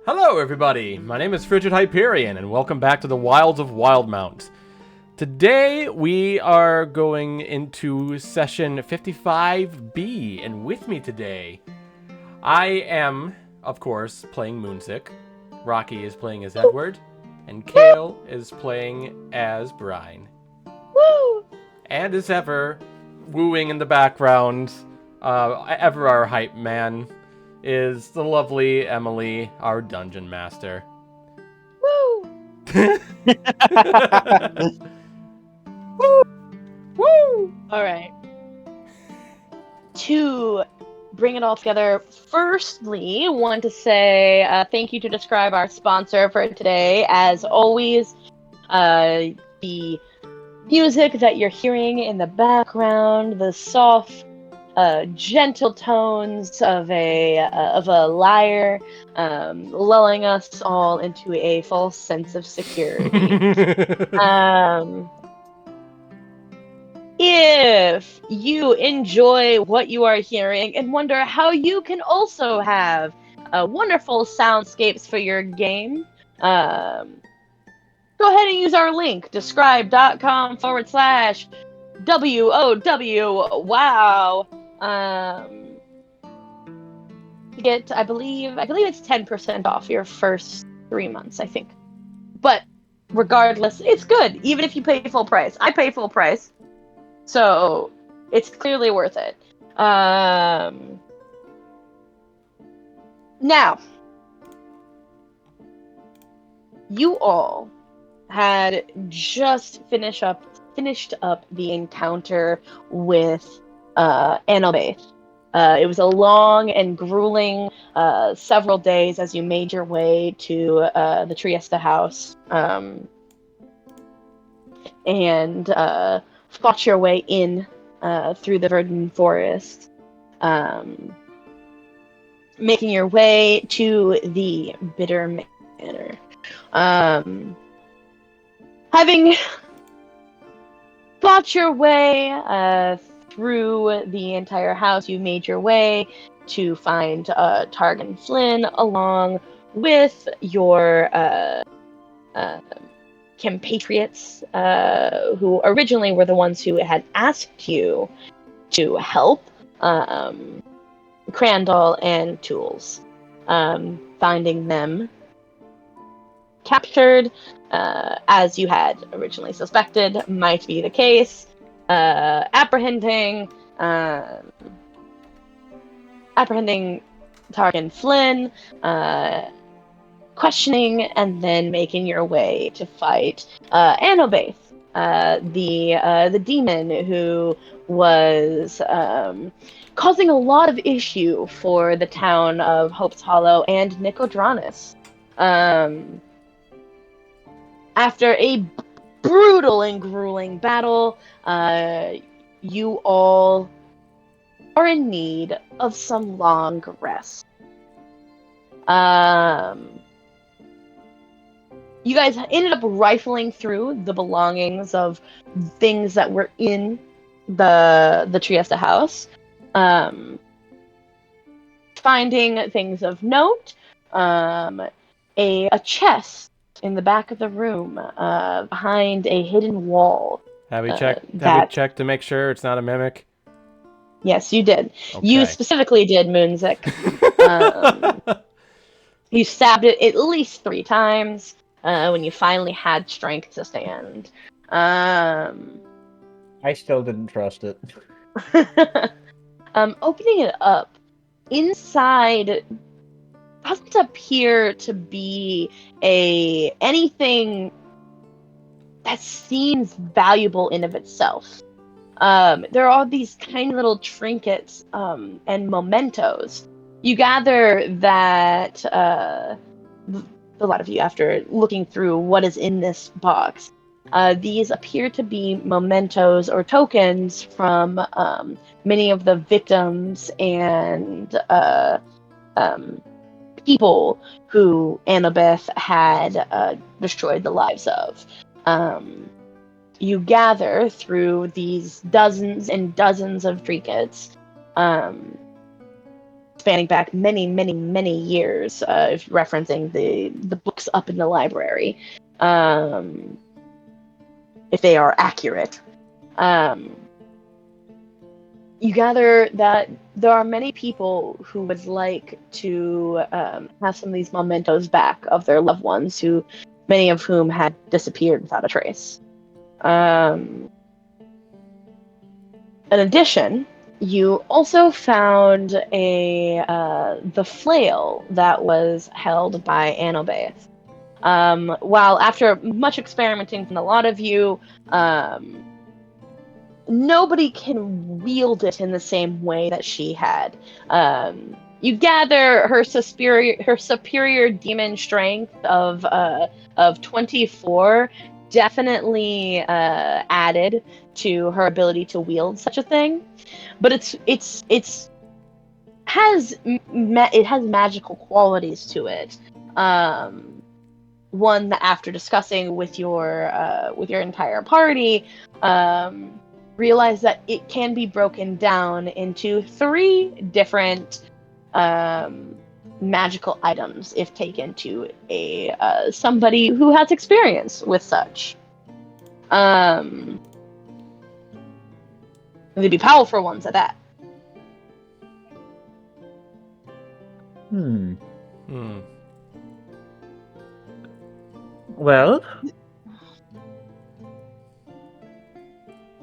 Hello, everybody. My name is Frigid Hyperion, and welcome back to the wilds of Wildemount. Today, we are going into session 55B, and with me today, I am, of course, playing Moonsick. Rocky is playing as Edward, and Kale is playing as Brine. Woo! And as ever, wooing in the background, ever our hype man, is the lovely Emily, our dungeon master. Woo! Woo! Woo! All right. To bring it all together, firstly, want to say thank you to describe our sponsor for today. As always, the music that you're hearing in the background, the soft, gentle tones of a lyre, lulling us all into a false sense of security. If you enjoy what you are hearing and wonder how you can also have wonderful soundscapes for your game, go ahead and use our link, describe.com/WOW. Wow. To get, I believe it's 10% off your first 3 months, I think. But regardless, it's good, even if you pay full price. I pay full price, so it's clearly worth it. Now, you all had just finished up the encounter with Anobaith. It was a long and grueling several days as you made your way to the Trieste house and fought your way in through the verdant forest, making your way to the Bitter Manor. Having fought your way through the entire house, you made your way to find Targan Flynn, along with your compatriots, who originally were the ones who had asked you to help, Crandall and Tools. Finding them captured, as you had originally suspected might be the case, apprehending Targan Flynn, questioning, and then making your way to fight Anobaith, the demon who was causing a lot of issue for the town of Hope's Hollow and Nicodranas. After a brutal and grueling battle, you all are in need of some long rest. You guys ended up rifling through the belongings of things that were in the Trieste house, finding things of note, a chest in the back of the room, behind a hidden wall. Have we checked to make sure it's not a mimic? Yes, you did. Okay. You specifically did, Moonsick. You stabbed it at least 3 times when you finally had strength to stand. I still didn't trust it. Opening it up, inside doesn't appear to be anything that seems valuable in of itself. There are these tiny little trinkets and mementos. You gather that a lot of you, after looking through what is in this box, these appear to be mementos or tokens from many of the victims and people who Anobaith had destroyed the lives of. You gather through these dozens and dozens of trinkets spanning back many, many, many years, referencing the books up in the library, if they are accurate. You gather that there are many people who would like to have some of these mementos back of their loved ones, many of whom had disappeared without a trace. In addition, you also found the flail that was held by Anobaith. While after much experimenting from a lot of you, nobody can wield it in the same way that she had. You gather her superior demon strength of 24 definitely added to her ability to wield such a thing, but it has magical qualities to it. One that, after discussing with your entire party, realize that it can be broken down into 3 different magical items if taken to somebody who has experience with such. They'd be powerful ones at that. Well,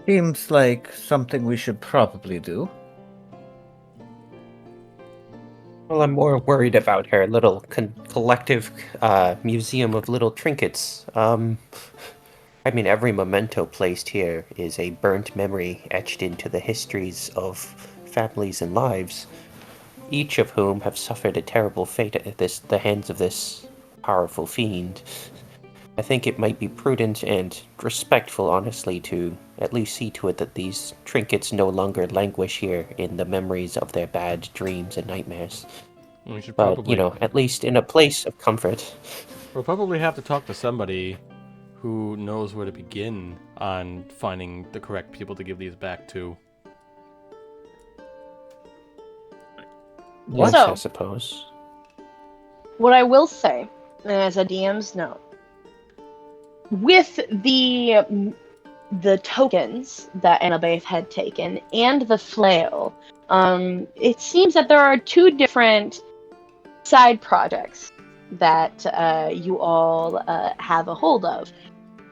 seems like something we should probably do. Well, I'm more worried about her little collective museum of little trinkets. I mean, every memento placed here is a burnt memory etched into the histories of families and lives, each of whom have suffered a terrible fate at the hands of this powerful fiend. I think it might be prudent and respectful, honestly, to at least see to it that these trinkets no longer languish here in the memories of their bad dreams and nightmares. We should But, probably, at least in a place of comfort. We'll probably have to talk to somebody who knows where to begin on finding the correct people to give these back to. Yes, So, I suppose. what I will say, as a DM's note, with the tokens that Anobaith had taken and the flail, it seems that there are 2 different side projects that you all have a hold of.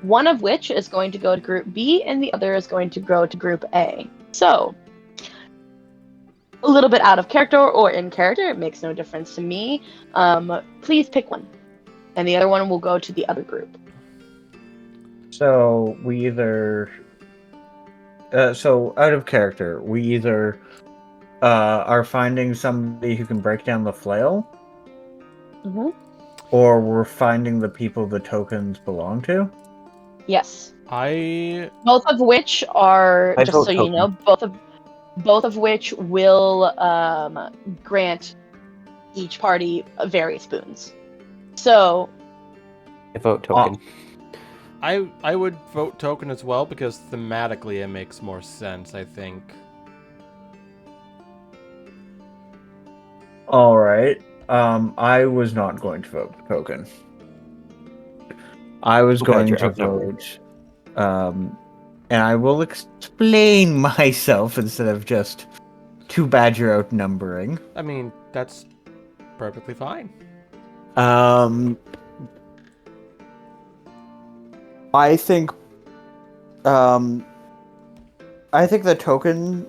One of which is going to go to Group B, and the other is going to go to Group A. So, a little bit out of character or in character, it makes no difference to me. Please pick one, and the other one will go to the other group. So we either, so out of character, we either are finding somebody who can break down the flail, or we're finding the people the tokens belong to. Yes. Both of which are, I just vote so you know, both of which will grant each party various boons. So, I vote token. I would vote token as well, because thematically it makes more sense, I think. All right. I was not going to vote token. I was going to vote, and I will explain myself instead of just too bad you're outnumbering. I mean, that's perfectly fine. I think the token,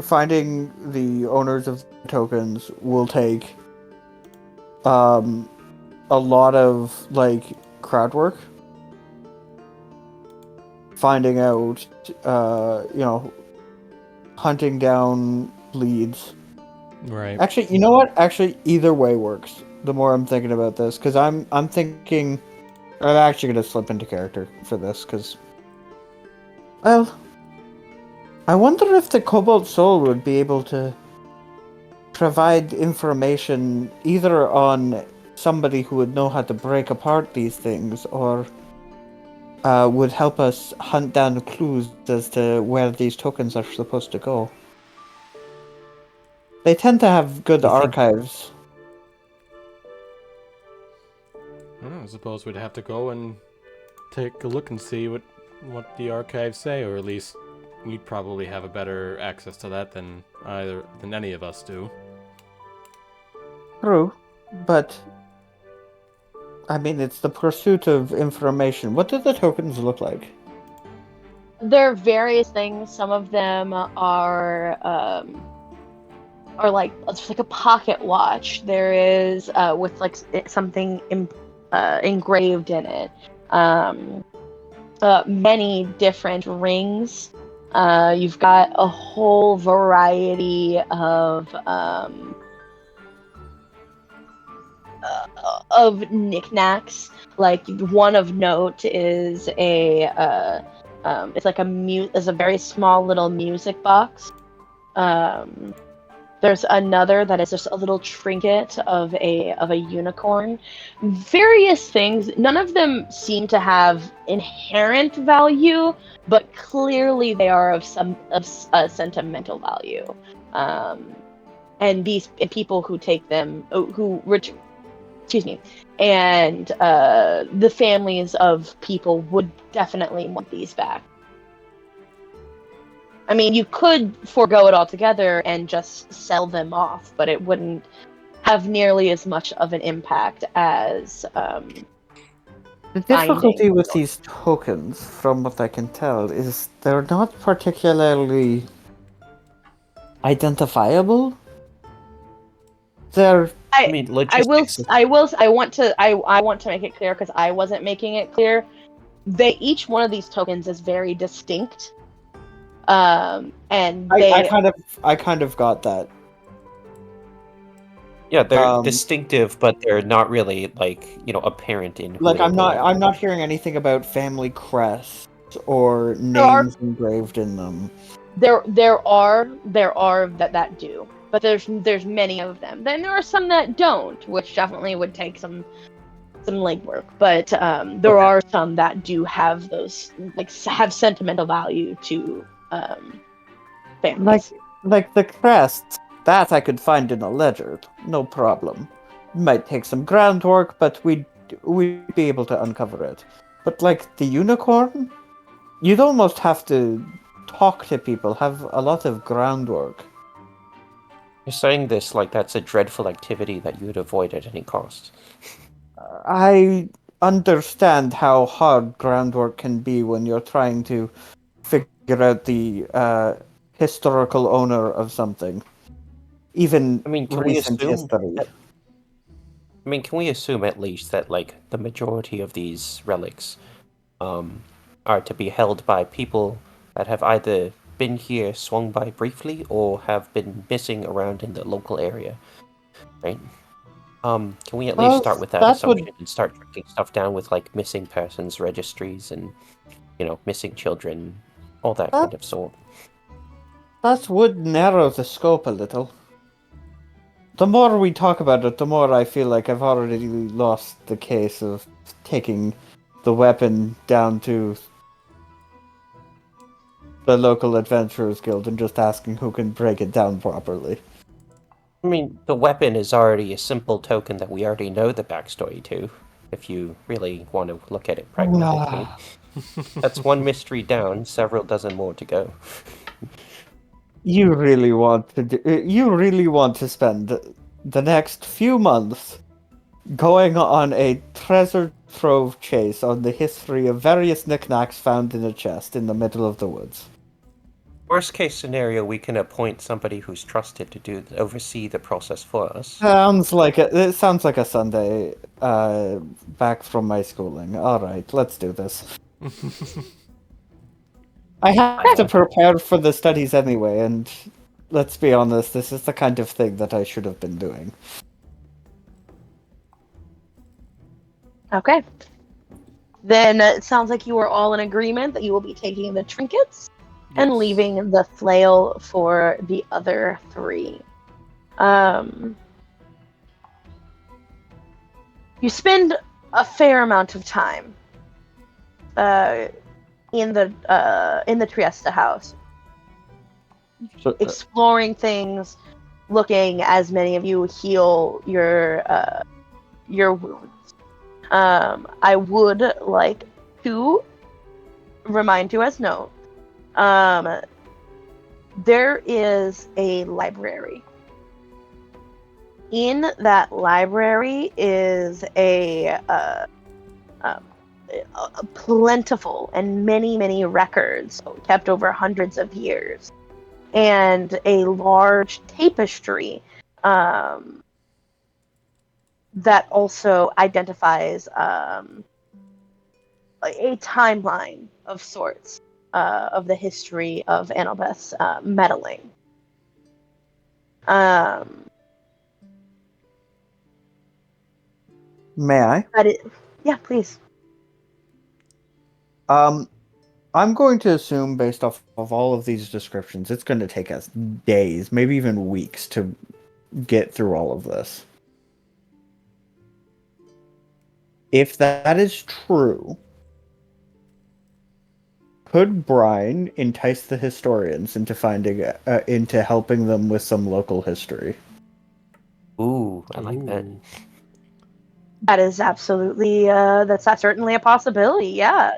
finding the owners of the tokens will take a lot of crowd work. Finding out, hunting down leads. Right. Actually, you know what? Actually, either way works. The more I'm thinking about this, because I'm thinking, I'm actually going to slip into character for this, because, well, I wonder if the Cobalt Soul would be able to provide information either on somebody who would know how to break apart these things, or would help us hunt down clues as to where these tokens are supposed to go. They tend to have good You think- archives. I suppose we'd have to go and take a look and see what the archives say, or at least you'd probably have a better access to that than any of us do. True, but I mean, it's the pursuit of information. What do the tokens look like? There are various things. Some of them are like it's like a pocket watch. There is with like something engraved in it. Many different rings. You've got a whole variety of knickknacks. Like one of note is it's like it's a very small little music box. There's another that is just a little trinket of a unicorn. Various things. None of them seem to have inherent value, but clearly they are of sentimental value. And these people who take them, and the families of people would definitely want these back. I mean, you could forego it altogether and just sell them off, but it wouldn't have nearly as much of an impact as The difficulty finding with these tokens, from what I can tell, is they're not particularly identifiable. They're I mean, I logistics. want to make it clear because I wasn't making it clear. Each one of these tokens is very distinct. And I kind of got that. Yeah, they're Um, distinctive, but they're not really apparent in who Like they I'm belong. not hearing anything about family crests or There are names engraved in them. there are that do, but there's many of them. Then there are some that don't, which definitely would take some legwork. But there are some that do have those have sentimental value to families. Like the crests, that I could find in a ledger, no problem. Might take some groundwork, but we'd be able to uncover it. But like the unicorn, you'd almost have to talk to people, have a lot of groundwork. You're saying this like that's a dreadful activity that you would avoid at any cost. I understand how hard groundwork can be when you're trying to figure out the historical owner of something. Even I mean, recent history. Can we assume at least that the majority of these relics are to be held by people that have either been here, swung by briefly, or have been missing around in the local area, right? Can we at least Well, start with that that assumption would and start tracking stuff down with missing persons registries and missing children, all that kind of sort. that would narrow the scope a little. The more we talk about it, the more I feel like I've already lost the case of taking the weapon down to the local adventurers guild and just asking who can break it down properly. I mean, the weapon is already a simple token that we already know the backstory to, if you really want to look at it pragmatically. That's one mystery down, several dozen more to go. You really want to spend the next few months going on a treasure trove chase on the history of various knickknacks found in a chest in the middle of the woods. Worst case scenario, we can appoint somebody who's trusted to oversee the process for us. It sounds like a Sunday back from my schooling. All right, let's do this. I have to prepare for the studies anyway, and let's be honest, this is the kind of thing that I should have been doing. Okay. Then it sounds like you are all in agreement that you will be taking the trinkets and leaving the flail for the other three. You spend a fair amount of time in the Trieste house, exploring things, looking as many of you heal your wounds. I would like to remind you as note, there is a library. In that library is a plentiful and many records kept over hundreds of years, and a large tapestry that also identifies a timeline of sorts of the history of Anobaith's meddling. May I? Yeah, please. I'm going to assume, based off of all of these descriptions, it's going to take us days, maybe even weeks, to get through all of this. If that is true, could Brian entice the historians into helping them with some local history? Ooh, I like that. Ooh. That is absolutely that's certainly a possibility. Yeah.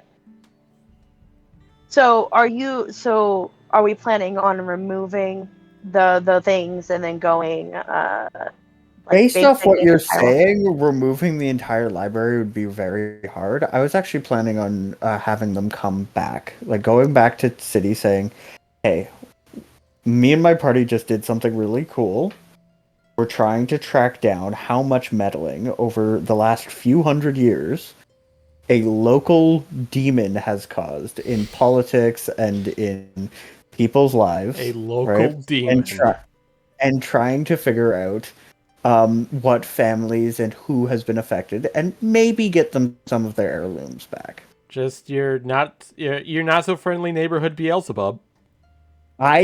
So are we planning on removing the things and then going Based off basing what the you're entire- saying, removing the entire library would be very hard. I was actually planning on having them come back, like going back to city saying, hey, me and my party just did something really cool. We're trying to track down how much meddling over the last few hundred years a local demon has caused in politics and in people's lives. A local right? demon. And trying to figure out what families and who has been affected, and maybe get them some of their heirlooms back. Just you're not so friendly neighborhood Beelzebub. I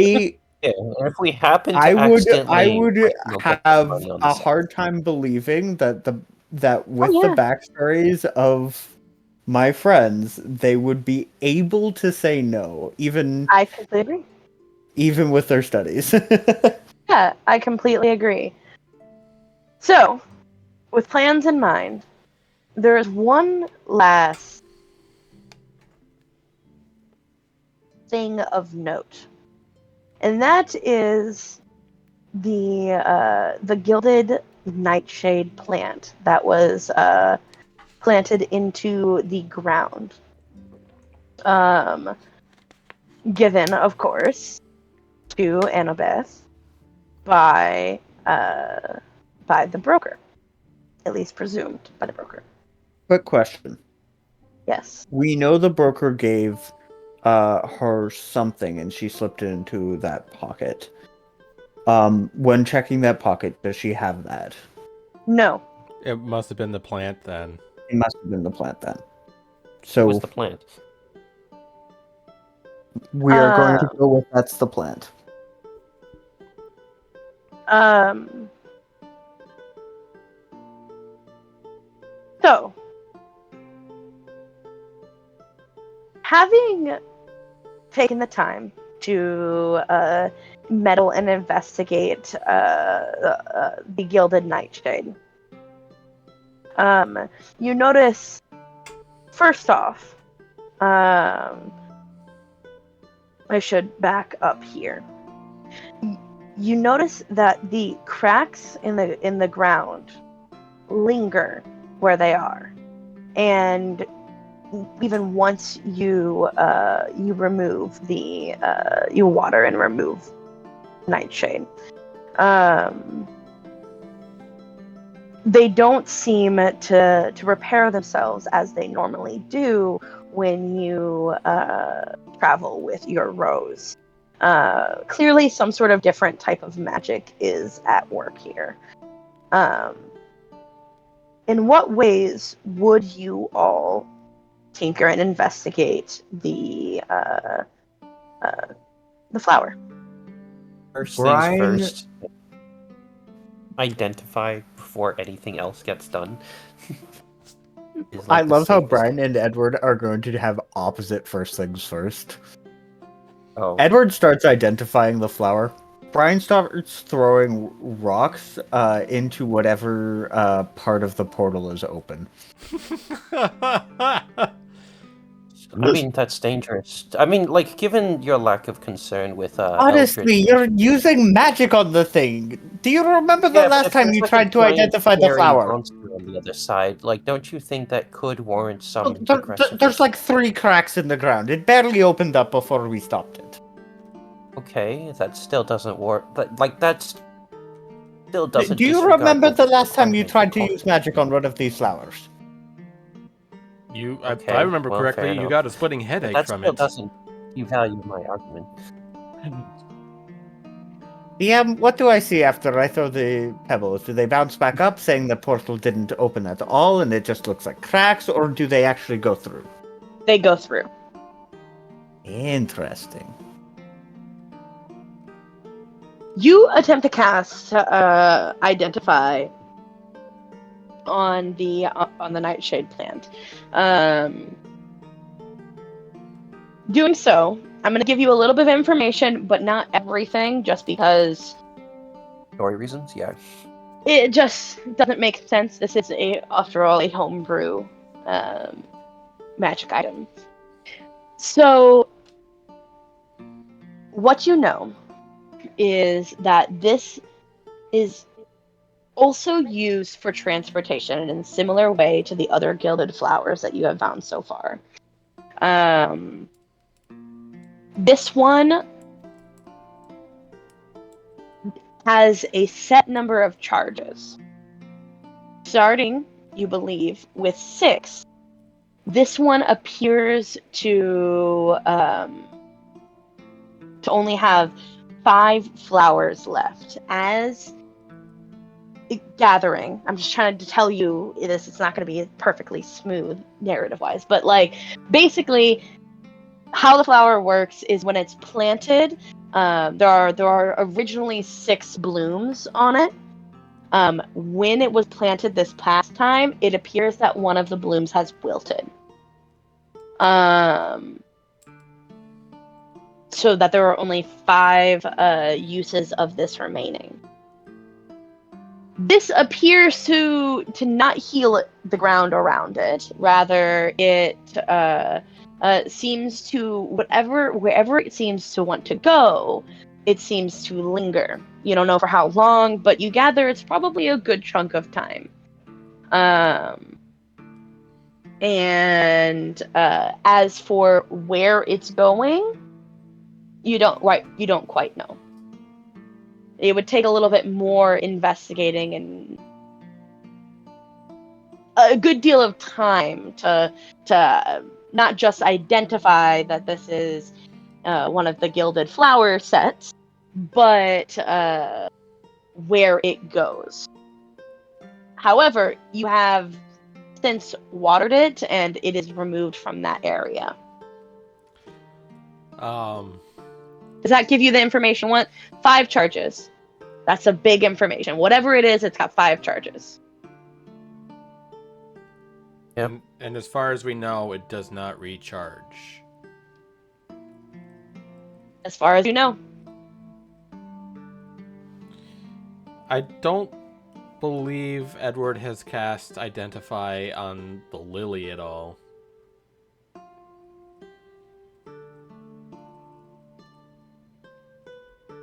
Yeah, and if we happen to I accidentally would get some have money on the a side. hard time believing that with Oh, the yeah. backstories of my friends, they would be able to say no, I completely agree. even with their studies. Yeah, I completely agree. So, with plans in mind, there is one last thing of note, and that is the gilded nightshade plant that was planted into the ground. Given, of course, to Anobaith by the broker, at least presumed by the broker. Quick question. Yes. We know the broker gave her something and she slipped it into that pocket. When checking that pocket, does she have that? No. It must have been the plant then. It must have been the plant then. What's So the plant? we are going to go with that's the plant. So, having taken the time to meddle and investigate the Gilded Nightshade, you notice, first off, I should back up here. You notice that the cracks in the ground linger where they are, and even once you remove you water and remove Nightshade, they don't seem to repair themselves as they normally do when you travel with your rose. Clearly, some sort of different type of magic is at work here. In what ways would you all tinker and investigate the flower? First Brian- things first. Identify before anything else gets done. Is, I like, the love how safest- Brian and Edward are going to have opposite first things first. Oh, Edward starts identifying the flower. Brian starts throwing rocks into whatever part of the portal is open. I mean, that's dangerous. I mean, like, given your lack of concern with Honestly, Eldritch... you're using magic on the thing. Do you remember the Yeah, but last if time there's you like a tried to giant, identify the scary flower? monster on the other side, like, don't you think that could warrant some There- aggressive... there's like 3 cracks in the ground. It barely opened up before we stopped it. Okay, that still doesn't work. But, like, that's... still doesn't Do you disregard remember the last time you requirements tried of to use magic on one of these flowers? If Okay, I remember well, fair correctly, you enough. got a splitting But headache that from still it. doesn't devalue my argument. What do I see after I throw the pebbles? Do they bounce back up, saying the portal didn't open at all and it just looks like cracks, or do they actually go through? They go through. Interesting. You attempt to cast identify on the nightshade plant. Doing so, I'm going to give you a little bit of information, but not everything, just because Story reasons? Yeah. it just doesn't make sense. This is, after all, a homebrew magic item. So, what you know is that this is also used for transportation in a similar way to the other gilded flowers that you have found so far. This one has a set number of charges. Starting, you believe, with 6. This one appears to only have 5 flowers left. As gathering, I'm just trying to tell you this, it's not going to be perfectly smooth narrative wise, but like basically how the flower works is when it's planted, there are originally 6 blooms on it. When it was planted this past time, it appears that one of the blooms has wilted. So that there are only 5 uses of this remaining. This appears to not heal the ground around it. Rather, it seems to wherever it seems to want to go, it seems to linger. You don't know for how long, but you gather it's probably a good chunk of time. And as for where it's going, you don't quite know. It would take a little bit more investigating and a good deal of time to not just identify that this is one of the gilded flower sets, but where it goes. However, you have since watered it, and it is removed from that area. Does that give you the information? 5 charges. That's a big information. Whatever it is, it's got 5 charges. Yep. And as far as we know, it does not recharge. As far as you know. I don't believe Edward has cast Identify on the lily at all.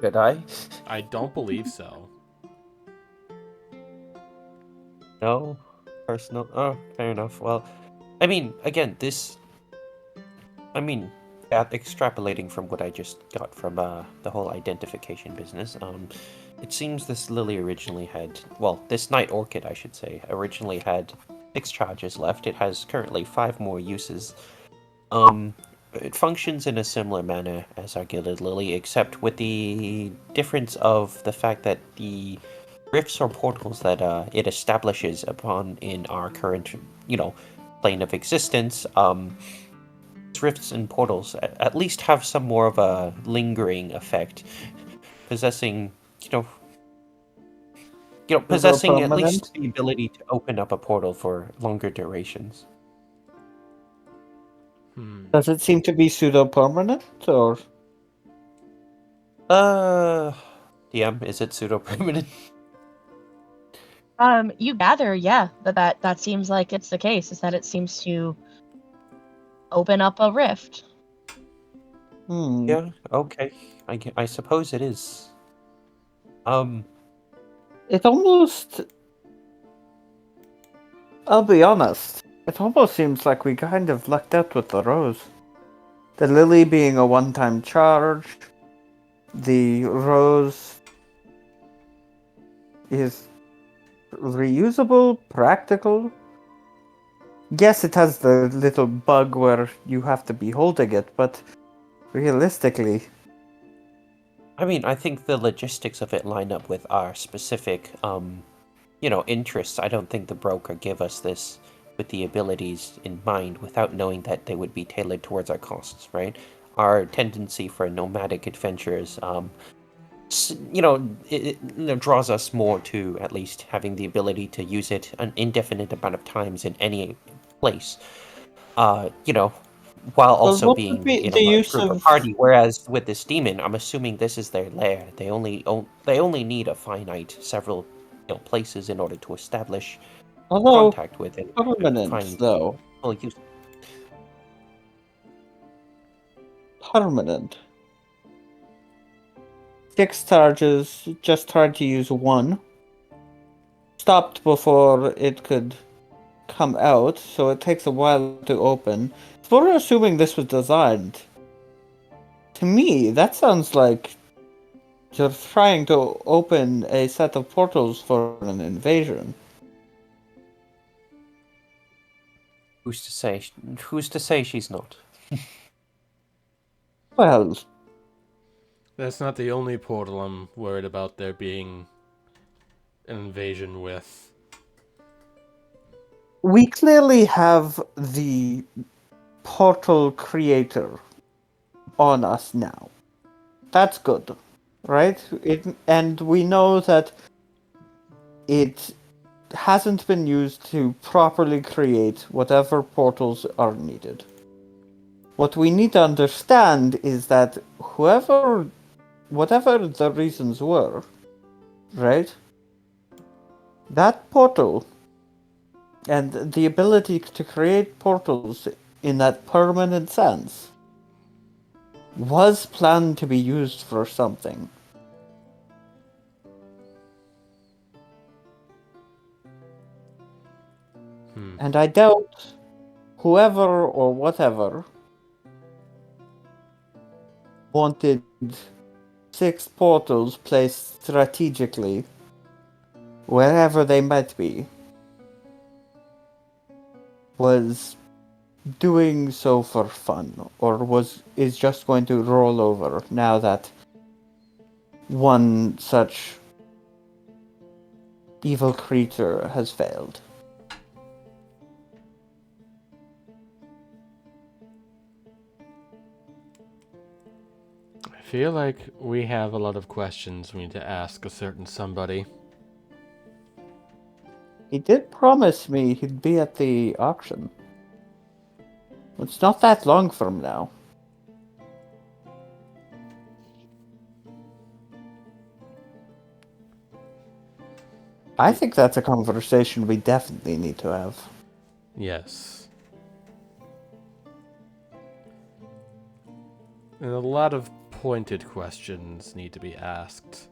Did I? I don't believe so. No? Personal? Oh, fair enough. Well, I mean, again, extrapolating from what I just got from the whole identification business, it seems this lily originally had, this night orchid, I should say, originally had 6 charges left. It has currently 5 more uses. It functions in a similar manner as our gilded lily, except with the difference of the fact that the rifts or portals that it establishes upon in our current, plane of existence, rifts and portals at least have some more of a lingering effect, possessing at least the ability to open up a portal for longer durations. Does it seem to be pseudo-permanent, or? DM, is it pseudo-permanent? You gather, yeah, that seems like it's the case, is that it seems to open up a rift. Yeah, okay. I suppose it is. It almost. I'll be honest. It almost seems like we kind of lucked out with the rose. The lily being a one-time charge. The rose is reusable, practical. Yes, it has the little bug where you have to be holding it, but realistically, I mean, I think the logistics of it line up with our specific, interests. I don't think the broker gave us this with the abilities in mind without knowing that they would be tailored towards our costs, right? Our tendency for nomadic adventures, it draws us more to at least having the ability to use it an indefinite amount of times in any place. While well, also what would being be in a the large use group or of? party. Whereas with this demon, I'm assuming this is their lair. They only need a finite several places in order to establish Although contact with it to permanent, find though full use. permanent. 6 charges. Just tried to use one. Stopped before it could come out, so it takes a while to open. So we're assuming this was designed. To me, that sounds like you're trying to open a set of portals for an invasion. Who's to say? Who's to say she's not? Well, That's not the only portal I'm worried about there being an invasion with. we clearly have the portal creator on us now. That's good, right? And we know that it hasn't been used to properly create whatever portals are needed. What we need to understand is that whatever the reasons were, right? That portal and the ability to create portals in that permanent sense was planned to be used for something. And I doubt whoever or whatever wanted 6 portals placed strategically wherever they might be was doing so for fun, or is just going to roll over now that one such evil creature has failed. I feel like we have a lot of questions we need to ask a certain somebody. He did promise me he'd be at the auction. It's not that long from now. I think that's a conversation we definitely need to have. Yes. And a lot of pointed questions need to be asked.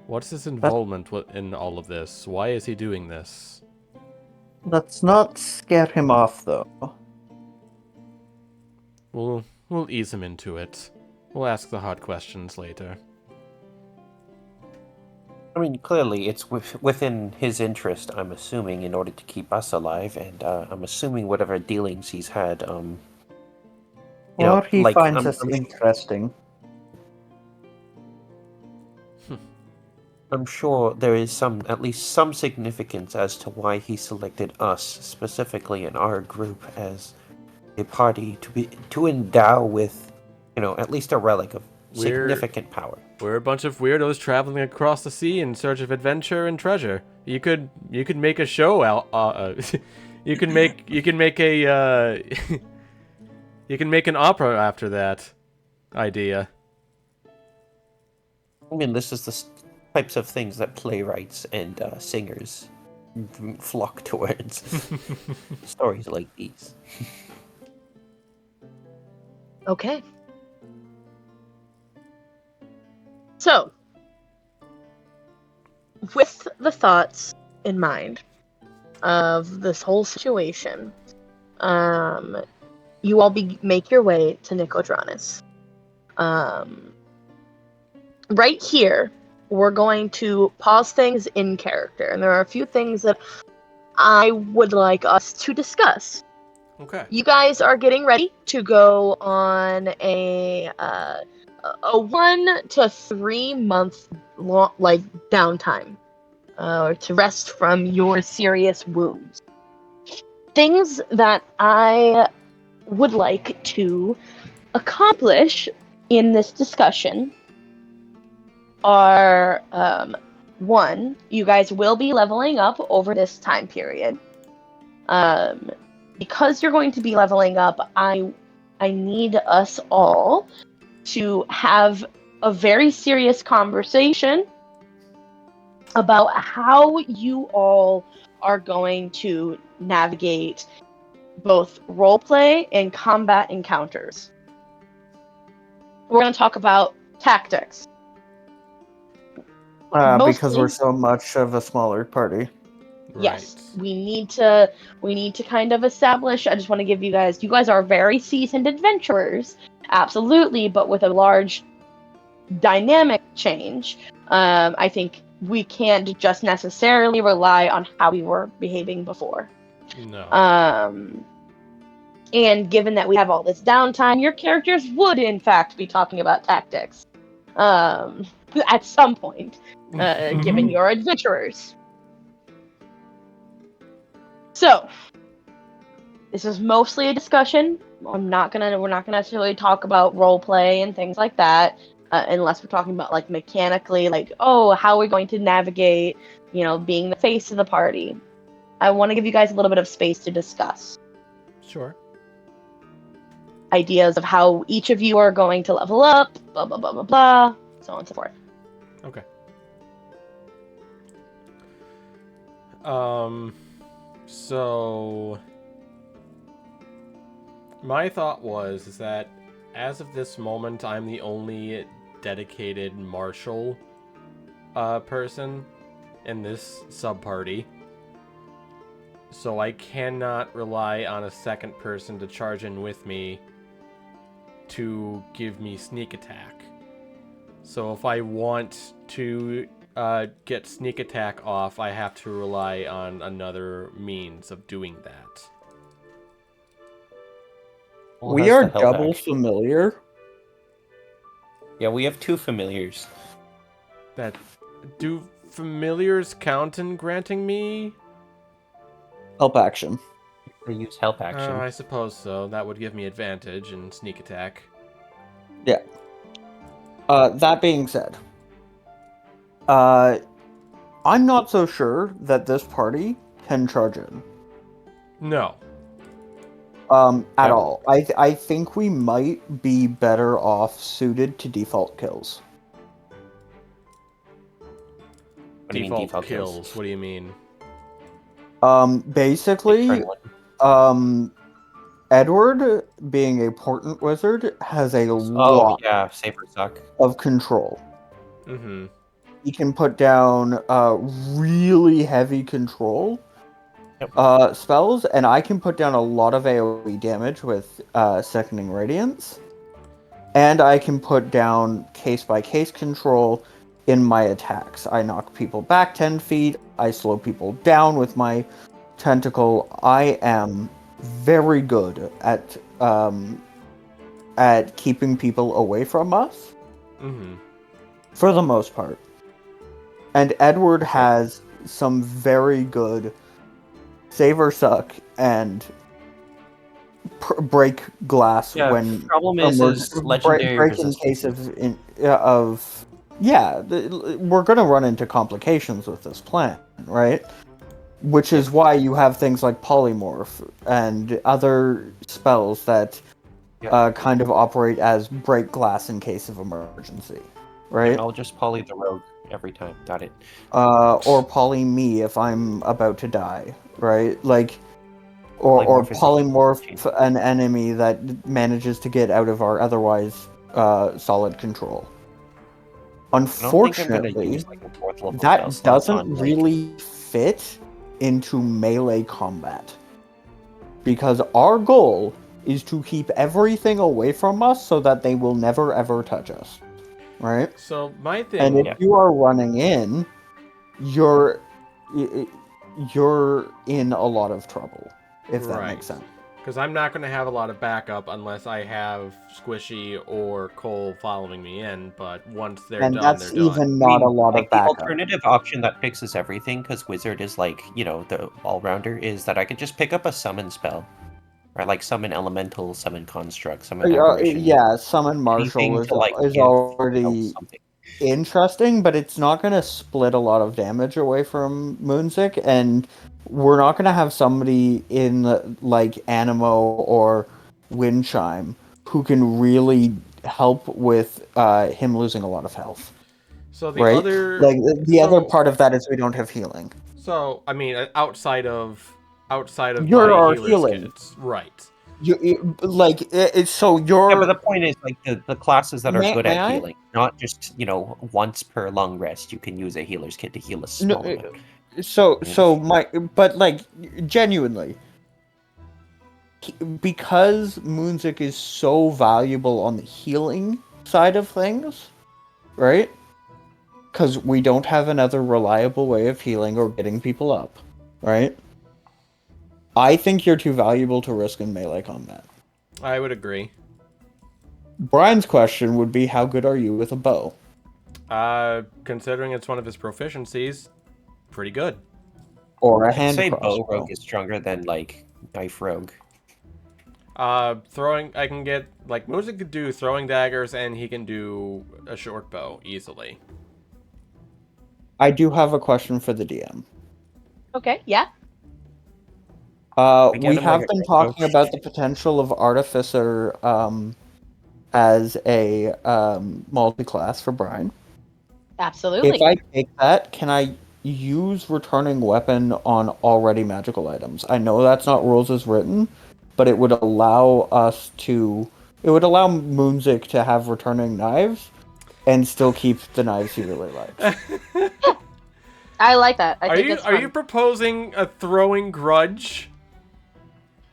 What's his involvement in all of this? Why is he doing this? Let's not scare him off, though. We'll ease him into it. We'll ask the hard questions later. I mean, clearly it's within his interest, I'm assuming, in order to keep us alive, and I'm assuming whatever dealings he's had, Or he like, finds us interesting. I'm sure there is at least some significance as to why he selected us specifically in our group as a party to endow with, at least a relic of significant power. We're a bunch of weirdos traveling across the sea in search of adventure and treasure. You could make a show out. You can make a you can make an opera after that idea. I mean, this is the types of things that playwrights and singers flock towards. Stories like these. Okay. So, with the thoughts in mind of this whole situation, you all make your way to Nicodranas. Right here, we're going to pause things in character, and there are a few things that I would like us to discuss. Okay. You guys are getting ready to go on a 1 to 3 month long, downtime, to rest from your serious wounds. Things that I would like to accomplish in this discussion are, 1, you guys will be leveling up over this time period. Because you're going to be leveling up, I need us all to have a very serious conversation about how you all are going to navigate both roleplay and combat encounters. We're going to talk about tactics. Because we're Mostly, so much of a smaller party. yes, we need to kind of establish. I just want to give you guys are very seasoned adventurers, absolutely, but with a large dynamic change. I think we can't just necessarily rely on how we were behaving before. No. And given that we have all this downtime, your characters would in fact be talking about tactics. At some point, given you're adventurers. So, this is mostly a discussion. We're not gonna necessarily talk about role play and things like that, unless we're talking about like mechanically, like, oh, how are we going to navigate, being the face of the party. I want to give you guys a little bit of space to discuss Sure. ideas of how each of you are going to level up, blah blah blah blah blah, so on and so forth. Okay. So my thought is that as of this moment, I'm the only dedicated martial person in this sub-party. So I cannot rely on a second person to charge in with me to give me sneak attack. So if I want to get sneak attack off, I have to rely on another means of doing that. Well, We how's are the help double action? familiar. Yeah, we have 2 familiars. Do familiars count in granting me? Help action. They use help action. I suppose so. That would give me advantage in sneak attack. Yeah. That being said, I'm not so sure that this party can charge in. No. At all. I think we might be better off suited to default kills. What do you mean default kills? What do you mean? Basically, Edward, being a portent wizard, has a lot safer suck. of control. Mm-hmm. He can put down really heavy control spells, and I can put down a lot of AoE damage with Seconding Radiance. And I can put down case-by-case control in my attacks. I knock people back 10 feet, I slow people down with my tentacle. I am very good at keeping people away from us. Mm-hmm. For the most part. And Edward has some very good save or suck and break glass when problem is legendary break in resistance. case we're gonna run into complications with this plan, right? Which is why you have things like polymorph and other spells that kind of operate as break glass in case of emergency. right? I'll just poly the rogue every time. Got it. Or poly me if I'm about to die, right? Like, or Polymorph is a healing polymorph an enemy that manages to get out of our otherwise solid control. I don't think I'm gonna Unfortunately, use like a 4th level spell that slot doesn't on like. really fit into melee combat. Because our goal is to keep everything away from us so that they will never ever touch us. Right? So my And thing, if you are running in, you're you're in a lot of trouble, if that right? makes sense. Because I'm not going to have a lot of backup unless I have Squishy or Cole following me in. But once they're And done, they're that's done. even not a lot Like of the backup. alternative option that fixes everything, because Wizard is like, the all-rounder, is that I could just pick up a summon spell. Or like summon elemental, summon construct, summon apparition. Yeah, summon martial Anything is to like is give already something. interesting, but it's not going to split a lot of damage away from Moonsick, and we're not going to have somebody in like Animo or Windchime who can really help with him losing a lot of health. So the Right? other, Like the other part of that is we don't have healing. So I mean, outside of You're my our healer's healing. kits, right? So Yeah, but you're. the point is like the classes that are good May at I? healing, not just once per long rest, you can use a healer's kit to heal a No, small amount. but like genuinely, because Moonsick is so valuable on the healing side of things, right? Because we don't have another reliable way of healing or getting people up, right? I think you're too valuable to risk in melee combat. I would agree. Brian's question would be, how good are you with a bow? Considering it's one of his proficiencies, pretty good. Or a I'd hand say bow crossbow? rogue is stronger than like knife rogue. Throwing, I can get like Music could do throwing daggers, and he can do a short bow easily. I do have a question for the DM. Okay, yeah. I get We him, like, have a been crossbow. talking about the potential of Artificer as a multi-class for Brian. Absolutely. If I take that, can I use returning weapon on already magical items? I know that's not rules as written, but it would allow us to. It would allow Moonsick to have returning knives and still keep the knives he really likes. I like that. I think it's Are fun. you proposing a throwing grudge?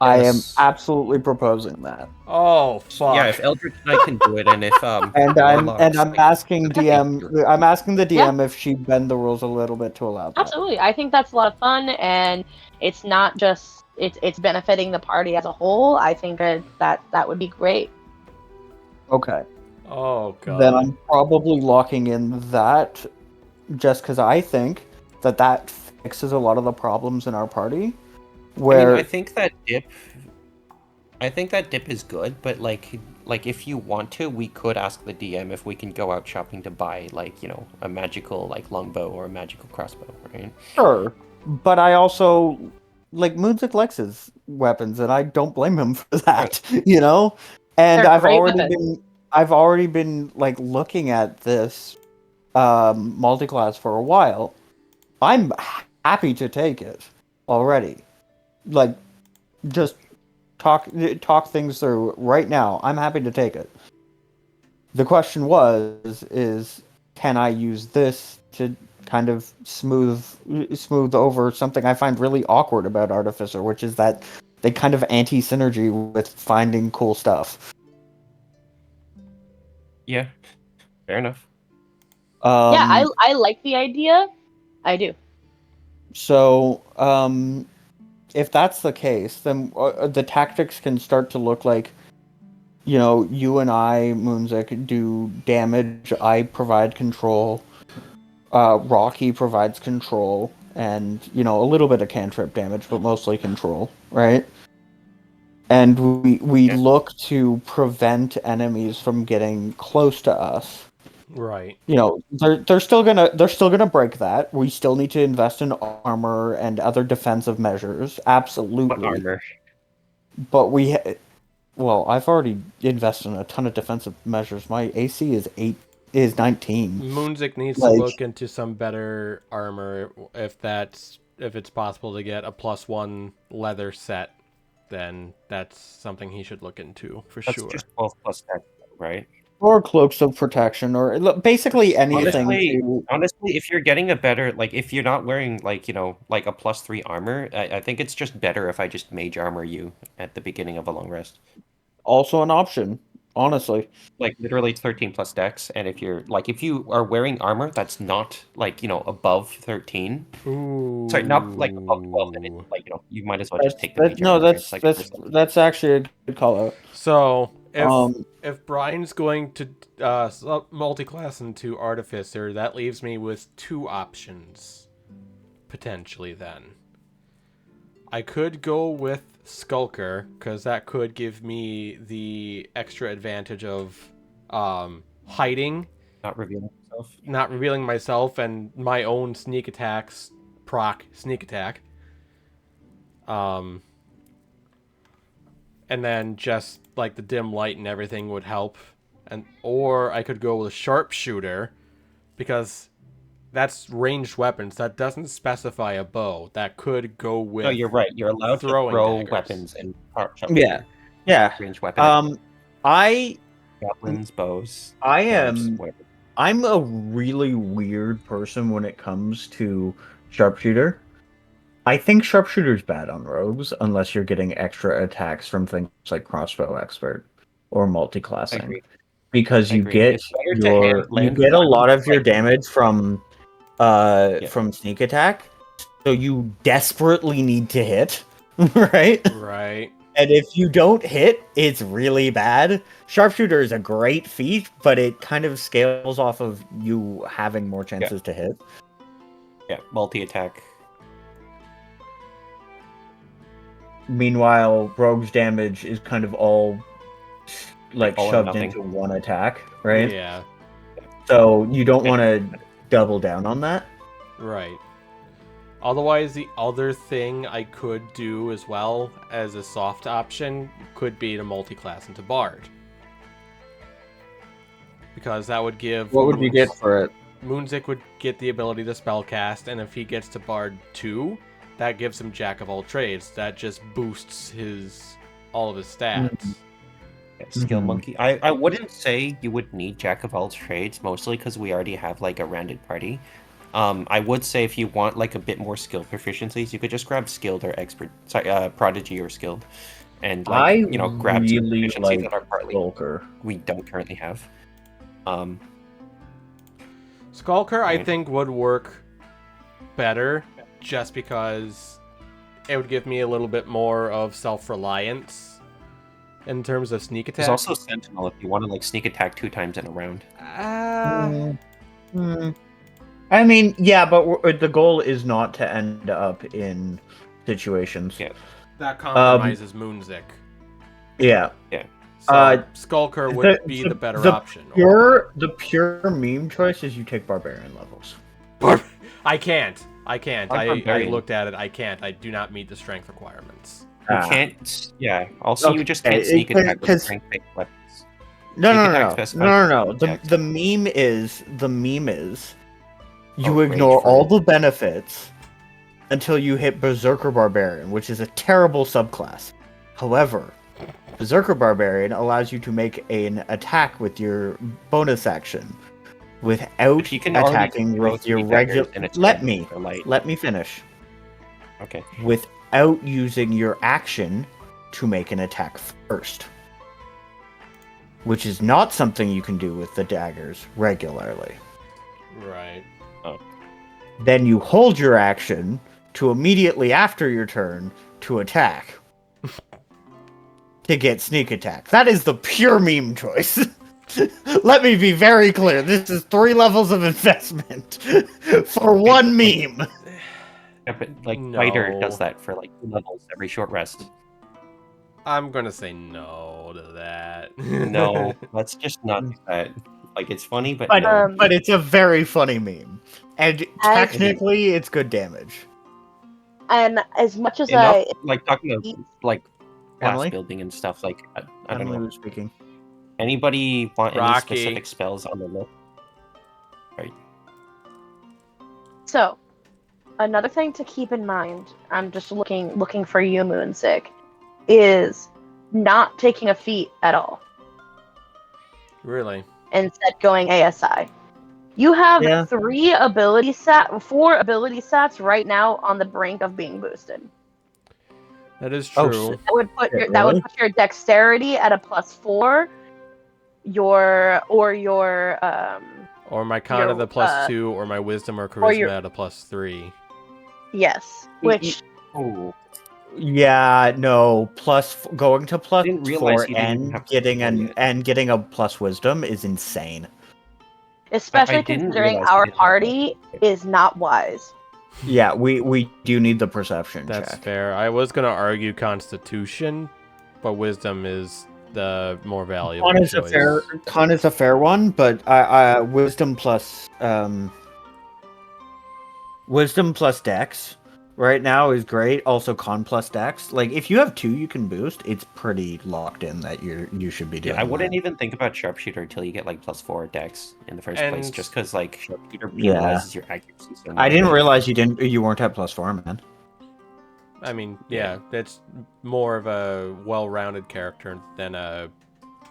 I am Yes. absolutely proposing that. Oh fuck! Yeah, if Eldritch Knight can do it, and if And I'm Warlocks, like, asking can DM. do it. I'm asking the Yeah. DM if she'd bend the rules a little bit to allow that. Absolutely. I think that's a lot of fun, and it's not just it's benefiting the party as a whole. I think that would be great. Okay. Oh god. Then I'm probably locking in that just because I think that fixes a lot of the problems in our party. Where I think that dip is good, but like if you want to, we could ask the DM if we can go out shopping to buy like a magical like longbow or a magical crossbow, right? sure, but I also like Moonsick likes his weapons, and I don't blame him for that. And They're great weapons. I've already been like looking at this multi-class for a while. I'm happy to take it already. Like, just talk things through right now. I'm happy to take it. The question is can I use this to kind of smooth over something I find really awkward about Artificer, which is that they kind of anti-synergy with finding cool stuff. Yeah, fair enough. Yeah, I like the idea. I do. So, if that's the case, then the tactics can start to look like, you and I, Moonsick, do damage. I provide control. Rocky provides control, and a little bit of cantrip damage, but mostly control, right? And we Yeah. look to prevent enemies from getting close to us. Right. They're still gonna break that. We still need to invest in armor and other defensive measures, absolutely. What armor? But I've already invested in a ton of defensive measures. My AC is 8 is 19. Moonzik needs to look into some better armor if it's possible to get a +1 leather set. Then that's something he should look into for That's sure. just 12 plus dex, right? Or cloaks of protection, or basically anything. Honestly, if you're getting a better, like, if you're not wearing, like, you know, like a +3 armor, I think it's just better if I just mage armor you at the beginning of a long rest. Also an option, honestly. Like, literally 13 plus dex, and if you are wearing armor that's not, like, you know, above 13, Ooh. sorry, not, like, above 12, then it's, like, you know, you might as well just take the mage No, armor. It's, like, that's actually a good call out. So if Brian's going to multi-class into Artificer, that leaves me with 2 options potentially. Then I could go with Skulker, because that could give me the extra advantage of hiding, not revealing myself, and my own sneak attacks proc sneak attack. And then just like the dim light and everything would help. Or I could go with Sharpshooter, because that's ranged weapons. That doesn't specify a bow. That could go with. No, you're right. You're allowed to throw daggers. weapons and Yeah. Ranged weapons. Javelins, bows. I'm a really weird person when it comes to Sharpshooter. I think Sharpshooter's bad on rogues unless you're getting extra attacks from things like Crossbow Expert or multi-classing. Because you get a lot of your damage from sneak attack, so you desperately need to hit, right? Right. And if you don't hit, it's really bad. Sharpshooter is a great feat, but it kind of scales off of you having more chances to hit. Yeah, multi-attack. Meanwhile, rogue's damage is kind of all shoved into one attack, right? Yeah. So you don't want to double down on that. Right. Otherwise, the other thing I could do as well as a soft option could be to multi-class into Bard. Because that would give... What would you get for it? Moonzik would get the ability to spellcast, and if he gets to Bard 2, that gives him Jack of all trades. That just boosts all of his stats. Skill monkey. I wouldn't say you would need Jack of all trades, mostly because we already have like a rounded party. I would say if you want like a bit more skill proficiencies, you could just grab skilled or expert, prodigy or skilled, and grab some proficiencies that are partly we don't currently have. Skulker, I think, would work better just because it would give me a little bit more of self-reliance in terms of sneak attack. There's also Sentinel if you want to sneak attack 2 times in a round. I mean, yeah, but the goal is not to end up in situations. Yeah. That compromises Moonzik. Yeah. Yeah. So Skulker would be the better option. The pure meme choice is you take Barbarian levels. I can't. I looked at it. I can't. I do not meet the strength requirements. You can't. Yeah. Also, you just can't sneak attack with strength-based weapons. No. The meme is you ignore all the benefits until you hit Berserker Barbarian, which is a terrible subclass. However, Berserker Barbarian allows you to make an attack with your bonus action without attacking with your regular. Let me finish. Okay. Without using your action to make an attack first, which is not something you can do with the daggers regularly. Right. Oh. Then you hold your action to immediately after your turn to attack. To get sneak attack. That is the pure meme choice. Let me be very clear. This is 3 levels of investment for one meme. Yeah, but Fighter does that for 2 levels every short rest. I'm gonna say no to that. No, let's just not do that. It's funny, but no. But it's a very funny meme, and technically, it's good damage. And as much as talking about class building and stuff, I don't know. Speaking. Anybody want any specific spells on the list? Right. So, another thing to keep in mind, I'm just looking for you, Moonsick, is not taking a feat at all. Really? Instead going ASI. You have Yeah. 4 ability sets right now on the brink of being boosted. That is Oh, true. shit. That would Really? put your dexterity at a +4, your Or my con at the +2, or my wisdom or or your charisma at a +3. yes, which Oh, Yeah, no. Going to I didn't realize +4 you didn't even have and getting a plus wisdom is insane. especially didn't considering realize you our didn't have party is not wise. Yeah, we do need the perception That's check. fair. I was gonna argue Constitution, but wisdom is the more valuable Con is choice. a fair one, but wisdom plus dex right now is great. Also con plus dex. Like if you have 2 you can boost, it's pretty locked in that you should be doing Yeah, I wouldn't that. even think about sharpshooter until you get like +4 dex in the first place, And- just because like sharpshooter Yeah. penalizes your accuracy so much. I didn't realize you weren't at +4, man. I mean, yeah, that's more of a well-rounded character than a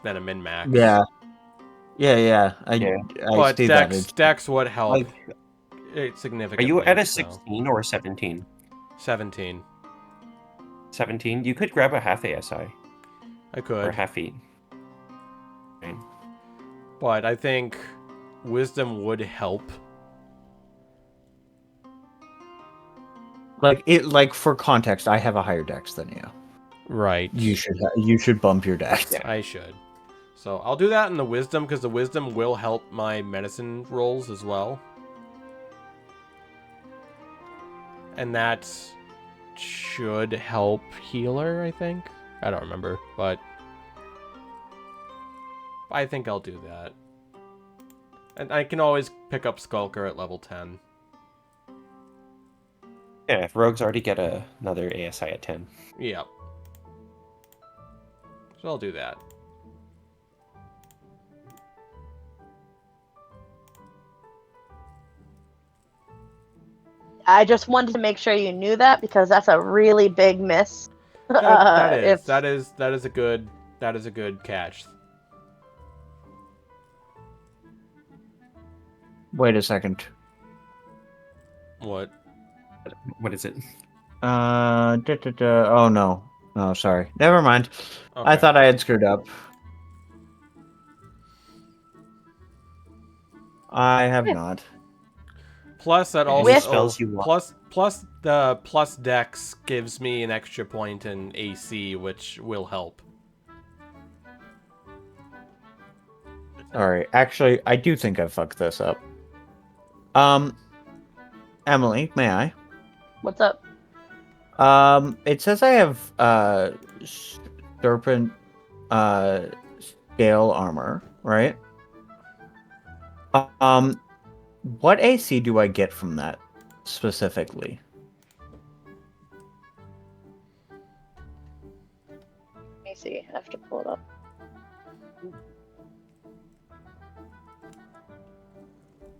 min-max. Yeah. Yeah. I But see that. It's Dex would help Like, it are significantly. you at a so. 16 or a 17? 17. 17? You could grab a half ASI I or could, half feet. Right. but I think wisdom would help. like for context, I have a higher dex than you. Right. You should bump your dex. Yeah. I should. So I'll do that in the wisdom because the wisdom will help my medicine rolls as well. And that should help healer, I think. I don't remember, but I think I'll do that. And I can always pick up Skulker at level 10. Yeah, if rogues already get another ASI at 10. Yep. So I'll do that. I just wanted to make sure you knew that because that's a really big miss. That is a good catch. Wait a second. What? What is it? Oh no. Oh, sorry. Never mind. Okay. I thought I had screwed up. I have not. Plus that Any also spells you want. plus the plus dex gives me an extra point in AC, which will help. Alright, actually, I do think I fucked this up. Emily, may I? What's up? It says I have serpent scale armor, right? What AC do I get from that specifically? Let me see. I have to pull it up.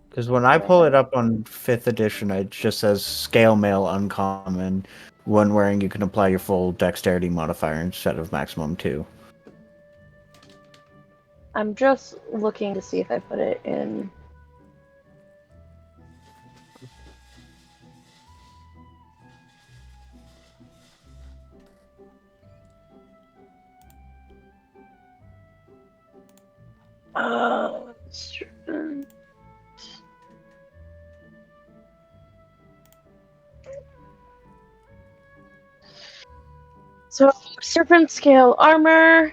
Because when I pull it up on 5th edition, it just says scale mail uncommon. When wearing, you can apply your full dexterity modifier instead of maximum 2. I'm just looking to see if I put it in. Serpent. So, serpent scale armor.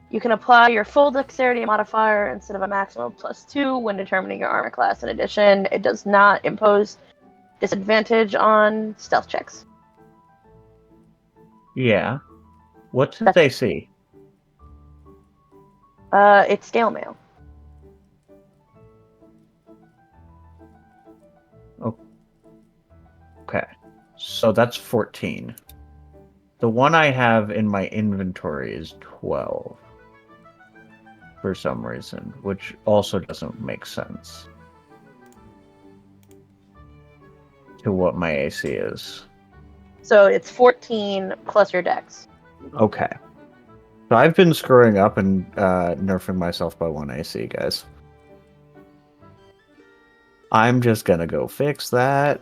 You can apply your full dexterity modifier instead of a maximum +2 when determining your armor class. In addition, it does not impose disadvantage on stealth checks. Yeah. What's its AC? It's scale mail. Okay. So that's 14. The one I have in my inventory is 12. for some reason, which also doesn't make sense to what my AC is. So it's 14 plus your dex. Okay. So I've been screwing up and nerfing myself by 1 AC, guys. I'm just gonna go fix that.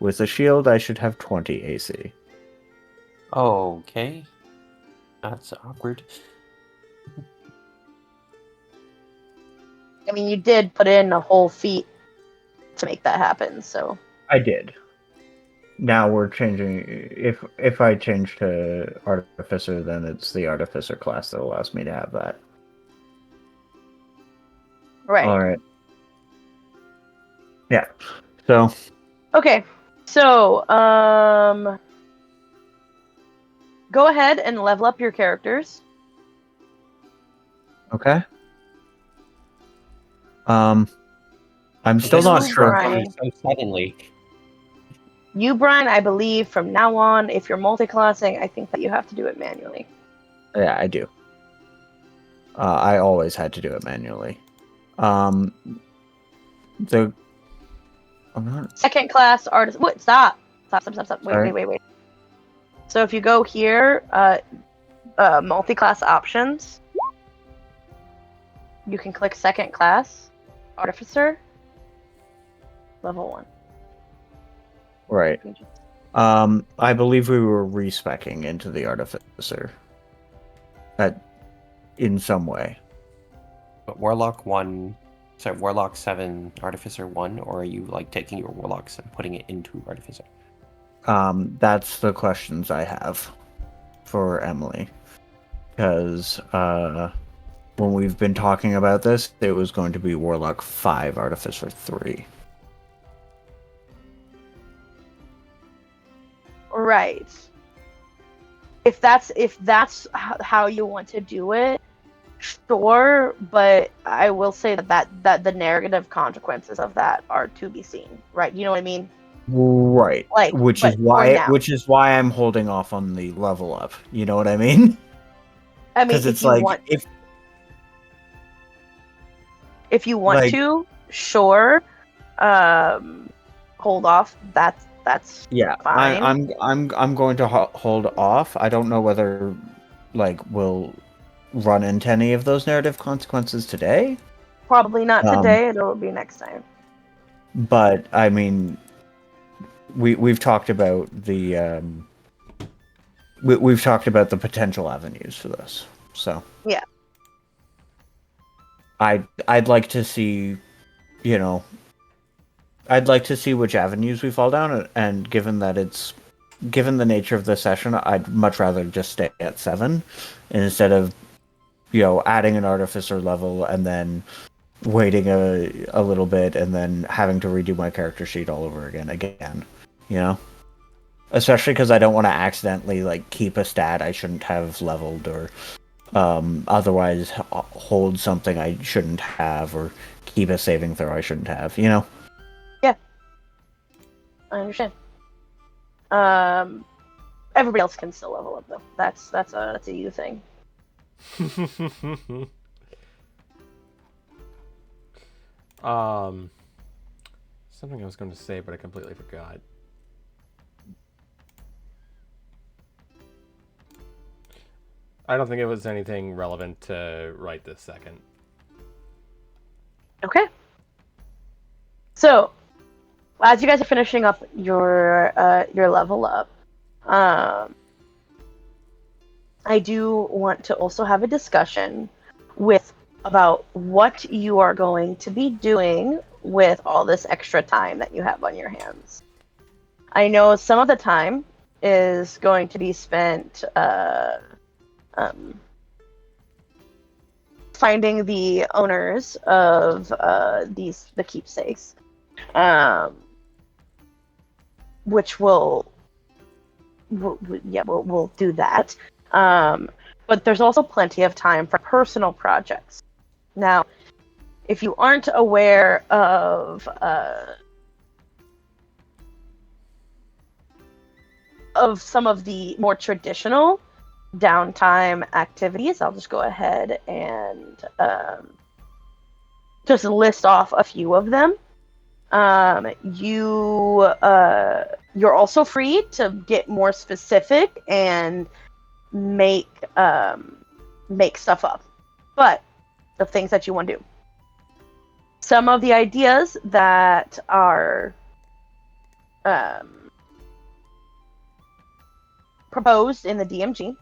With a shield, I should have 20 AC. Okay. That's awkward. I mean, you did put in a whole feat to make that happen, so. I did. Now we're changing. If I change to Artificer, then it's the Artificer class that allows me to have that. Right. All right. Yeah. So. Okay. So, go ahead and level up your characters. Okay. I'm still This not is sure. Brian. so suddenly. You, Brian, I believe from now on, if you're multi-classing, I think that you have to do it manually. Yeah, I do. I always had to do it manually. I'm not. Second class artist. What? Stop. Stop. Sorry. Wait. So if you go here, multi-class options, you can click second class, artificer, level 1. Right. I believe we were respecking into the Artificer. In some way. But Warlock 1, sorry, Warlock 7, Artificer 1, or are you like taking your Warlocks and putting it into Artificer? That's the questions I have for Emily. Because when we've been talking about this, it was going to be Warlock 5, Artificer 3. Right. If that's how you want to do it, sure. But I will say that the negative consequences of that are to be seen. Right. You know what I mean? Right. Like, which but is for why now. I'm holding off on the level up. You know what I mean? I mean, Because it's like if you want like to, sure. Hold off. That's yeah, fine. I'm going to hold off. I don't know whether like we'll run into any of those narrative consequences today. Probably not today. It'll be next time. But I mean, we've talked about the we've talked about the potential avenues for this. So Yeah. I'd like to see, you know, I'd like to see which avenues we fall down, and given the nature of the session, I'd much rather just stay at 7 instead of, adding an artificer level and then waiting a little bit and then having to redo my character sheet all over again, especially because I don't want to accidentally like keep a stat I shouldn't have leveled or otherwise hold something I shouldn't have or keep a saving throw I shouldn't have, Yeah, I understand. Everybody else can still level up though. That's a you thing. Something I was going to say, but I completely forgot. I don't think it was anything relevant to right this second. Okay. So, as you guys are finishing up your level up, I do want to also have a discussion about what you are going to be doing with all this extra time that you have on your hands. I know some of the time is going to be spent finding the owners of the keepsakes, which we'll do that. But there's also plenty of time for personal projects. Now, if you aren't aware of some of the more traditional downtime activities. I'll just go ahead and just list off a few of them. You're also free to get more specific and make stuff up, but the things that you want to do. Some of the ideas that are proposed in the DMG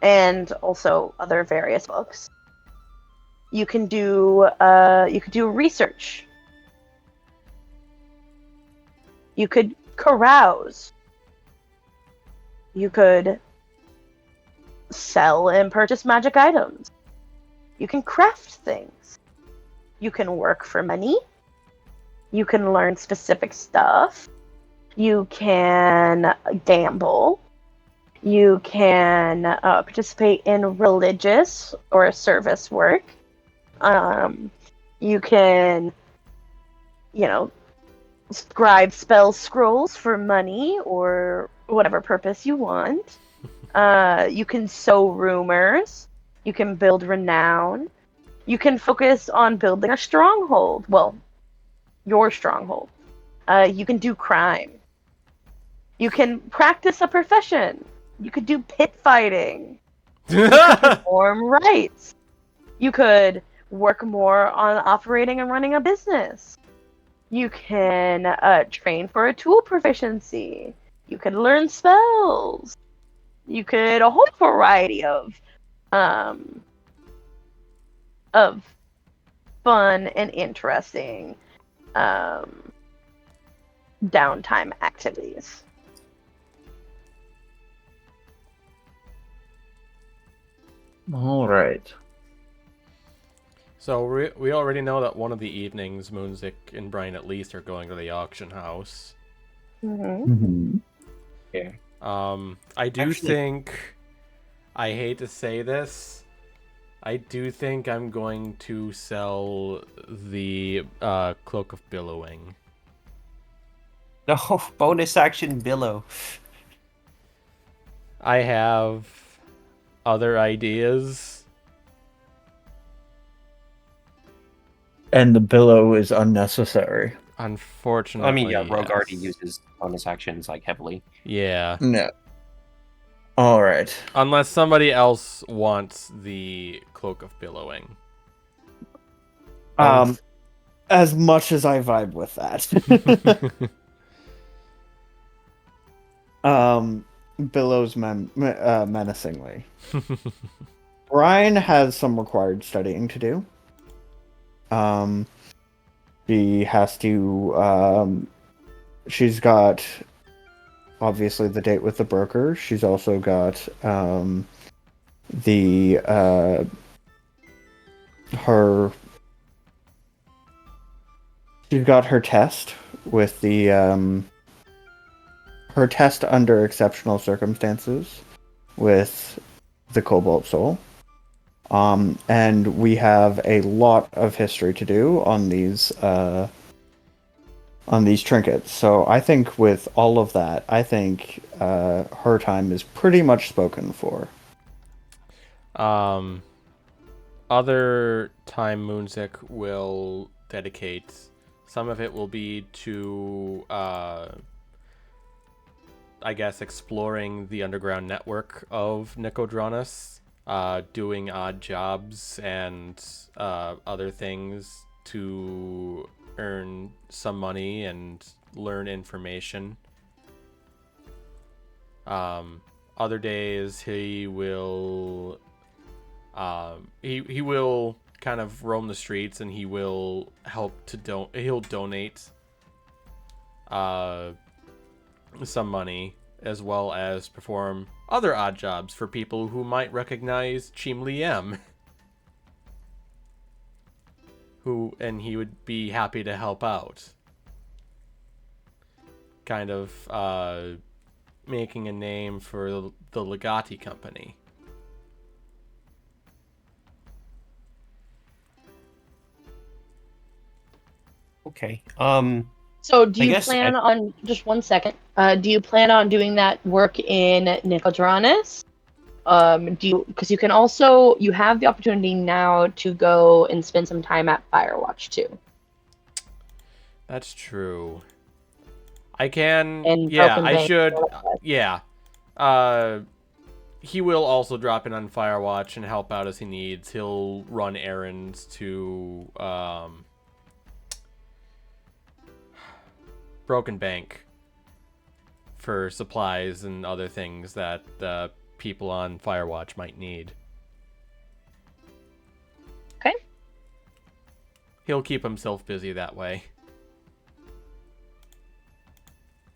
and also other various books. You can do research. You could carouse. You could sell and purchase magic items. You can craft things. You can work for money. You can learn specific stuff. You can gamble. You can participate in religious or service work. You can, scribe spell scrolls for money or whatever purpose you want. You can sow rumors. You can build renown. You can focus on building a stronghold. Well, your stronghold. You can do crime. You can practice a profession. You could do pit fighting. You could perform rites. You could work more on operating and running a business. You can train for a tool proficiency. You could learn spells. You could a whole variety of fun and interesting downtime activities. All right. So we already know that one of the evenings, Moonzik and Brian at least are going to the auction house. Mm-hmm. Yeah. I do think, I hate to say this, I do think I'm going to sell the Cloak of Billowing. No, bonus action billow. I have other ideas. And the billow is unnecessary. Unfortunately, I mean, yeah, Rogue yes. already uses bonus actions like heavily. Yeah. No. All right. Unless somebody else wants the Cloak of Billowing. As much as I vibe with that. Billows menacingly. Brian has some required studying to do. She has to. She's got obviously the date with the broker. She's also got the her. She's got her test with the her test under exceptional circumstances with the Cobalt Soul. And we have a lot of history to do on these trinkets. So I think with all of that, I think her time is pretty much spoken for. Other time Moonzik will dedicate, some of it will be to, I guess, exploring the underground network of Nicodranas, doing odd jobs and other things to earn some money and learn information. Other days he will he will kind of roam the streets and he will help to he'll donate some money as well as perform other odd jobs for people who might recognize Chim Liem. And he would be happy to help out. Kind of making a name for the Legati Company. Okay. So do I you guess plan on, just one second, do you plan on doing that work in Nicodranas? because you can also, you have the opportunity now to go and spend some time at Firewatch too. That's true. I can. And Yeah, Broken I Bank. should. Yeah. He will also drop in on Firewatch and help out as he needs. He'll run errands to Broken Bank for supplies and other things that people on Firewatch might need. Okay. He'll keep himself busy that way.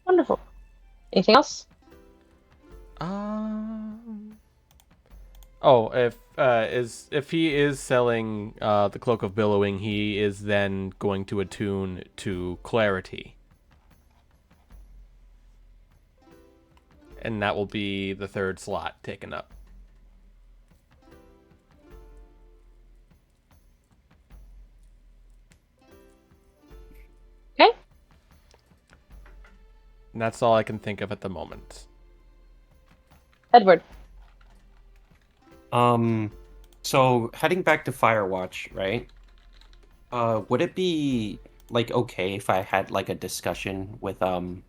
Wonderful. Anything else? Oh, if he is selling the Cloak of Billowing, he is then going to attune to Clarity. And that will be the third slot taken up. Okay. And that's all I can think of at the moment. Edward. So heading back to Firewatch, right? Would it be like okay if I had like a discussion with Fenrir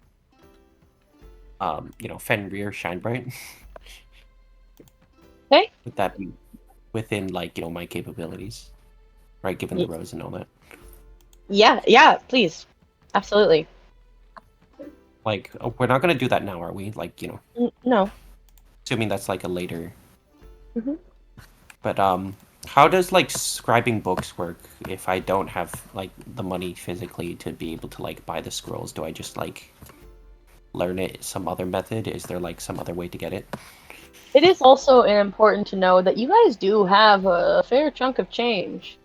Shinebright? Okay. Would that be within like, my capabilities? Right, given the rose and all that. Yeah, please. Absolutely. Like, we're not gonna do that now, are we? Like, No. assuming that's like a later. Mhm. But how does like scribing books work if I don't have like the money physically to be able to like buy the scrolls? Do I just like learn it some other method? Is there like some other way to get it? It is also important to know that you guys do have a fair chunk of change.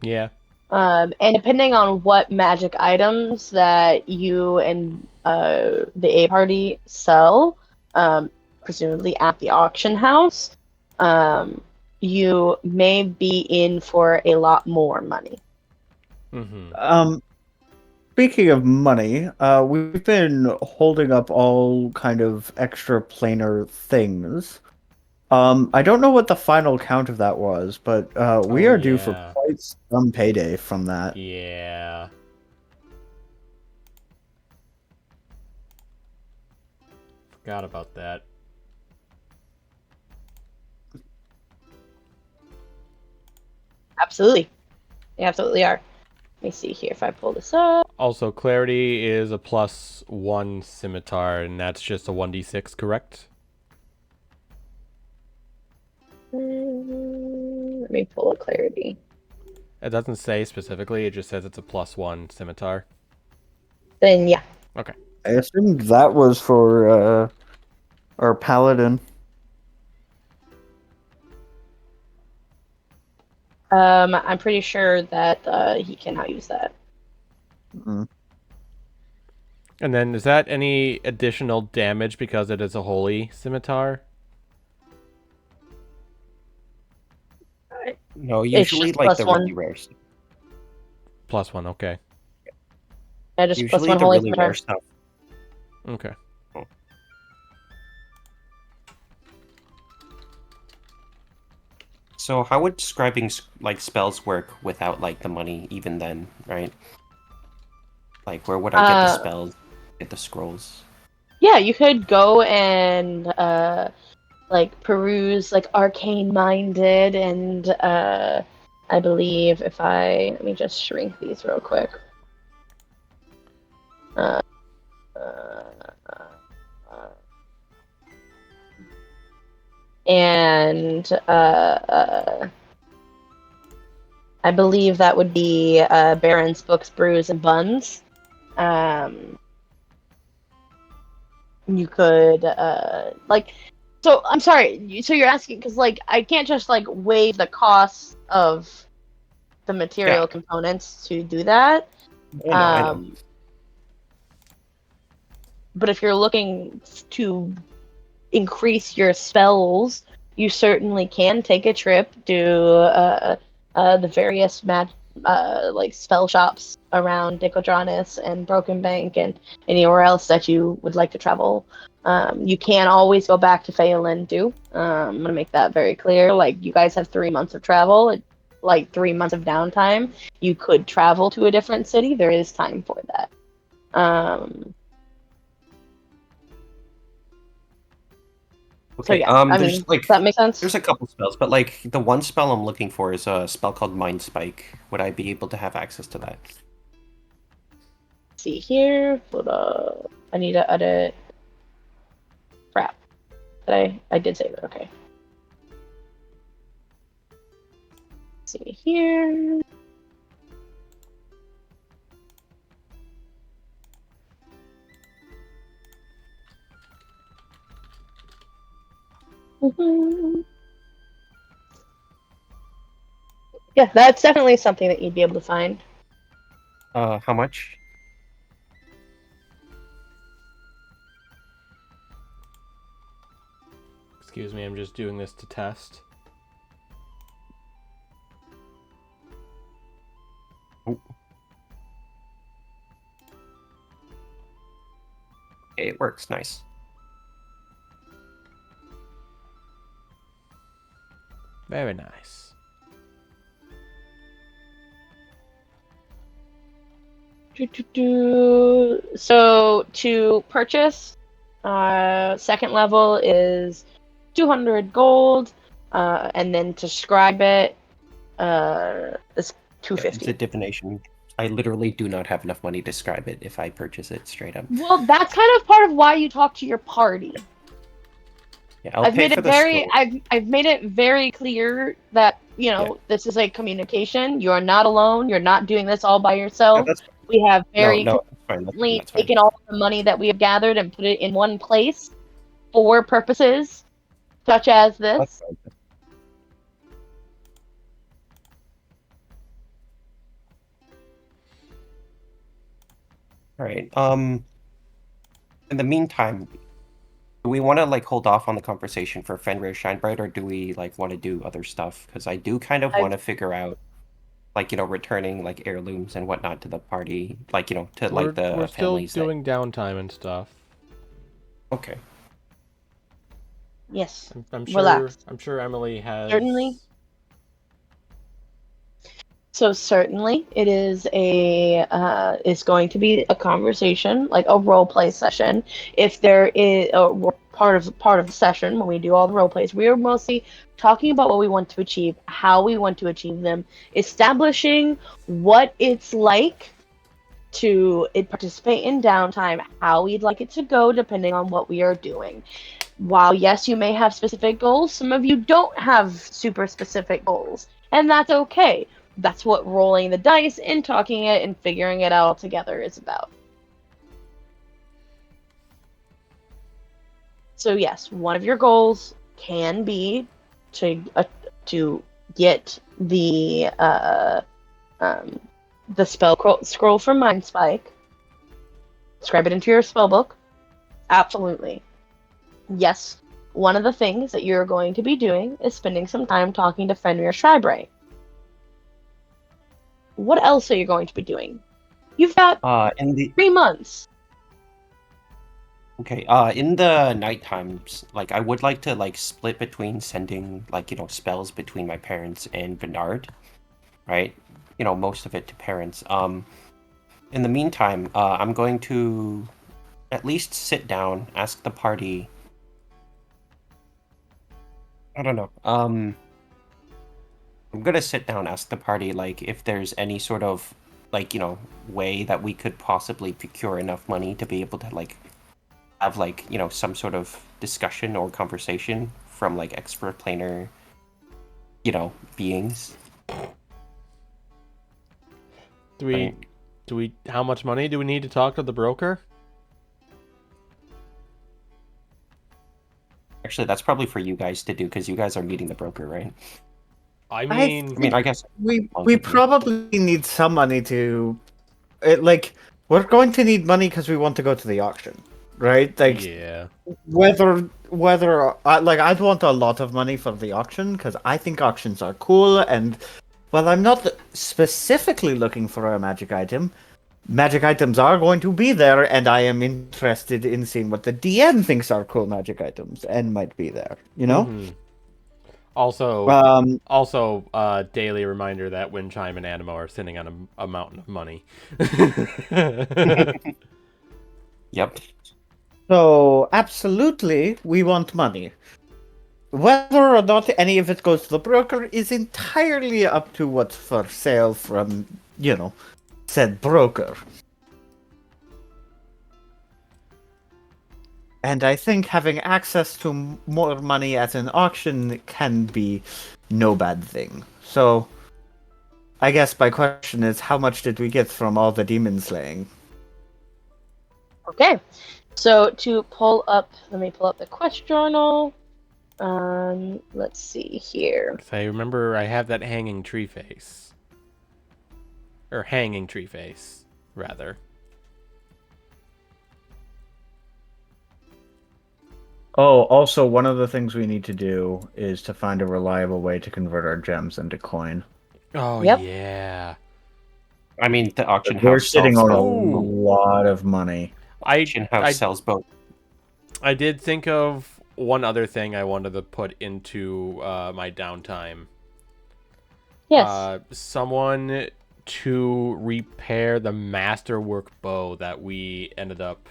Yeah. And depending on what magic items that you and the A party sell, presumably at the auction house, you may be in for a lot more money. Mm-hmm. Speaking of money, we've been holding up all kind of extra planar things. I don't know what the final count of that was, but we Oh, are due for yeah. quite some payday from that. Yeah. Forgot about that. Absolutely. They absolutely are. Let me see here if I pull this up. Also, Clarity is a +1 scimitar, and that's just a 1d6, correct? Let me pull a clarity. It doesn't say specifically, it just says it's a +1 scimitar. Then yeah. Okay. I assumed that was for our paladin. I'm pretty sure that he cannot use that. Mm. And then, is that any additional damage because it is a holy scimitar? No, It's usually just like the +1. really rare stuff. +1, okay. Yeah, just Usually +1 the holy really scimitar. rare stuff. Okay. So how would scribing like spells work without like the money even then, right? Like where would I get the spells, get the scrolls? Yeah, you could go and like peruse like arcane minded and I believe if I let me just shrink these real quick. And I believe that would be Baron's Books, Brews, and Buns. You could like, so I'm sorry. So you're asking because like I can't just like waive the cost of the material components to do that. I know. But if you're looking to increase your spells, you certainly can take a trip to the various like spell shops around Nicodranas and Broken Bank and anywhere else that you would like to travel. You can always go back to Phelan too. I'm gonna make that very clear. Like, you guys have 3 months of travel, like 3 months of downtime. You could travel to a different city. There is time for that. So Okay. yeah, I There's mean, does that make sense? there's a couple spells, but like the one spell I'm looking for is a spell called Mind Spike. Would I be able to have access to that? Let's see here. Hold up. I need to edit. Crap. I did save it. Okay. Let's see here. Mhm. Yeah, that's definitely something that you'd be able to find. How much? Excuse me, I'm just doing this to test. Oh. Okay, it works. Nice. Very nice. So to purchase, second level is 200 gold, and then to scribe it, is Yeah, it's a 250. divination. I literally do not have enough money to describe it if I purchase it straight up. Well, that's kind of part of why you talk to your party. Yeah, I'll pay for the scroll. I've made it very clear that, this is a communication. You are not alone. You're not doing this all by Yeah, yourself. that's We have no, very no, that's fine. consistently That's fine. taken all the money that we have gathered and put it in one place for purposes such as That's this. fine. All right. In the meantime, do we want to like hold off on the conversation for Fenrir Shinebright, or do we like want to do other stuff? Because I do kind of want to figure out, like, returning like heirlooms and whatnot to the party, like, to like We're the still families that. doing downtime and stuff. Okay. Yes. I'm Relax. sure Emily has. Certainly. So certainly, it is it's going to be a conversation, like a role play session. If there is part of the session when we do all the role plays, we are mostly talking about what we want to achieve, how we want to achieve them, establishing what it's like to participate in downtime, how we'd like it to go, depending on what we are doing. While yes, you may have specific goals, some of you don't have super specific goals, and that's okay. That's what rolling the dice and talking it and figuring it out together is about. So yes, one of your goals can be to get the spell scroll from Mind Spike, scribe it into your spell book. Absolutely. Yes, one of the things that you're going to be doing is spending some time talking to Fenrir Shinebright. What else are you going to be doing? You've got In the 3 months. Okay, in the night times, like I would like to like split between sending like, spells between my parents and Bernard, right? Most of it to parents. In the meantime, I'm going to at least sit down, ask the party. I don't know. I'm gonna sit down, ask the party like if there's any sort of like, way that we could possibly procure enough money to be able to like have like, some sort of discussion or conversation from like expert planar, beings. Do we how much money do we need to talk to the broker? Actually, that's probably for you guys to do because you guys are meeting the broker, right? I mean, I guess we probably need some money to, we're going to need money because we want to go to the auction, right? Like, yeah. whether I'd want a lot of money for the auction because I think auctions are cool, and while I'm not specifically looking for a magic item, magic items are going to be there, and I am interested in seeing what the DM thinks are cool magic items and might be there. You know. Mm-hmm. Also, Um, daily reminder that Wind Chime and Animo are sitting on a mountain of money. Yep. so absolutely, we want money. Whether or not any of it goes to the broker is entirely up to what's for sale from, said broker. And I think having access to more money at an auction can be no bad thing. So, I guess my question is, how much did we get from all the demon slaying? Okay. So let me pull up the quest journal. Let's see here. 'Cause I remember I have that hanging tree face. Or hanging tree face, rather. Oh, also, one of the things we need to do is to find a reliable way to convert our gems into coin. Oh, Yep. yeah. I mean, the auction We're house sitting sells on a both. lot of money. Auction house sells both. I did think of one other thing I wanted to put into my downtime. Yes. Someone to repair the masterwork bow that we ended up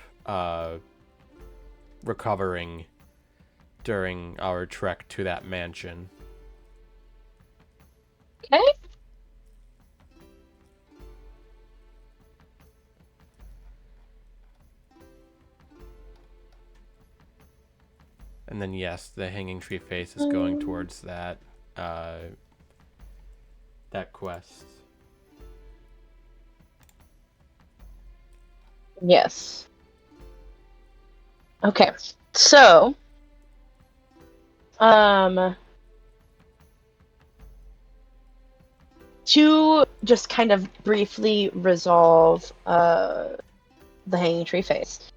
recovering during our trek to that mansion. Okay. And then yes, the hanging tree face is going towards that that quest. Yes. Okay. So, to just kind of briefly resolve the hanging tree face.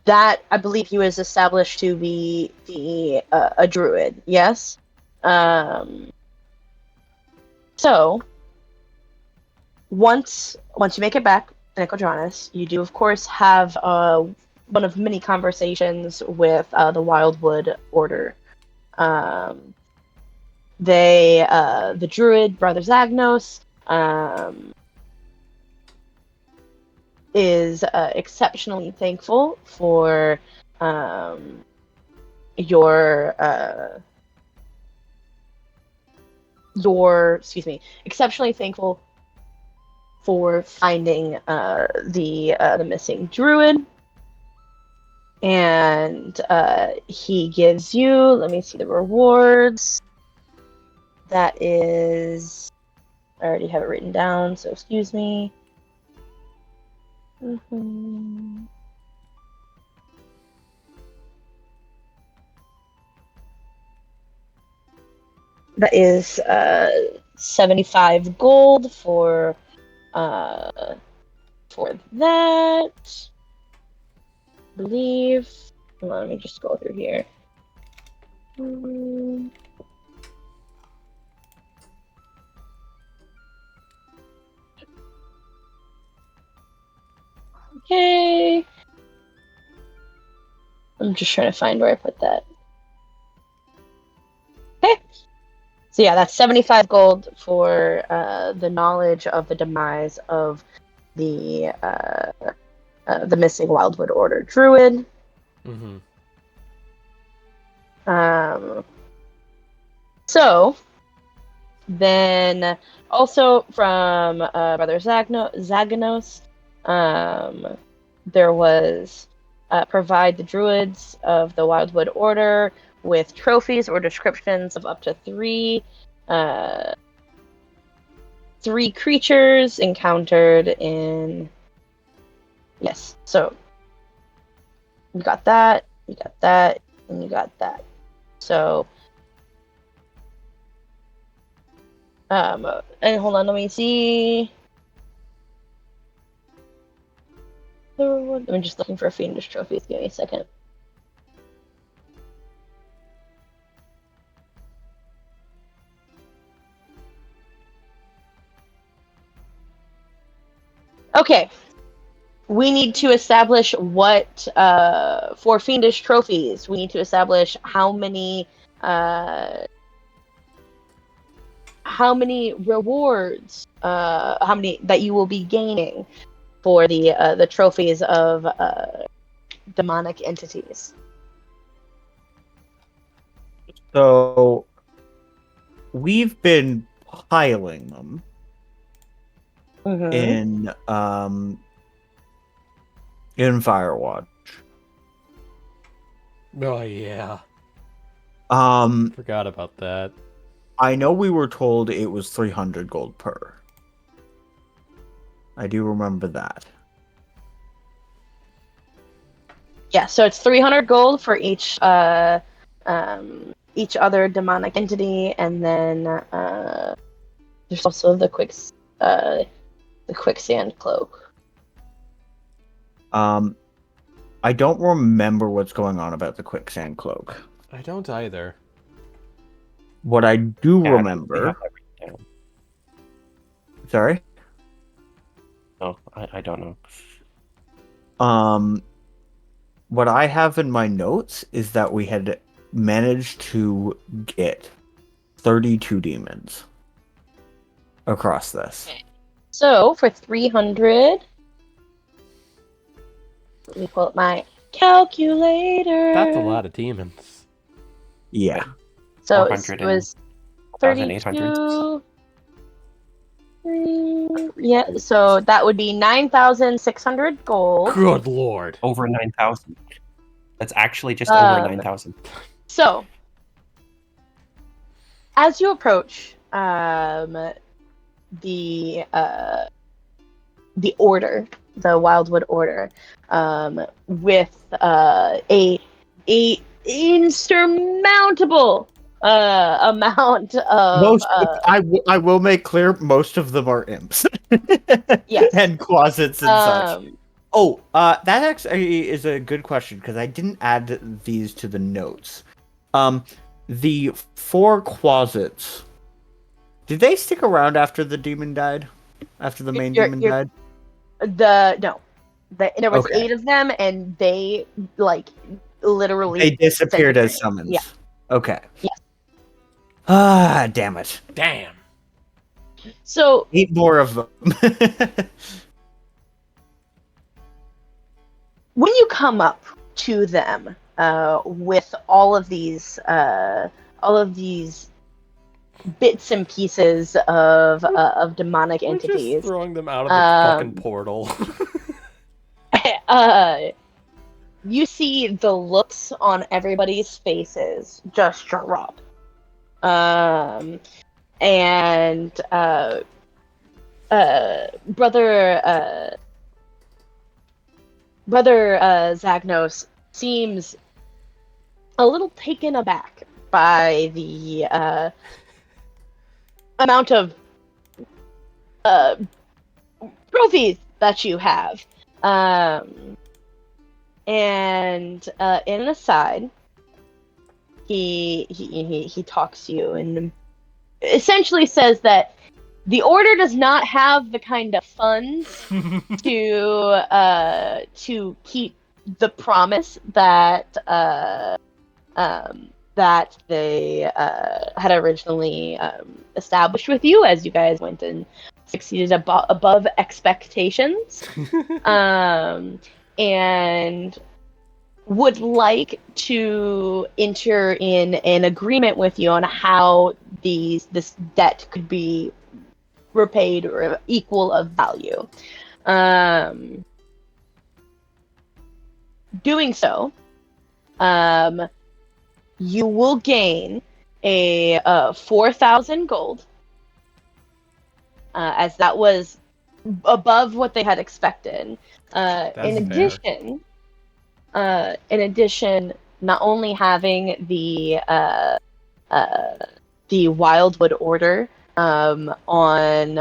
That I believe he was established to be a druid. Yes. So once you make it back to Nicodranas, you do of course have one of many conversations with the Wildwood Order. The druid brother Zagnos is exceptionally thankful for your exceptionally thankful for finding the missing druid, and he gives you, let me see the rewards. That is, I already have it written down, so excuse me. That is 75 gold for that, I believe. Hold on, let me just scroll through here. Okay. I'm just trying to find where I put that. Okay. So yeah, that's 75 gold for the knowledge of the demise of the missing Wildwood Order druid. Mm-hmm. So then also from Brother Zaganos, there was provide the druids of the Wildwood Order with trophies or descriptions of up to three creatures encountered in. Yes, so you got that, and you got that. So, and hold on, let me see. I'm just looking for fiendish trophies. Give me a second. Okay. We need to establish what for fiendish trophies. We need to establish how many rewards, how many that you will be gaining for the trophies of demonic entities. So we've been piling them Mm-hmm. in Firewatch. Oh yeah, Um, forgot about that. I know we were told it was 300 gold per. I do remember that. Yeah, so it's 300 gold for each other demonic entity, and then there's also the quicksand cloak. I don't remember what's going on about the quicksand cloak. I don't either. What I do Yeah, I don't remember. have that written down. Sorry. No, I don't know. What I have in my notes is that we had managed to get 32 demons across this. So for 300, let me pull up my calculator. That's a lot of demons. Yeah. So it 400 was 1,800. 32. Yeah, so that would be 9,600 gold. Good lord. Over 9,000. That's actually just over 9,000. So, as you approach the order, the Wildwood Order, with a insurmountable amount of I will make clear most of them are imps. Yes. And closets and such. um Oh, that actually is a good question because I didn't add these to the notes. The 4 closets, did they stick around after the demon died? After the main demon died? there was Okay. 8 of them, and they literally They disappeared as disintegrated. summons. Yeah. Okay. Yes. Ah, damn it. Damn. So 8 more of them. when you come up to them with all of these bits and pieces of demonic We're just entities, throwing them out of the fucking portal. you see the looks on everybody's faces just drop. And brother Zagnos seems a little taken aback by the amount of trophies that you have. And in an aside, he talks to you and essentially says that the order does not have the kind of funds to keep the promise that that they had originally established with you, as you guys went and succeeded above expectations, and would like to enter in an agreement with you on how this debt could be repaid or equal of value. Doing so, you will gain a 4,000 gold, as that was above what they had expected. In addition, not only having the Wildwood Order on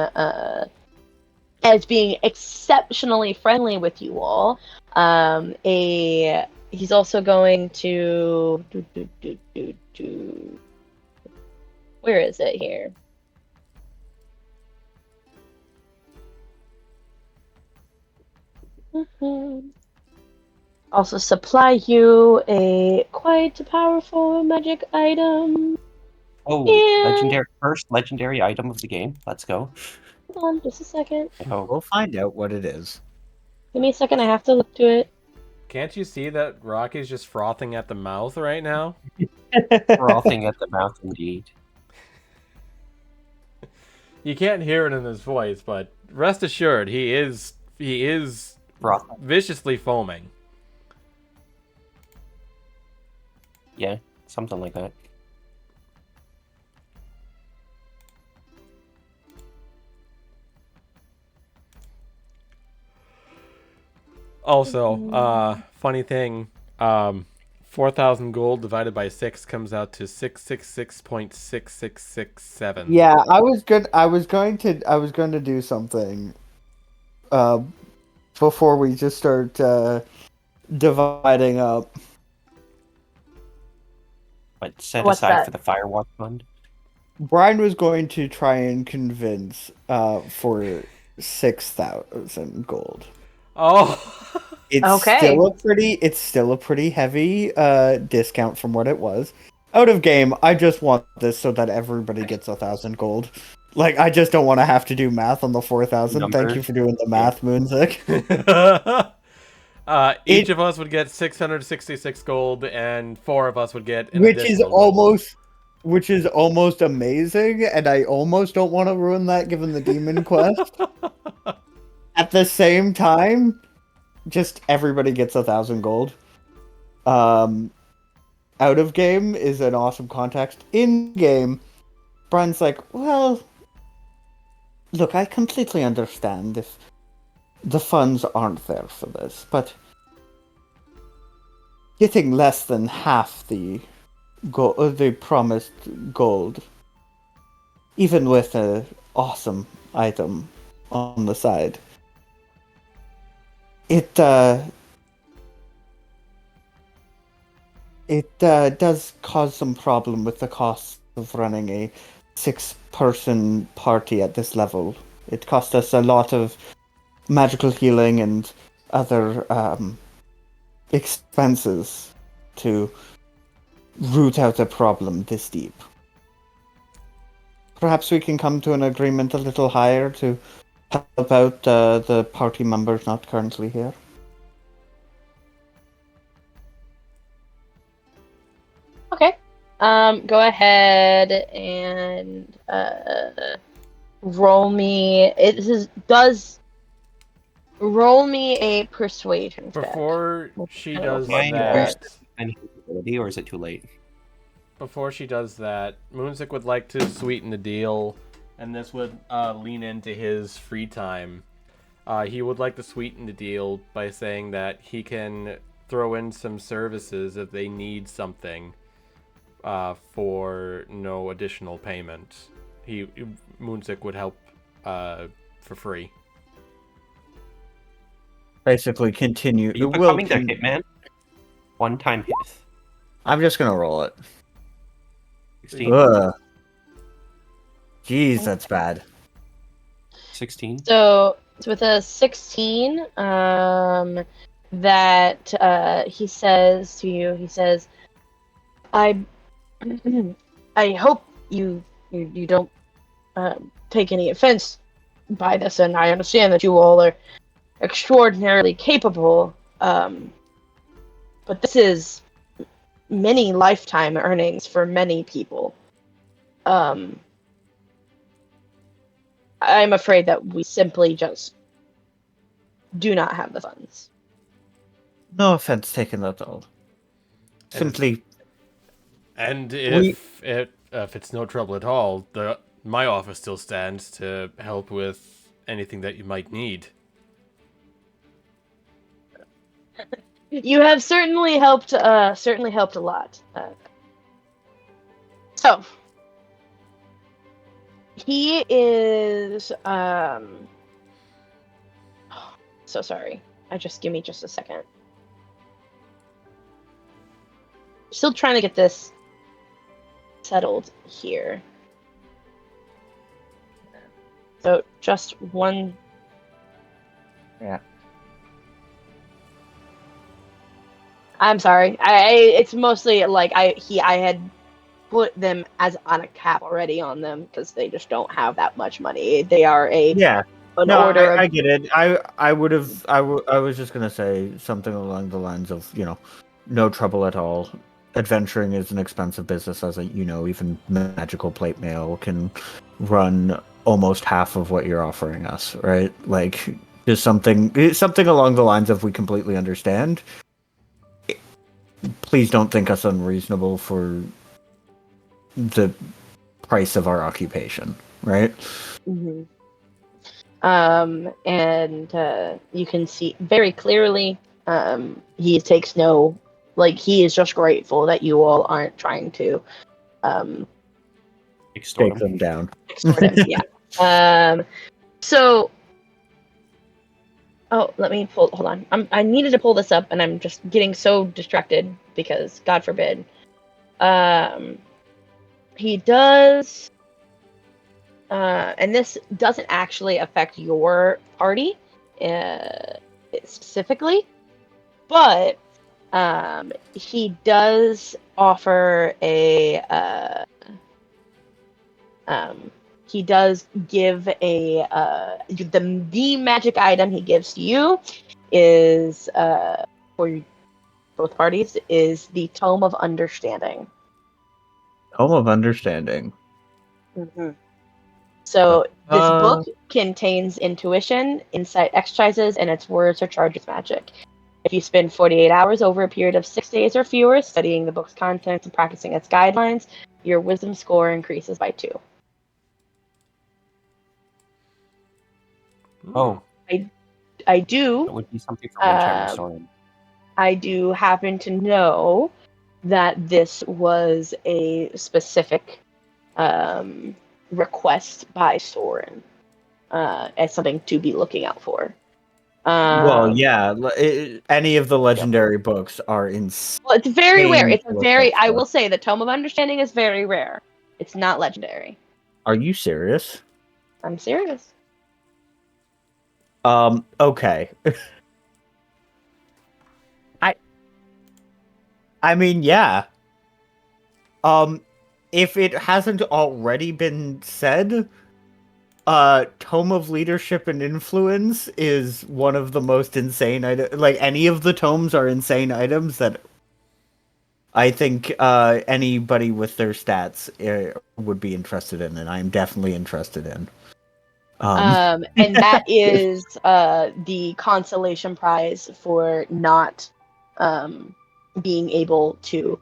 as being exceptionally friendly with you all, he's also going to where is it here? Also supply you a quite powerful magic item. Oh, And first legendary item of the game. Let's go. hold on just a second. Oh, We'll find out what it is. Give me a second, I have to look to it. Can't you see that Rocky's just frothing at the mouth right now? frothing at the mouth indeed. You can't hear it in his voice, but rest assured, he is Frothing. viciously foaming. Yeah, something like that. Also, funny thing, 4,000 gold divided by 6 comes out to 666.6667. Yeah, I was going to do something uh, before we just start dividing up. But set What's aside that? for the Firewatch Fund. Brian was going to try and convince for 6,000 gold. Oh, It's Okay. still a pretty heavy discount from what it was. Out of game, I just want this so that everybody gets 1,000 gold. Like, I just don't want to have to do math on the 4,000. Thank you Numbers. for doing the math, Moonzik. each of us would get 666 gold, and 4 of us would get an Which is additional gold. almost amazing, and I almost don't want to ruin that given the demon quest. At the same time, just everybody gets 1,000 gold. Out of game is an awesome context. In game, Brian's like, well, look, I completely understand if the funds aren't there for this, but getting less than half the promised gold, even with an awesome item on the side, it does cause some problem with the cost of running a 6-person party at this level. It cost us a lot of magical healing and other expenses to root out a problem this deep. Perhaps we can come to an agreement a little higher to help out the party members not currently here. Okay. Go ahead and roll me. Roll me a persuasion check. Before she does Can I that, Any ability, or is it too late? Moonsick would like to sweeten the deal, and this would lean into his free time. He would like to sweeten the deal by saying that he can throw in some services if they need something for no additional payment. Moonsick would help for free. Basically, continue. Are you becoming the hitman? One-time hit. I'm just gonna roll it. 16. Ugh. Jeez, that's bad. 16. So with a 16, that he says to you, he says, I hope you don't take any offense by this, and I understand that you all are extraordinarily capable, but this is many lifetime earnings for many people. I'm afraid that we simply just do not have the funds. No offense taken at all. Simply, And if it's no trouble at all, my office still stands to help with anything that you might need. You have certainly helped a lot. So he is so sorry. Give me just a second. Still trying to get this settled here. So just one. yeah. I'm sorry. It's mostly like I had put them as on a cap already on them because they just don't have that much money. They are Yeah. an No, order of I get it. I would have I was just gonna say something along the lines of, no trouble at all. Adventuring is an expensive business, as even magical plate mail can run almost half of what you're offering us, right? Like, just something along the lines of, we completely understand. Please don't think us unreasonable for the price of our occupation, right? Mhm. And you can see very clearly, he takes no, like, he is just grateful that you all aren't trying to um, Extort Take him. them down. extort him. Yeah. So, oh, let me pull. Hold on. I needed to pull this up, and I'm just getting so distracted because, God forbid, um, he does. And this doesn't actually affect your party specifically, but he does offer um, he does give the magic item he gives to you is for both parties is the Tome of Understanding. Home of Understanding. Mm-hmm. So this Uh, book contains intuition, insight exercises, and its words are charged with magic. If you spend 48 hours over a period of 6 days or fewer studying the book's contents and practicing its guidelines, your wisdom score increases by 2. Oh, I do that would be something for whichever um, Soren. I do happen to know that this was a specific request by Soren as something to be looking out for. well, Um, yeah. Any of the Yep. legendary books are insane. well, it's very rare. It's a to look very. out I for. will say the Tome of Understanding is very rare. It's not legendary. Are you serious? I'm serious. Okay. I I mean, yeah. Um, if it hasn't already been said, Tome of Leadership and Influence is one of the most insane items. Like, any of the tomes are insane items that I think anybody with their stats would be interested in, and I'm definitely interested in. And that is the consolation prize for not being able to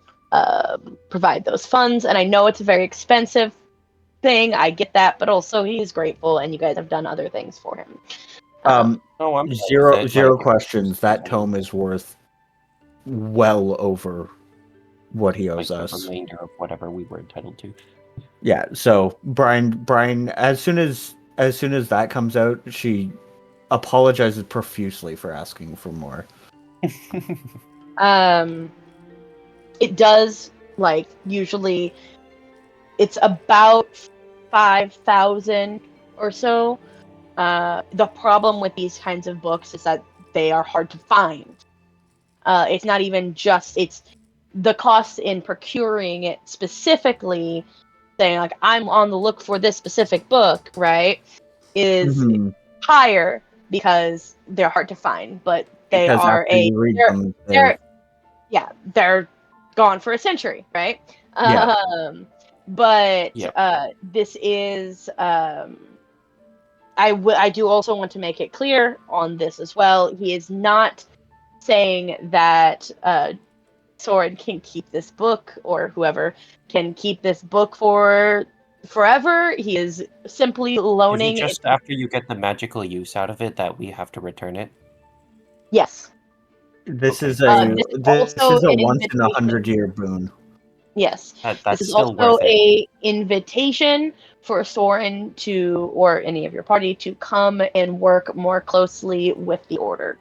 provide those funds. And I know it's a very expensive thing. I get that, but also he is grateful, and you guys have done other things for him. Oh, I'm fine with zero it. zero Like, questions. That something tome is worth well over what he owes like the us. remainder of whatever we were entitled to. Yeah. So Brian, as soon as that comes out, she apologizes profusely for asking for more. Um, it does, like, usually it's about 5,000 or so. The problem with these kinds of books is that they are hard to find. It's not even just it's the cost in procuring it specifically, saying like I'm on the look for this specific book, right? Is Mhm. higher because they're hard to find, but they Because are after you read them, they're yeah, they're gone for a century, right? yeah. But Yep. this is I do also want to make it clear on this as well. He is not saying that Soren can keep this book or whoever can keep this book for forever. He is simply Is it loaning it. just after you get the magical use out of it that we have to return it? Yes. This Okay. is a This is this also is a an once in a invitation. 100-year boon. Yes. This That's is still also worth it. a invitation for Soren to, or any of your party, to come and work more closely with the Order.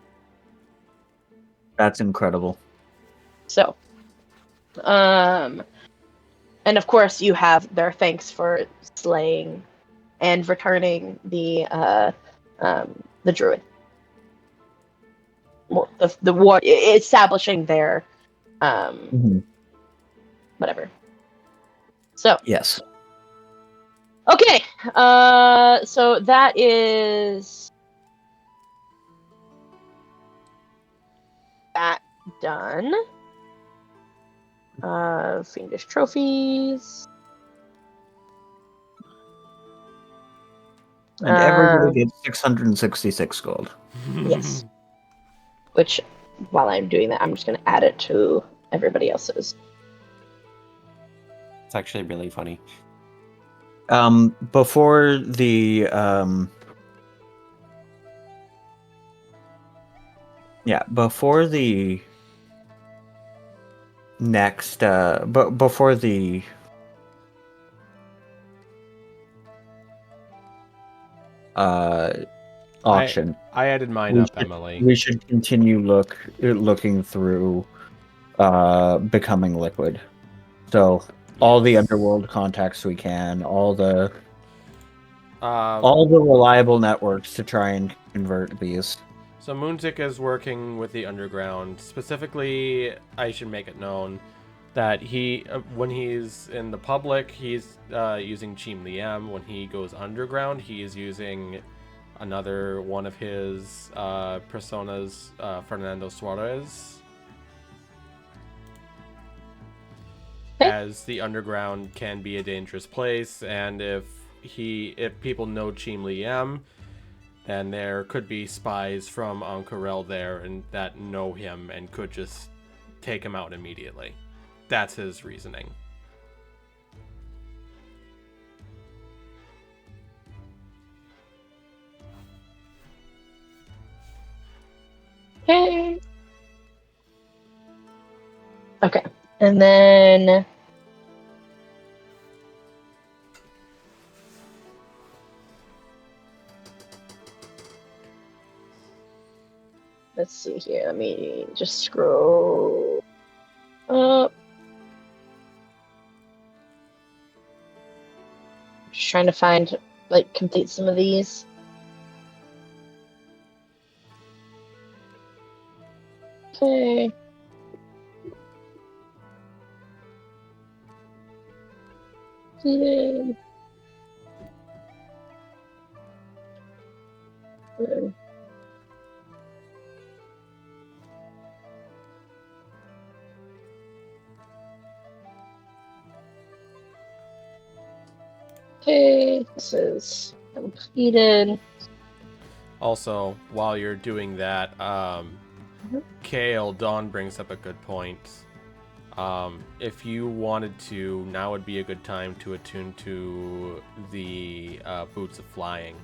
That's incredible. So, and of course, you have their thanks for slaying and returning the druid. Well, the war establishing their Mhm. Whatever. So, Yes. okay. So that is that done. Fiendish trophies. And everybody gets 666 gold. Yes. Which, while I'm doing that, I'm just going to add it to everybody else's. It's actually really funny. Before the before the next before the auction, I added mine we up, should, Emily. we should continue looking through becoming liquid. So all the Yes. underworld contacts we can, all the Uh, reliable networks to try and convert these. So Moonzik is working with the underground. Specifically, I should make it known that when he's in the public, he's using Chim Liam. When he goes underground, he is using another one of his personas, Fernando Suarez. Okay. As the underground can be a dangerous place, and if people know Chim Liam, and there could be spies from Ankarel there and that know him and could just take him out immediately. That's his reasoning. Okay. Okay. And then let's see here. Let me just scroll up. Just trying to find, complete some of these. Okay. Completed. Okay, this is completed. Also, while you're doing that, Kale, Dawn brings up a good point. If you wanted to, now would be a good time to attune to the Boots of Flying.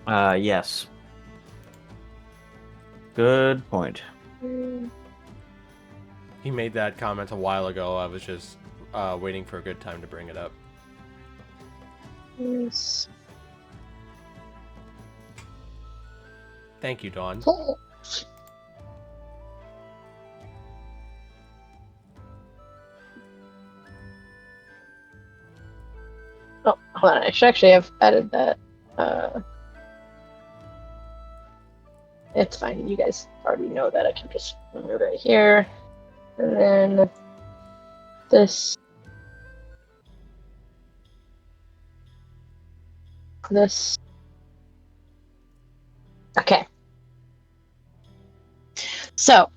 Yes. Good point. He made that comment a while ago. I was just waiting for a good time to bring it up. Yes. Thank you, Dawn. Oh, hold on. I should actually have added that. It's fine. You guys already know that. I can just move it right here. And then this. This. Okay. So,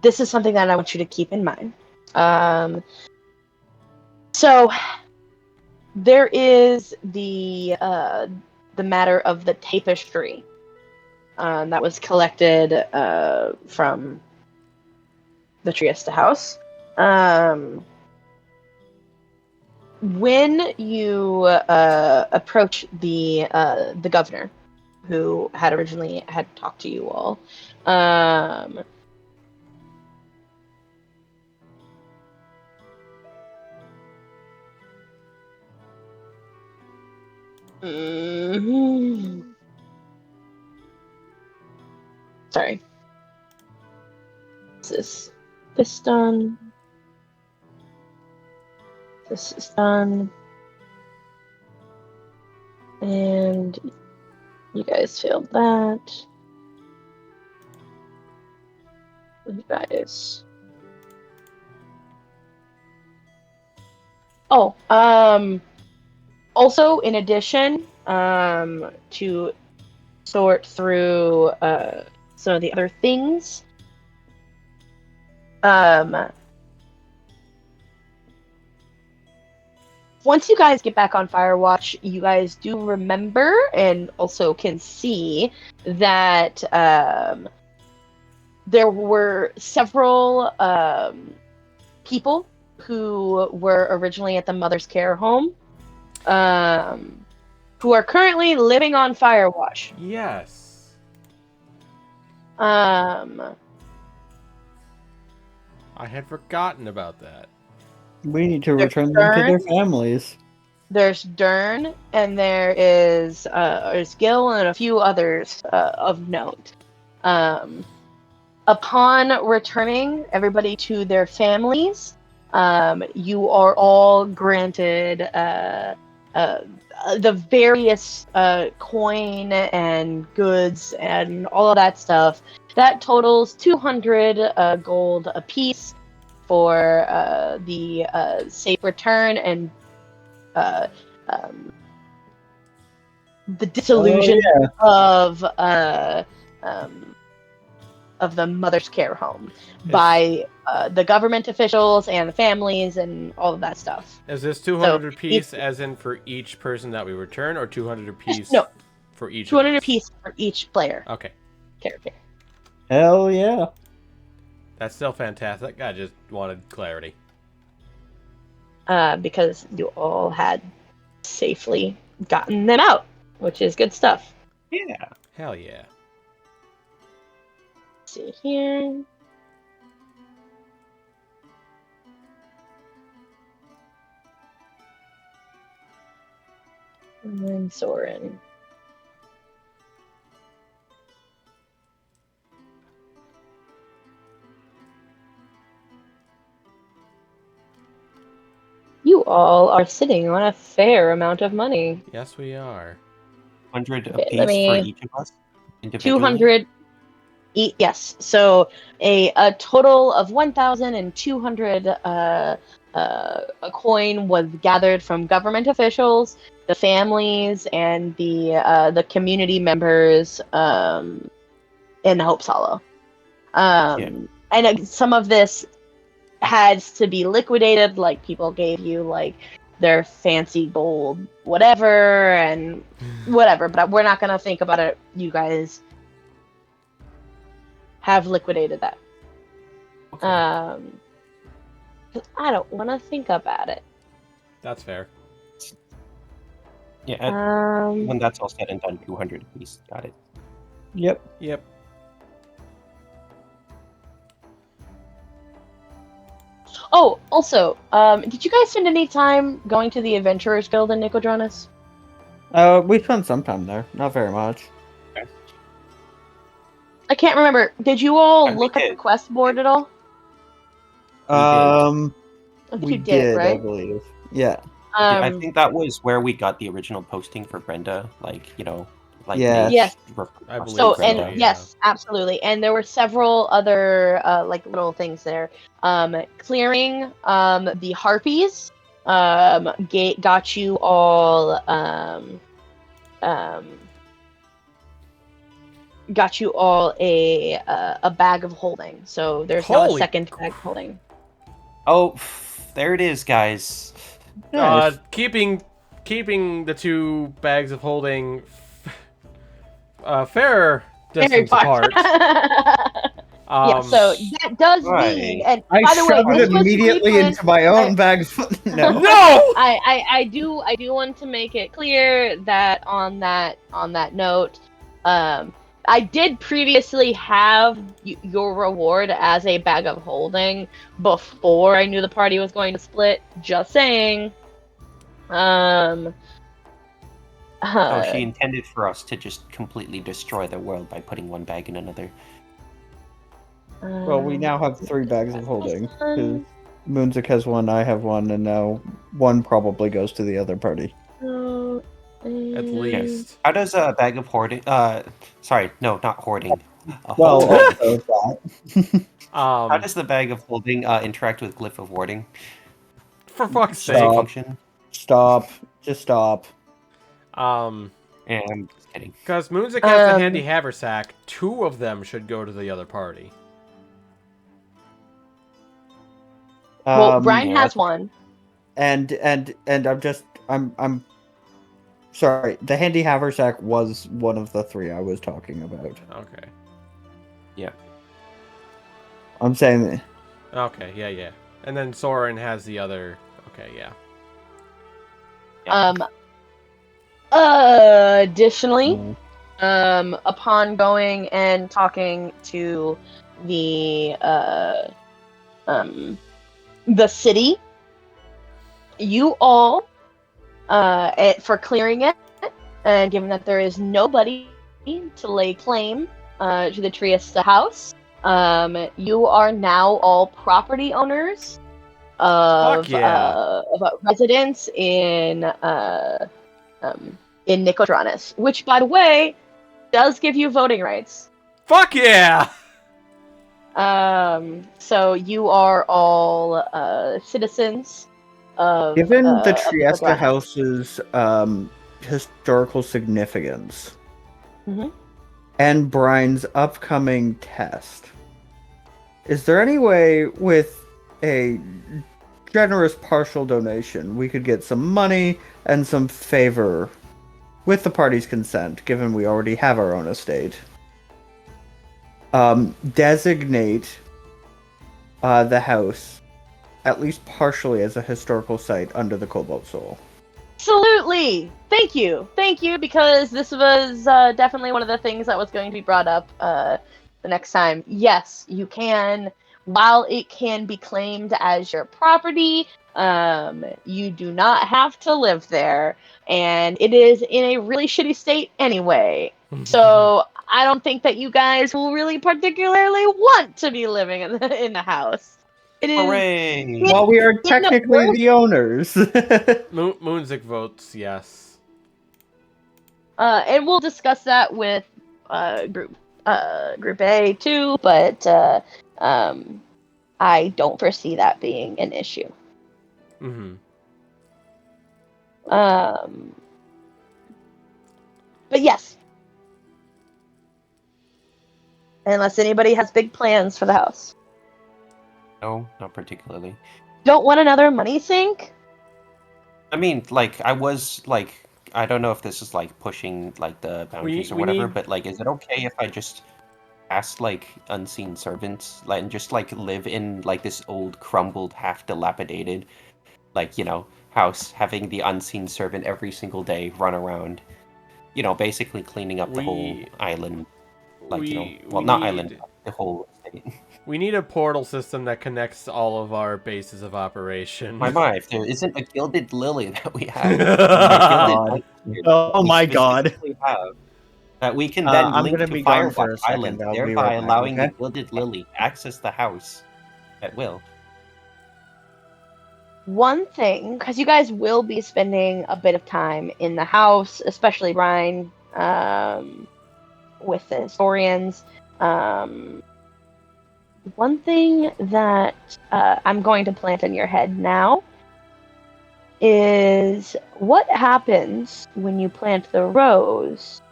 this is something that I want you to keep in mind. So there is the matter of the tapestry that was collected from the Trieste house. When you approach the governor, who had originally had talked to you all, sorry. This done? This is done. And you guys failed that. You guys. Oh, also, in addition, to sort through some of the other things, once you guys get back on Firewatch, you guys do remember and also can see that there were several people who were originally at the Mother's Care home, who are currently living on Firewatch. Yes. Um, I had forgotten about that. We need to There's return them to their Dern. families. There's Dern, and there's Gil and a few others of note. Upon returning everybody to their families, you are all granted the various coin and goods and all of that stuff. That totals 200 gold apiece for the safe return and the dissolution of the Mother's Care home by the government officials and the families and all of that stuff. Is this 200 apiece as in for each person that we return, or 200 apiece No, for each 200 of us? apiece for each player Okay. character. Hell yeah. That's still fantastic. I just wanted clarity. Because you all had safely gotten them out, which is good stuff. Yeah. Hell yeah. Let's see here. And then Soren. You all are sitting on a fair amount of money. Yes, we are. 100 Okay, apiece let me- for each of us? Individually? 200. Yes, so a total of 1,200 a coin was gathered from government officials, the families, and the community members in Hope's Hollow. And some of this has to be liquidated, like people gave you like their fancy gold whatever and whatever, but we're not gonna think about it. You guys have liquidated that. Okay. 'Cause I don't want to think about it. That's fair. Yeah, when that's all said and done, 200 apiece. Got it. Yep. Yep. Oh, also, did you guys spend any time going to the Adventurers Guild in Nicodranas? We spent some time there. Not very much. I can't remember. Did you all We look at the did. quest board at all? Um, I think we you did, I right? believe. Yeah. I think that was where we got the original posting for Brenda. Like, Yeah. Yes. I believe So, so, and yeah. yes, absolutely. And there were several other like little things there. Clearing the harpies got you all a bag of holding. So there's now a Holy second bag of holding. Oh, there it is, guys. Nice. Keeping the two bags of holding fair distance apart. Yeah, so that does mean, and I by the way, shoved this it was immediately pre-planned. into my own bags. No. No! I do want to make it clear that on that note, I did previously have your reward as a bag of holding before I knew the party was going to split. Just saying. She intended for us to just completely destroy the world by putting one bag in another. Well, we now have 3 bags of holding. 'Cause Moonzik has one, I have one, and now one probably goes to the other party. At least. How does a bag of hoarding? Sorry, no, not hoarding. Well, Holding. also that. How does the bag of holding interact with glyph of hoarding? For fuck's Does it sake. function? Stop. Just stop. And I'm just kidding. Because Moonzik has the handy haversack, 2 of them should go to the other party. Well, Brian yeah. has one. And I'm sorry. The handy haversack was one of the 3 I was talking about. Okay. Yeah. I'm saying Okay, yeah. And then Soren has the other... Okay, yeah. Additionally, upon going and talking to the city, you all, for clearing it, and given that there is nobody to lay claim to the Triesta house, you are now all property owners of Fuck yeah. of residents in Nicodranas, which, by the way, does give you voting rights. Fuck yeah! So you are all citizens of. given the of Trieste Nicodranas. House's historical significance Mhm. and Brian's upcoming test, is there any way with a generous partial donation we could get some money and some favor with the party's consent, given we already have our own estate? Designate the house at least partially as a historical site under the Cobalt Soul. Absolutely. Thank you, because this was definitely one of the things that was going to be brought up the next time. Yes, you can. While it can be claimed as your property, you do not have to live there, and it is in a really shitty state anyway. So I don't think that you guys will really particularly want to be living in the house. It is. Hooray! Well, we are technically the owners. Moonzik votes yes. And we'll discuss that with group A too, but I don't foresee that being an issue. Mm-hmm. But yes, unless anybody has big plans for the house. No, not particularly. Don't want another money sink? I mean, like, I was, like, I don't know if this is, like, pushing, like, the boundaries or we whatever, need- but, like, is it okay if I just ask, like, unseen servants, like, and just, like, live in, like, this old, crumbled, half-dilapidated, like, you know, house, having the unseen servant every single day run around, you know, basically cleaning up the whole island, like, you know, well, not island, the whole estate. We need a portal system that connects all of our bases of operation. My, if there isn't a gilded lily that we have, Oh my god. that we can then I'm link gonna to be gone for a Firewatch second. Island, I'll be thereby right back, allowing okay? the gilded lily to access the house at will. One thing, because you guys will be spending a bit of time in the house, especially Ryan, with the historians. One thing that I'm going to plant in your head now is what happens when you plant the rose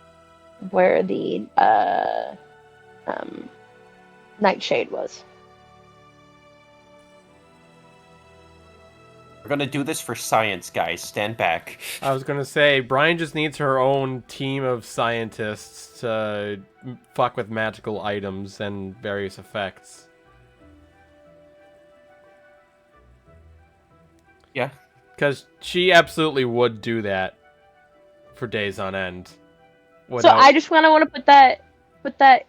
where the nightshade was. We're gonna do this for science, guys. Stand back. I was gonna say, Brian just needs her own team of scientists to fuck with magical items and various effects. Yeah. Because she absolutely would do that for days on end. So I just want to put that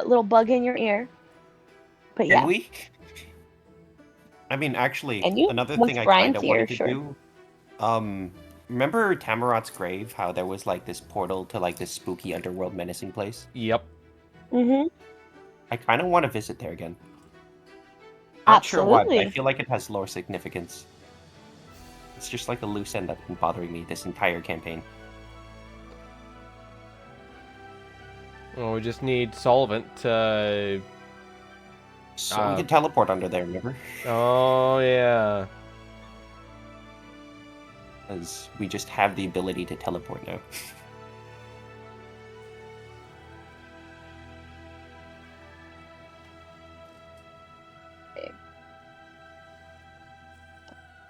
little bug in your ear. But yeah. Can we? I mean, actually, And you? another Once thing I Brian's kind of here, wanted to sure. do. Remember Tamarot's grave? How there was like this portal to like this spooky underworld menacing place? Yep. Mm-hmm. I kind of want to visit there again. Not sure why, but I Absolutely. feel like it has lore significance. It's just like a loose end that's been bothering me this entire campaign. Well, we just need solvent to... So we can teleport under there, remember? Oh, yeah. Because we just have the ability to teleport now.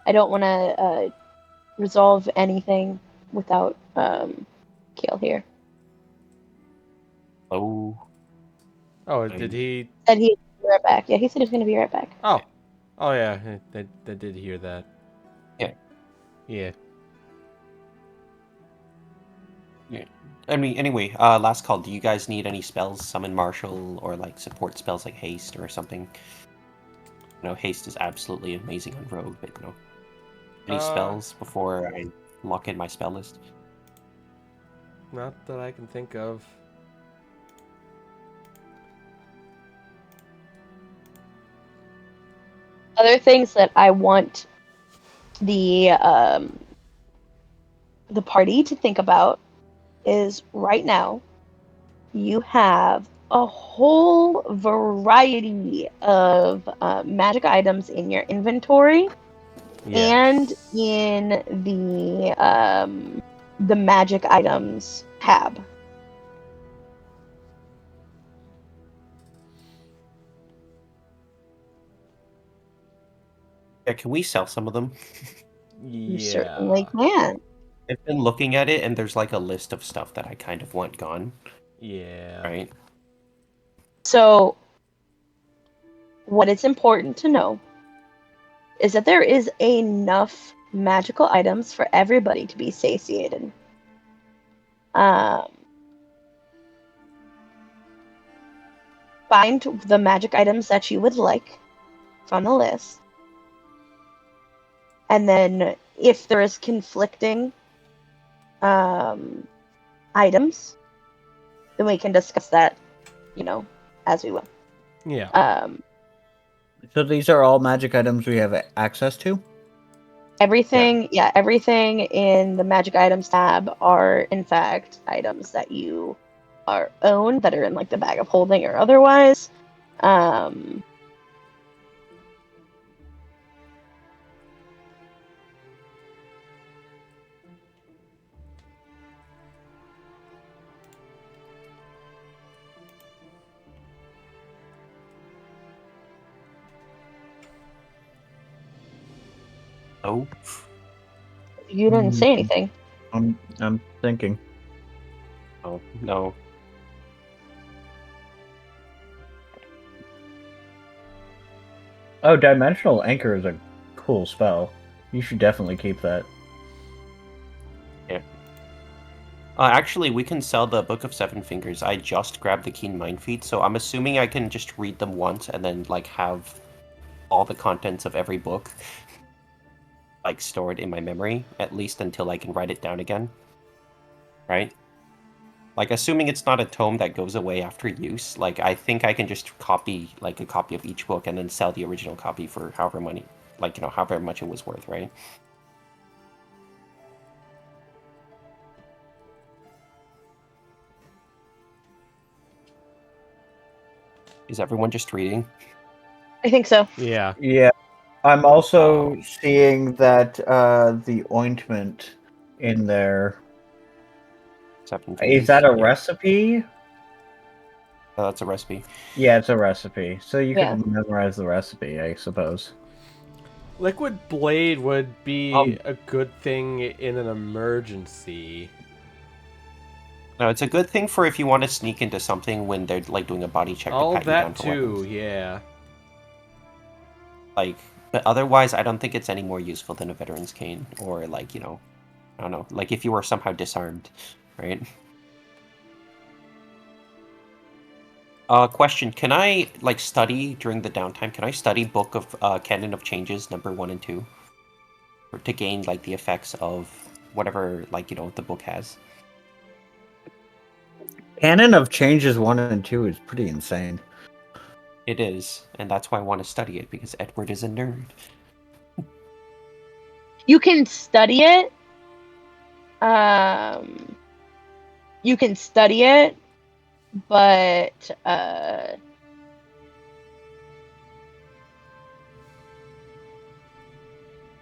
I don't want to resolve anything without Kale here. Oh. Oh, did he... Said he'd be right back. Yeah, he said he's going to be right back. Oh. Oh, yeah. I did hear that. Yeah. Yeah. Yeah. I mean, anyway, last call. Do you guys need any spells? Summon Marshal or like support spells like Haste or something? You know, Haste is absolutely amazing on Rogue, but you know, any spells before I lock in my spell list? Not that I can think of. Other things that I want the party to think about is right now you have a whole variety of magic items in your inventory and in the magic items tab. Yeah, can we sell some of them? You certainly can. I've been looking at it, and there's like a list of stuff that I kind of want gone. Yeah. Right. So, what it's important to know is that there is enough magical items for everybody to be satiated. Find the magic items that you would like from the list. And then if there is conflicting items, then we can discuss that, you know, as we will. Yeah. So these are all magic items we have access to? Everything in the magic items tab are in fact items that you are own that are in like the bag of holding or otherwise. Oh. You didn't say anything. I'm thinking. Oh no. Oh, Dimensional Anchor is a cool spell. You should definitely keep that. Yeah. Actually, we can sell the Book of Seven Fingers. I just grabbed the Keen Mind Feed, so I'm assuming I can just read them once and then like have all the contents of every book like stored in my memory, at least until I can write it down again. Right? Like, assuming it's not a tome that goes away after use, like, I think I can just copy, like, a copy of each book and then sell the original copy for however money, like, you know, however much it was worth, right? Is everyone just reading? I think so. Yeah. Yeah. I'm also seeing that the ointment in there. Seven Is Fingers, that a yeah. recipe? That's a recipe. Yeah, it's a recipe. So you Yeah. can memorize the recipe, I suppose. Liquid Blade would be a good thing in an emergency. No, it's a good thing for if you want to sneak into something when they're, like, doing a body check to pat you down for weapons. Yeah. Like, but otherwise, I don't think it's any more useful than a Veteran's Cane, or, like, you know, I don't know, like, if you were somehow disarmed, right? Question, can I, like, study during the downtime? Can I study Book of Canon of Changes, number 1 and 2? Or to gain, like, the effects of whatever, like, you know, the book has? Canon of Changes 1 and 2 is pretty insane. It is, and that's why I want to study it, because Edward is a nerd. You can study it. But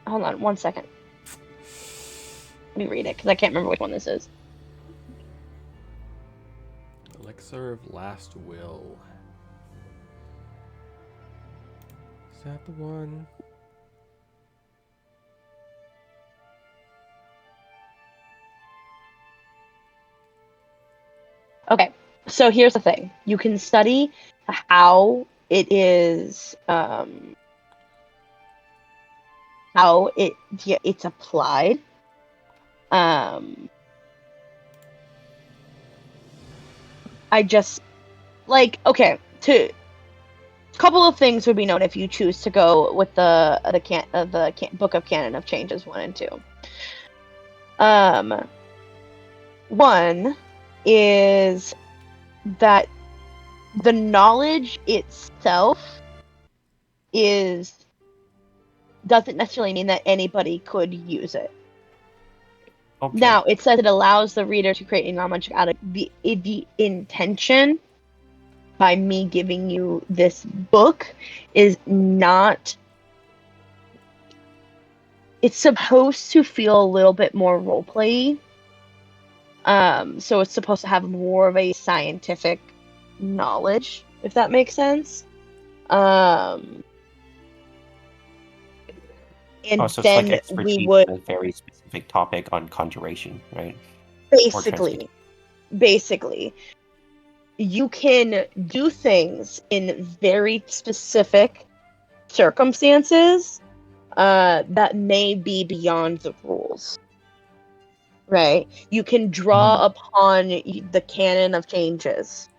hold on 1 second. Let me read it because I can't remember which one this is. Elixir of Last Will. Is that the one? Okay, so here's the thing. You can study how it is, how it's applied. I just okay. A couple of things would be known if you choose to go with the Book of Canon of Changes 1 and 2. One is that the knowledge itself doesn't necessarily mean that anybody could use it. Okay. Now, it says it allows the reader to create a knowledge out of the intention by me giving you this book is not. It's supposed to feel a little bit more roleplay. So it's supposed to have more of a scientific knowledge, if that makes sense. And So it's then like expertise we would in a very specific topic on conjuration, right? basically, you can do things in very specific circumstances that may be beyond the rules. Right? You can draw upon the canon of changes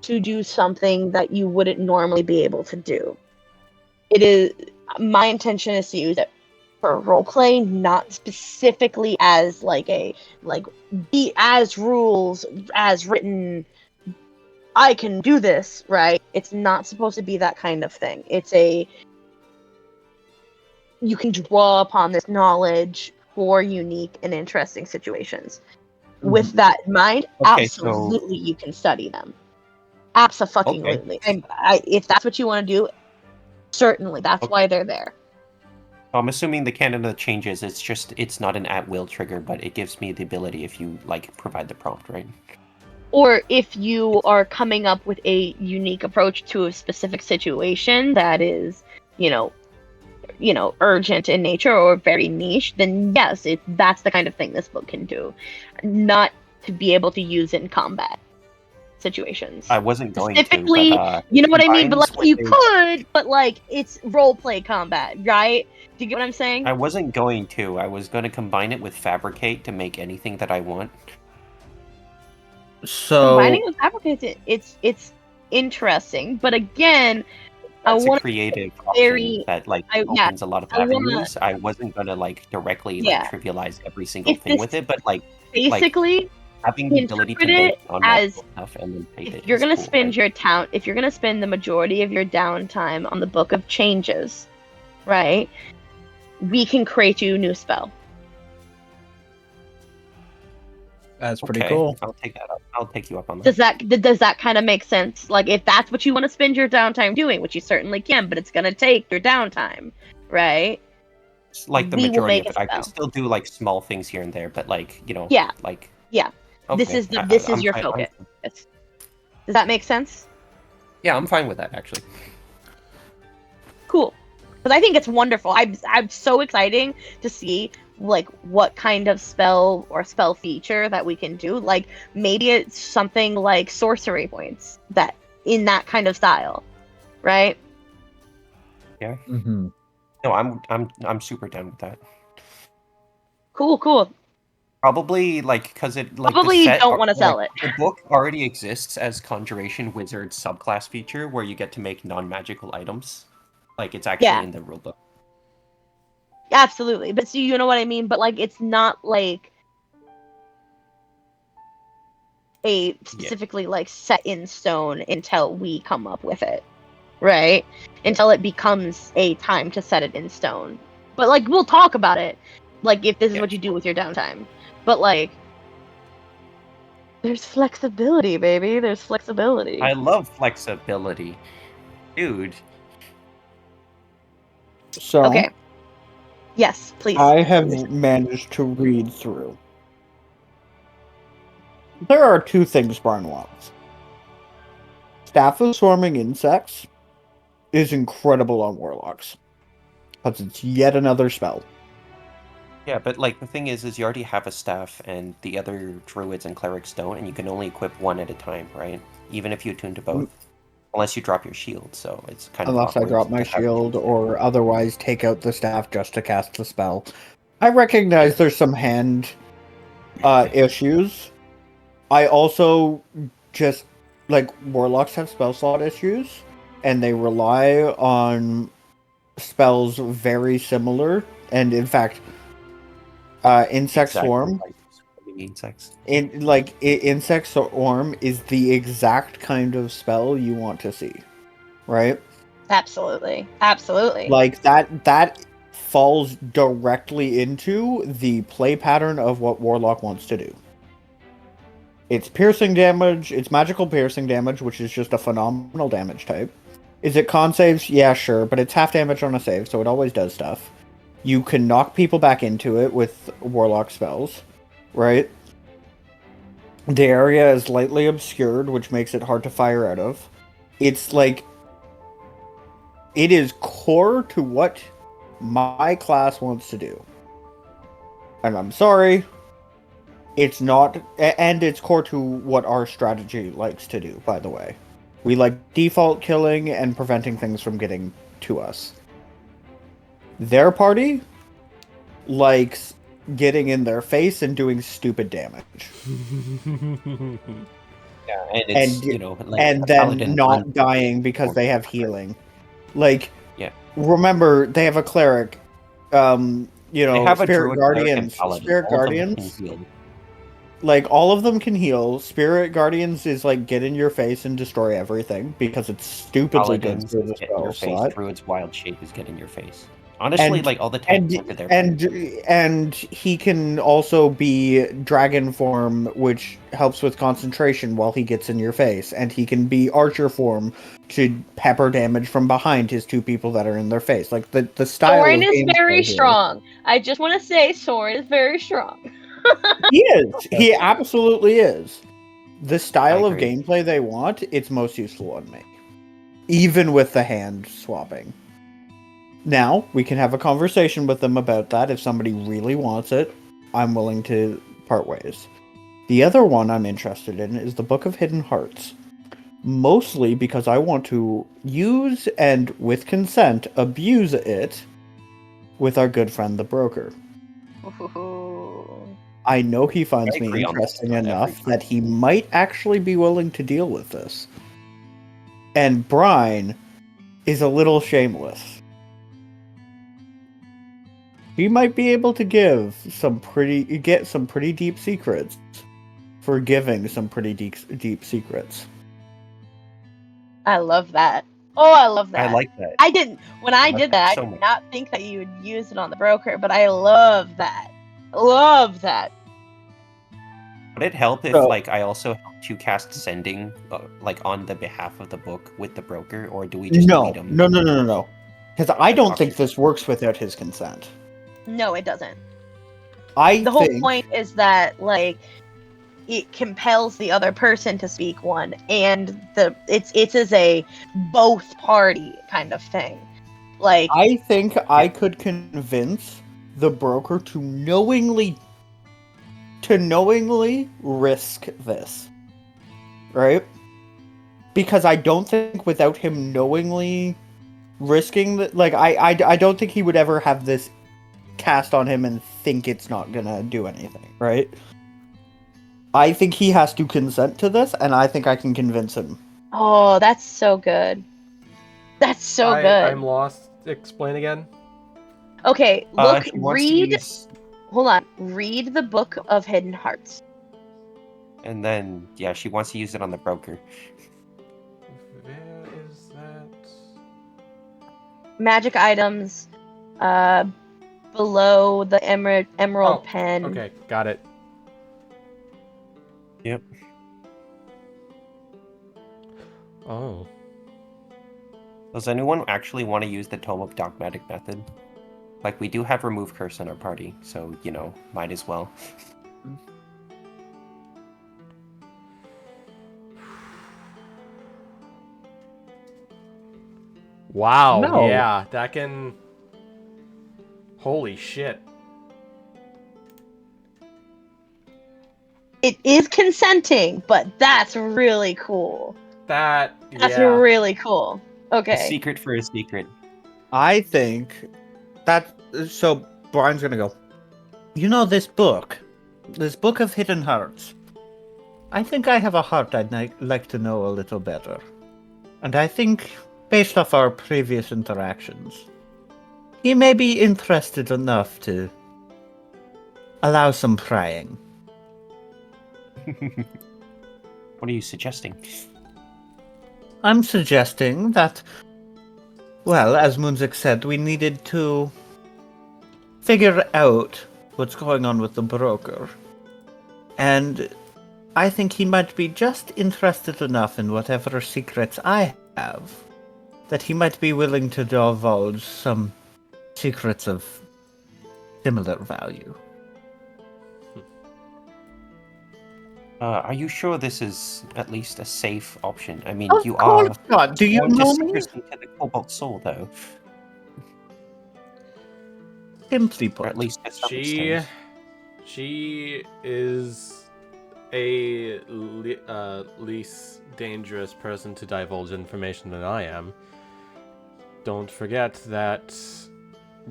to do something that you wouldn't normally be able to do. My intention is to use it for roleplay, not specifically as be as rules as written. I can do this, right? It's not supposed to be that kind of thing. You can draw upon this knowledge for unique and interesting situations. With that in mind, Okay, absolutely you can study them. Abso-fucking-lutely. Okay. If that's what you want to do, certainly. That's why they're there. I'm assuming the canon of changes, it's not an at-will trigger, but it gives me the ability if you, provide the prompt, right? Or if you are coming up with a unique approach to a specific situation that is, urgent in nature or very niche, then yes, that's the kind of thing this book can do. Not to be able to use it in combat situations. I wasn't going specifically, to, but, you know what I mean? But you could, but it's roleplay combat, right? Do you get what I'm saying? I wasn't going to. I was going to combine it with Fabricate to make anything that I want. So combining with Fabricate, it's interesting, but again, that's a creative option that opens a lot of avenues. I wasn't gonna directly trivialize every single thing with it, but basically having the ability to make as stuff and then paint it. If you're gonna cool, spend if you're gonna spend the majority of your downtime on the Book of Changes, right? We can create you a new spell. That's pretty cool. I'll take that up. I'll take you up on that. Does that kind of make sense? If that's what you want to spend your downtime doing, which you certainly can, but it's gonna take your downtime, right? It's the majority of it. I can still do small things here and there, but yeah. Okay. This is your focus. Does that make sense? Yeah, I'm fine with that actually. Cool, because I think it's wonderful. I'm so excited to see what kind of spell or spell feature that we can do. Maybe it's something like sorcery points that in that kind of style, right? Yeah. Mm-hmm. No, I'm super down with that. Cool. Probably because it probably the set, you don't want to sell it. The book already exists as Conjuration Wizard subclass feature where you get to make non-magical items. It's actually in the rulebook. Absolutely, but you know what I mean. But it's not a specifically set in stone until we come up with it, right? Until it becomes a time to set it in stone. But like, we'll talk about it. Like, if this is what you do with your downtime. But like, there's flexibility, baby. There's flexibility. I love flexibility. Dude. So, Okay. Yes, please. I have managed to read through. There are two things Brian wants. Staff of Swarming Insects is incredible on Warlocks. Because it's yet another spell. Yeah, but like the thing is you already have a staff, and the other druids and clerics don't, and you can only equip one at a time, right? Even if you attune to both, unless you drop your shield. So it's kind of Unless I awkward drop my to have shield two. or otherwise take out the staff just to cast the spell. I recognize there's some hand issues. I also just, like, Warlocks have spell slot issues, and they rely on spells very similar, and in fact, Insect Exactly Swarm, like swarming insects. Insect Swarm is the exact kind of spell you want to see, right? Absolutely. Absolutely. Like, that falls directly into the play pattern of what Warlock wants to do. It's piercing damage, it's magical piercing damage, which is just a phenomenal damage type. Is it con saves? Yeah, sure, but it's half damage on a save, so it always does stuff. You can knock people back into it with Warlock spells, right? The area is lightly obscured, which makes it hard to fire out of. It's like... It is core to what my class wants to do. And I'm sorry, it's not... And it's core to what our strategy likes to do, by the way. We like default killing and preventing things from getting to us. Their party likes getting in their face and doing stupid damage. Yeah, and it's And, like and a then paladin not runs dying because they have healing. Like, Yeah. remember, they have a cleric. They have a Spirit druid, cleric, and Guardians. paladin. Spirit All of them can Guardians. heal. Like, all of them can heal. Spirit Guardians is like, get in your face and destroy everything because it's stupidly good Paladins for the get in your spell face. slot. Druid's wild shape is get in your face. Honestly, And- like all the tanks look at their And he can also be dragon form, which helps with concentration while he gets in your face. And he can be archer form to pepper damage from behind his two people that are in their face. Like, the style Soren of is very gameplay here. strong. I just want to say Soren is very strong. He is. He absolutely is. The style of agree. gameplay they want, it's most useful on me. Even with the hand swapping. Now, we can have a conversation with them about that if somebody really wants it. I'm willing to part ways. The other one I'm interested in is the Book of Hidden Hearts. Mostly because I want to use and, with consent, abuse it with our good friend the Broker. I know he finds I me agree on this, interesting not enough everybody. that he might actually be willing to deal with this. And Brine is a little shameless. He might be able to get some pretty deep secrets for giving some pretty deep secrets. I love that. Oh, I love that. I like that. I didn't. When I like did that that, so I much. did not think that you would use it on the Broker, but I love that. Love that. Would it help if, So- like, I also helped you cast sending, like, on the behalf of the book with the broker, or do we just delete them? No. Because I don't talk think to- this works without his consent. No, it doesn't. I The whole think point is that, like, it compels the other person to speak one, and it's as a both party kind of thing. Like, I could convince the Broker to knowingly risk this. Right? Because I don't think without him knowingly risking that, like, I don't think he would ever have this cast on him and think it's not gonna do anything, right? I think he has to consent to this, and I think I can convince him. oh, that's so good. That's so good. I'm lost. Explain again. Okay, look, he wants to read. use- Hold on. Read the Book of Hidden Hearts. and then, yeah, she wants to use it on the broker. Where is that? Magic items. below the emerald pen. Okay, got it. Yep. Oh. Does anyone actually want to use the Tome of Dogmatic Method? Like, we do have Remove Curse in our party, so, might as well. Wow, No. yeah, that can... Holy shit. It is consenting, but that's really cool. That's Really cool. A Okay. secret for a secret. I think that. So Brian's gonna go. This book of hidden hearts. I think I have a heart I'd like to know a little better, and I think, based off our previous interactions, he may be interested enough to allow some prying. What are you suggesting? I'm suggesting that, well, as Moonzik said, we needed to figure out what's going on with the broker. And I think he might be just interested enough in whatever secrets I have that he might be willing to divulge some secrets of similar value. Are you sure this is at least a safe option? I mean, Of you are course not. Do you sworn to know me? secrecy to the Cobalt Soul, though. Simply Or put, at least to some She extent. is a least dangerous person to divulge information than I am. Don't forget that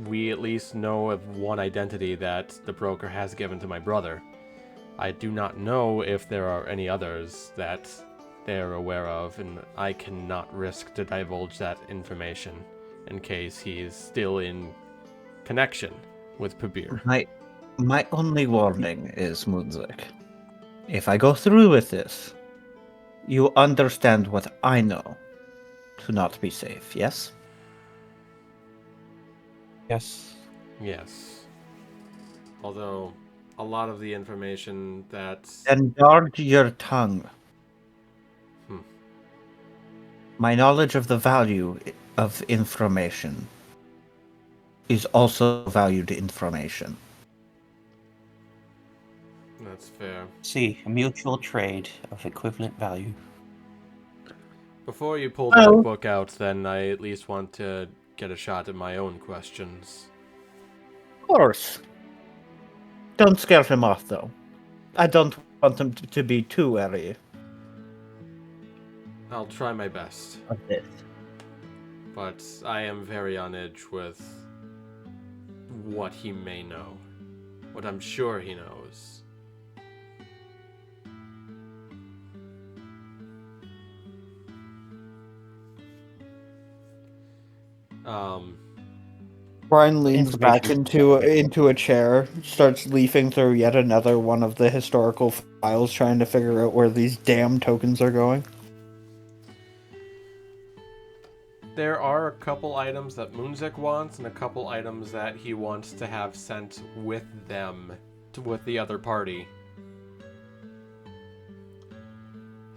we at least know of one identity that the broker has given to my brother. I do not know if there are any others that they're aware of, and I cannot risk to divulge that information in case he's still in connection with Pabir. my only warning is, Moonzik, if I go through with this, you understand what I know to not be safe, yes? Yes. Yes. Although, a lot of the information that... Then guard your tongue. My knowledge of the value of information is also valued information. That's fair. See, a mutual trade of equivalent value. Before you pull that book out, then I at least want to get a shot at my own questions. Of course. Don't scare him off, though. I don't want him to be too wary I'll try my best, of this. but I am very on edge with what he may know. What I'm sure he knows. Brian leans back Information. into a chair, starts leafing through yet another one of the historical files, trying to figure out where these damn tokens are going. There are a couple items that Moonzik wants, and a couple items that he wants to have sent with them, with the other party.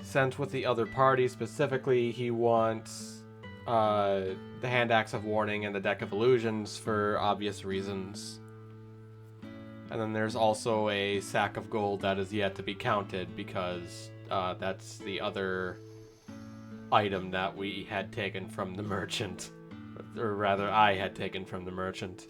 Sent with the other party, specifically, he wants the Hand Axe of Warning and the Deck of Illusions for obvious reasons. And then there's also a sack of gold that is yet to be counted, because that's the other item that we had taken from the merchant. Or rather, I had taken from the merchant.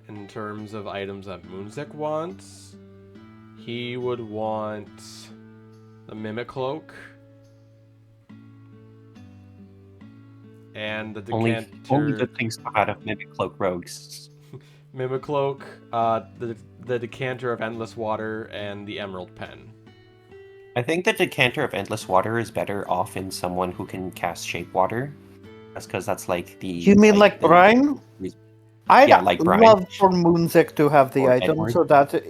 In terms of items that Moonzik wants, he would want the Mimic Cloak and the Decanter. Only good things come out of Mimic Cloak rogues. Mimic Cloak, the Decanter of Endless Water, and the Emerald Pen. I think the Decanter of Endless Water is better off in someone who can cast Shape Water. That's because that's like the... You mean like Brian? I'd like Brian. love for Moonzik to have the Or item Edward. so that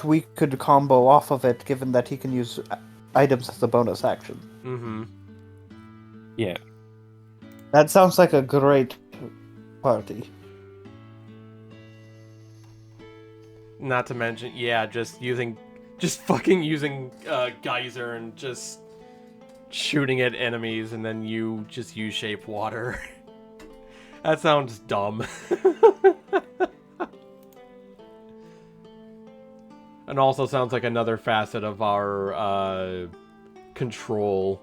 we could combo off of it, given that he can use items as a bonus action. Mm-hmm. Yeah. That sounds like a great party. Not to mention, yeah, just fucking using geyser and just shooting at enemies, and then you just use shape water. That sounds dumb. And also sounds like another facet of our control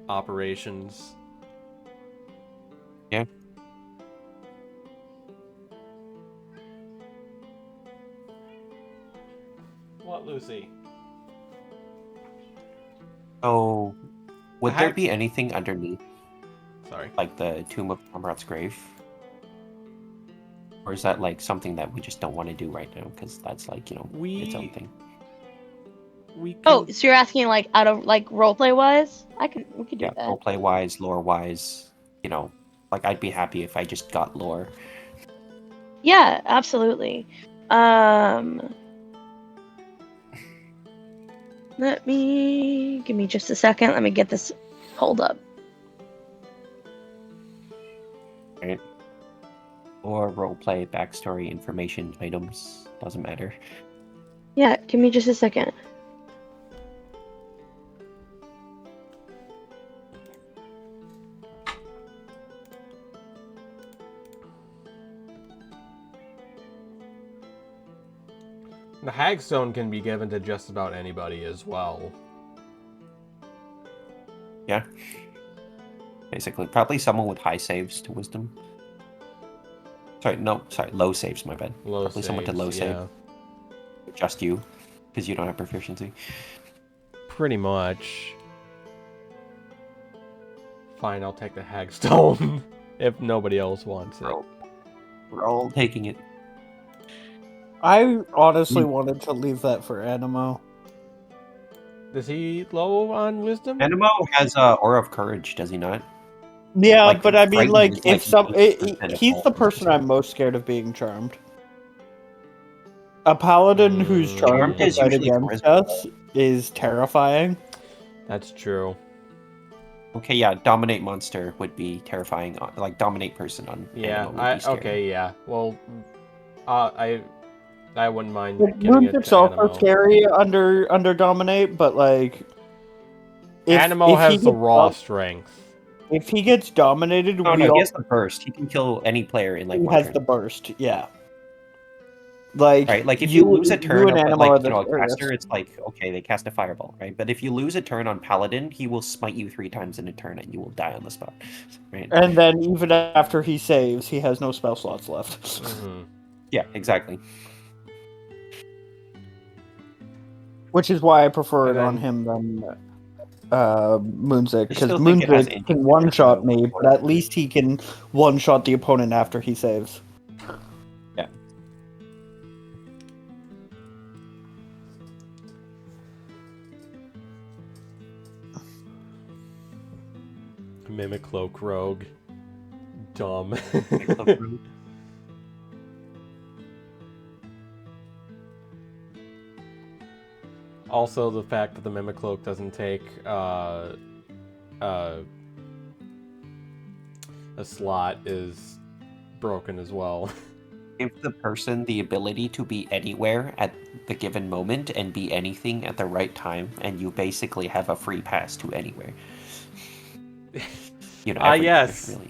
operations. Yeah. What, Lucy? Oh, would there Hi. be anything underneath, Sorry. like the Tomb of Amrat's grave? Or is that like something that we just don't want to do right now? Because that's like, its own thing. We can... Oh, so you're asking like out of like roleplay wise? We could do Yeah, that. roleplay wise, lore wise, like I'd be happy if I just got lore. Yeah, absolutely. Give me just a second. Let me get this pulled up. Right? Or roleplay, backstory, information, items, doesn't matter. Yeah, give me just a second. The Hagstone can be given to just about anybody as well. Yeah. Basically, probably someone with high saves to wisdom. Low saves, my bad. Low Probably someone to low save. yeah. Just you, because you don't have proficiency. Pretty much. Fine, I'll take the Hagstone if nobody else wants it. We're all taking it. I honestly wanted to leave that for Animo. Is he low on wisdom? Animo has Aura of Courage, does he not? Yeah, Like, but I mean, frightened like, is, if some, 80% of he's all the person wisdom. I'm most scared of being charmed. A paladin who's charmed Charmed to is fight usually against charisma. us is terrifying. That's true. Okay, yeah, Dominate Monster would be terrifying. Like, Dominate Person on Yeah, Animo would be scary. okay, yeah. Well, I wouldn't mind Like, giving it Moon's to also Animo. scary under Dominate, but like, Animo has he the gets raw strength. If he gets dominated, No, he has the burst. He can kill any player in like he one has turn. the burst. Yeah. Like, Right, like if you lose a turn and of Animo are like the a scariest. caster, it's like okay, they cast a fireball, right? But if you lose a turn on Paladin, he will smite you 3 times in a turn, and you will die on the spot, right? And then even after he saves, he has no spell slots left. Mm-hmm. Yeah, exactly. Which is why I prefer And it on then- him than Moonzik, I because still think it has Moonzik can one-shot me, but at least he can one-shot the opponent after he saves. Yeah. Mimicloak Rogue. Dumb. Also, the fact that the Mimicloak doesn't take a slot is broken as well. Give the person the ability to be anywhere at the given moment and be anything at the right time, and you basically have a free pass to anywhere. Everywhere, Yes. really.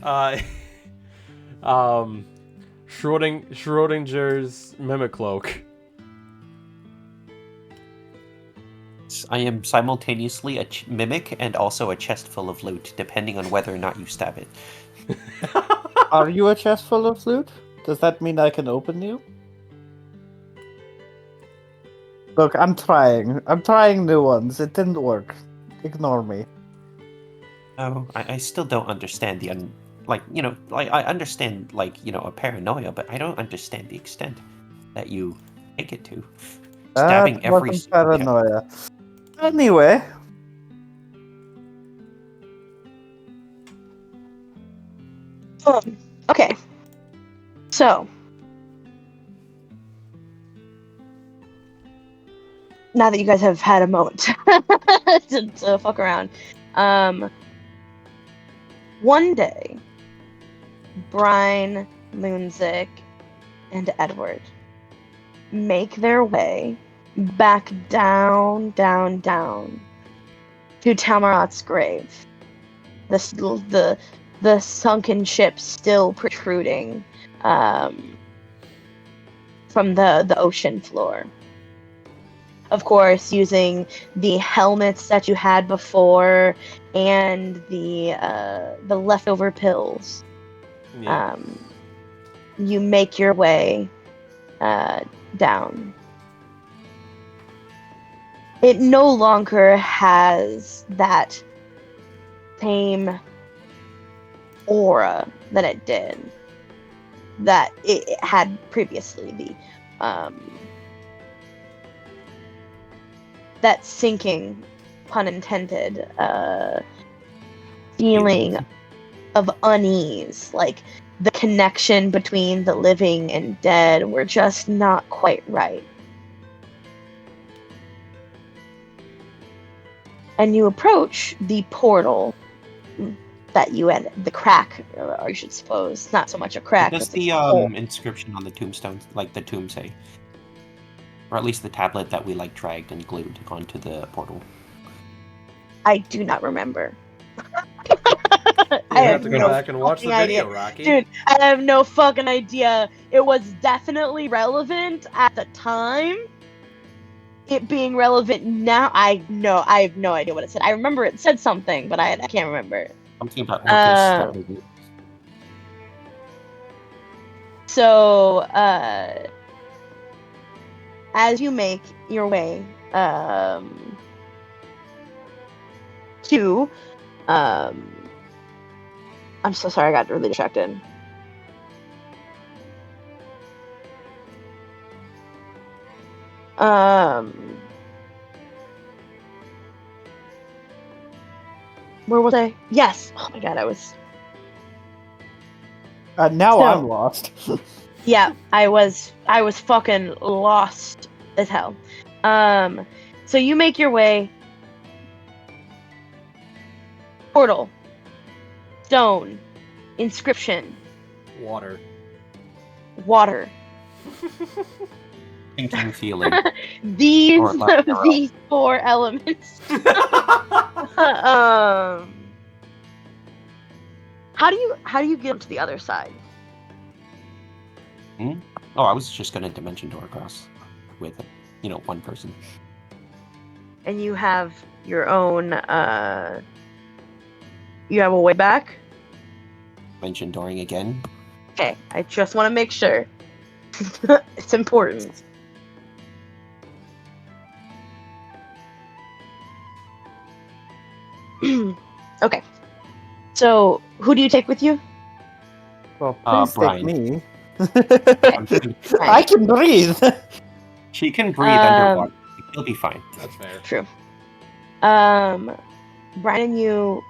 Schrodinger's Mimicloak. I am simultaneously a mimic and also a chest full of loot, depending on whether or not you stab it. Are you a chest full of loot? Does that mean I can open you? Look, I'm trying. I'm trying new ones. It didn't work. Ignore me. Oh, I still don't understand I understand, a paranoia, but I don't understand the extent that you take it to. Stabbing That every wasn't single paranoia. Anyway. Okay. So. now that you guys have had a moment to fuck around, one day, Brine, Moonzik, and Edward make their way back down to Tamarat's grave. The sunken ship still protruding from the ocean floor. Of course, using the helmets that you had before and the leftover pills. Yeah. You make your way down. It no longer has that same aura that it did, that it had previously. That sinking, pun intended, feeling of unease, like the connection between the living and dead were just not quite right. And you approach the portal that you had, the crack, or you should suppose, not so much a crack. What does as the a hole. inscription on the tombstone, like the tomb, say? Or at least the tablet that we dragged and glued onto the portal. I do not remember. You have to go back and watch the video, idea. Rocky. Dude, I have no fucking idea. It was definitely relevant at the time. It being relevant now, I have no idea what it said. I remember it said something, but I can't remember. I'm thinking about Orcus. So, as you make your way to, I'm so sorry, I got really distracted. Where was I? Yes. Oh my god, I was. Now So- I'm lost. Yeah, I was fucking lost as hell. So you make your way. Portal. Stone. Inscription. Water. Water. Thinking, feeling. These Or lack thereof. these four elements. How do you get to the other side? Oh, I was just gonna dimension door across with, one person. And you have your own you have a way back? Dimension dooring again. Okay, I just want to make sure. It's important. Okay. So, who do you take with you? Well, Uh, please Brian. take me. I'm pretty- I can breathe. She can breathe underwater. She'll be fine. That's fair. True. Brian and you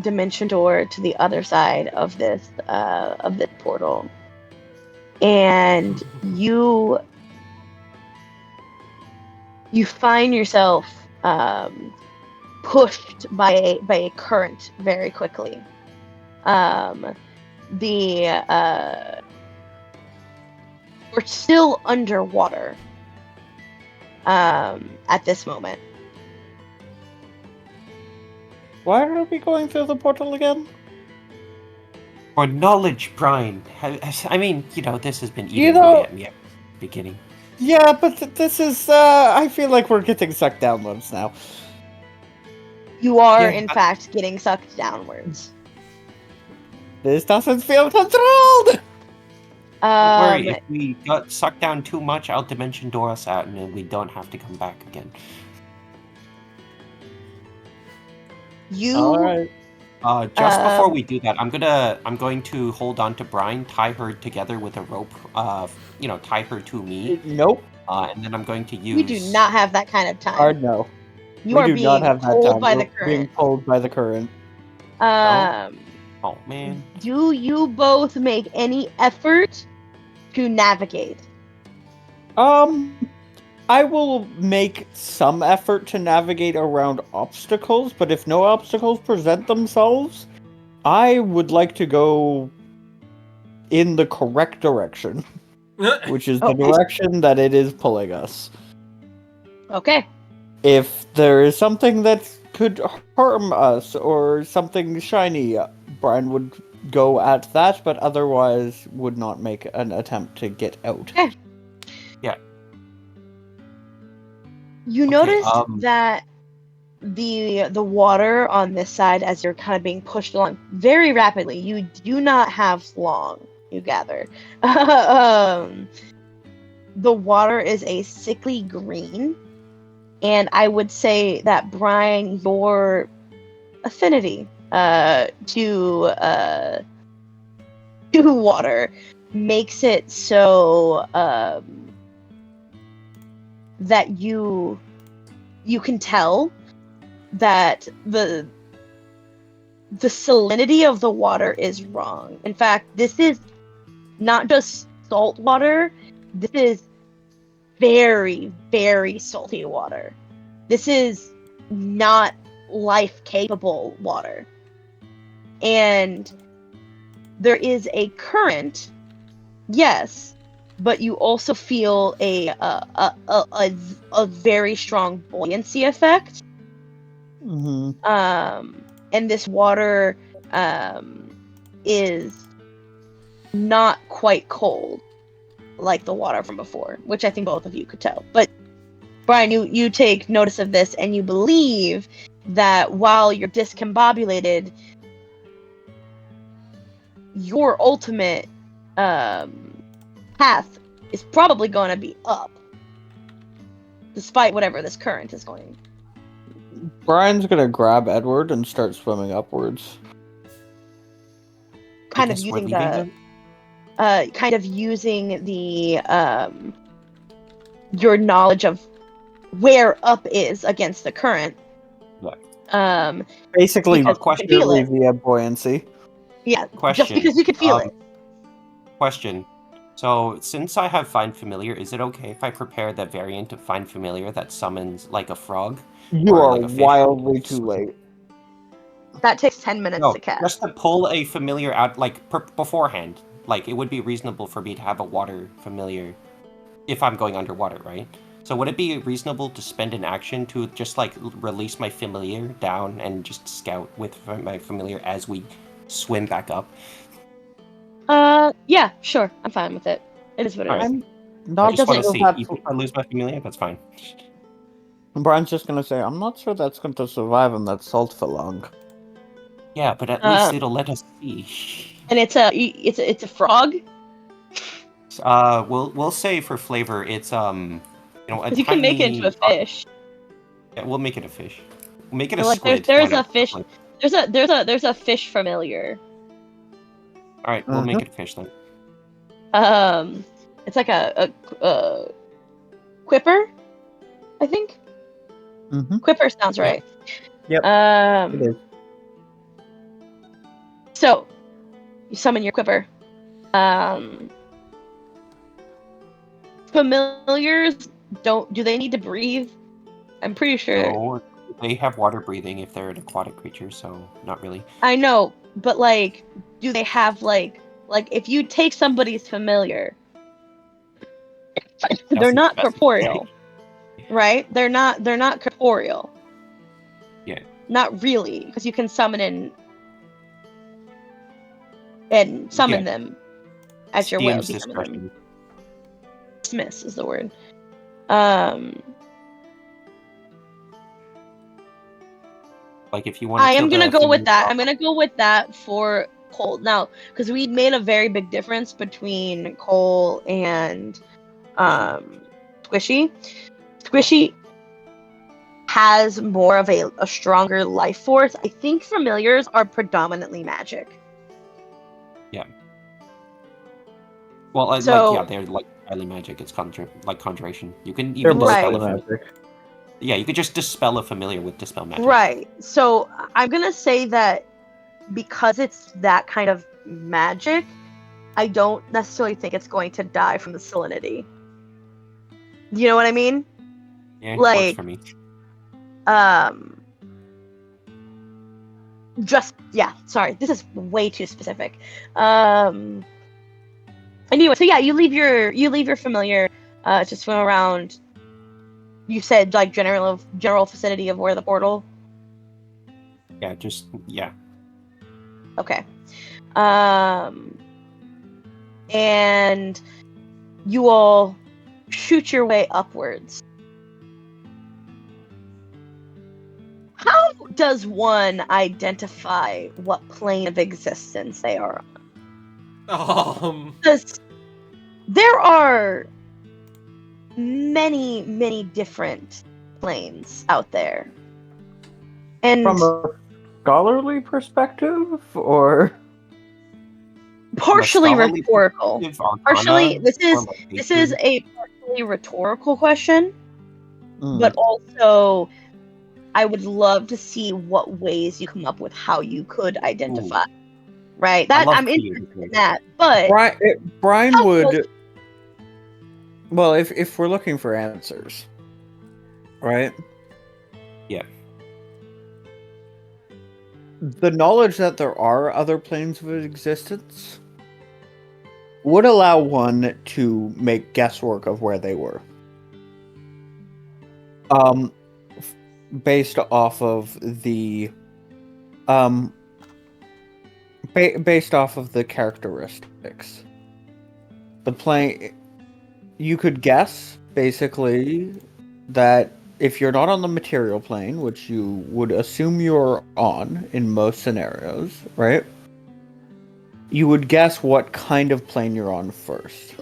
dimension door to the other side of this portal, and you find yourself pushed by a current very quickly. We're still underwater at this moment. Why are we going through the portal again? For knowledge, Brian. I mean, this has been eating You know- away at me at the beginning. Yeah, but this is, I feel like we're getting sucked downwards now. You are, Yeah, in fact, getting sucked downwards. This doesn't feel controlled! Don't worry, if we got sucked down too much, I'll dimension door us out, and then we don't have to come back again. You Alright. Just before we do that, I'm going to hold on to Brian, tie her together with a rope, tie her to me, Nope. and then I'm going to use. we do not have that kind of time. Hard no. You we are do being not have that pulled time. by We're the current. being pulled by the current. Oh man. Do you both make any effort to navigate? I will make some effort to navigate around obstacles, but if no obstacles present themselves, I would like to go in the correct direction, which is the Okay. direction that it is pulling us. Okay. If there is something that could harm us or something shiny, Brian would go at that, but otherwise would not make an attempt to get out. Okay. Yeah. You Okay, notice that the water on this side, as you're kind of being pushed along very rapidly, you do not have long, you gather. The water is a sickly green, and I would say that, Brian, your affinity to water makes it so that you can tell that the salinity of the water is wrong. In fact, this is not just salt water. This is very, very salty water. This is not life-capable water. And there is a current, yes, but you also feel a very strong buoyancy effect. Mm-hmm. And this water is not quite cold like the water from before, which I think both of you could tell. But Brian, you take notice of this, and you believe that while you're discombobulated, your ultimate path is probably going to be up, despite whatever this current is going. Brian's gonna grab Edward and start swimming upwards. Kind I of guess we're using leaving the then? kind of using the your knowledge of where up is against the current. Yeah. Basically, because you can feel purely it. via buoyancy. Yeah, Question. just because you can feel it. Question. So, since I have Find Familiar, is it okay if I prepare the variant of Find Familiar that summons, like, a frog? You Or, are like, a fish? wildly too late. That takes 10 minutes No, to cast. just to pull a familiar out, like, beforehand. Like, it would be reasonable for me to have a water familiar if I'm going underwater, right? So would it be reasonable to spend an action to just, like, release my familiar down and just scout with my familiar as we swim back up? Yeah, sure. I'm fine with it. It is what it Alright. is. I'm I not just want sure to see. that's. Even if I lose my familiar, that's fine. Brian's just gonna say, I'm not sure that's going to survive in that salt for long. Yeah, but at least it'll let us see. And it's a frog. We'll say for flavor, it's a You can make it into a fish. Yeah, we'll make it a fish. We'll make it a Like squid. there's Why a not? fish. There's a fish familiar. All right, we'll make it a fish then. It's like a quipper, I think. Mm-hmm. Quipper sounds right. Yep. It is. So you summon your quipper. Familiars do they need to breathe? I'm pretty sure. No, they have water breathing if they're an aquatic creature, so not really. I know, but like, do they have like if you take somebody's familiar, they're not corporeal, right? They're not corporeal. Yeah. Not really, because you can summon and summon them at your will. DM's discretion. Dismiss is the word. Like if you want. I am gonna go with that. I'm gonna go with that for Cole now, because we made a very big difference between Cole and Squishy. Squishy has more of a stronger life force. I think familiars are predominantly magic. Yeah. Well, they're like highly magic. It's conjuration. You can even dispel a familiar. Yeah, you could just dispel a familiar with dispel magic. Right. So I'm gonna say that because it's that kind of magic, I don't necessarily think it's going to die from the salinity. You know what I mean? Yeah, works Like, for me. sorry, this is way too specific. Anyway, so yeah, you leave your familiar, to swim around. You said like general vicinity of where the portal. Yeah, yeah. Okay. And you all shoot your way upwards. How does one identify what plane of existence they are on? Because there are many, many different planes out there. And From a scholarly perspective, or partially scholarly rhetorical. perspective, Partially, Arcana, this is formation. a partially rhetorical question, Mm. but also I would love to see what ways you come up with how you could identify. Right? I That love I'm interested in creative. that, but Brian how would. Well, if we're looking for answers, right? Yeah. The knowledge that there are other planes of existence would allow one to make guesswork of where they were. Based off of the based off of the characteristics. The plane, you could guess basically that if you're not on the material plane, which you would assume you're on in most scenarios, right? You would guess what kind of plane you're on first,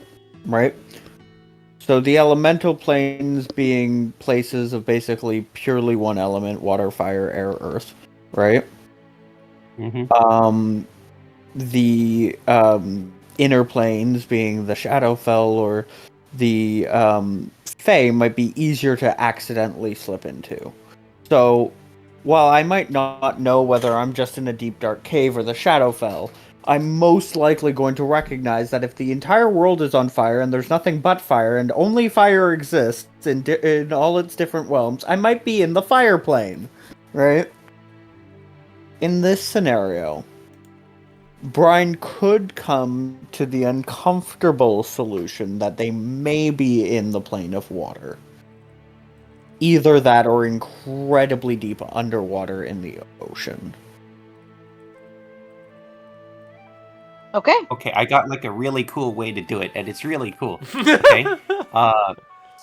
right? So the elemental planes being places of basically purely one element: water, fire, air, earth, right? Mm-hmm. The inner planes being the Shadowfell or the Fae might be easier to accidentally slip into. So, while I might not know whether I'm just in a deep dark cave or the Shadowfell, I'm most likely going to recognize that if the entire world is on fire and there's nothing but fire and only fire exists in all its different realms, I might be in the fire plane, right? In this scenario, Brian could come to the uncomfortable solution that they may be in the plane of water. Either that or incredibly deep underwater in the ocean. Okay. Okay, I got like a really cool way to do it, and it's really cool. Okay.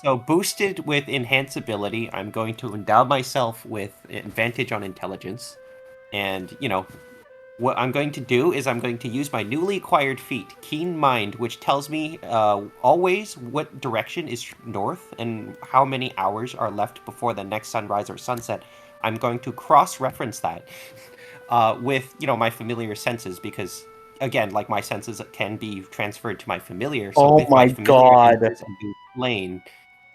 So boosted with enhanced ability, I'm going to endow myself with advantage on intelligence, and what I'm going to do is I'm going to use my newly acquired feat, Keen Mind, which tells me always what direction is north and how many hours are left before the next sunrise or sunset. I'm going to cross-reference that with my familiar senses, because again, like, my senses can be transferred to my familiar. So Oh with my my familiar god. enters a new plane,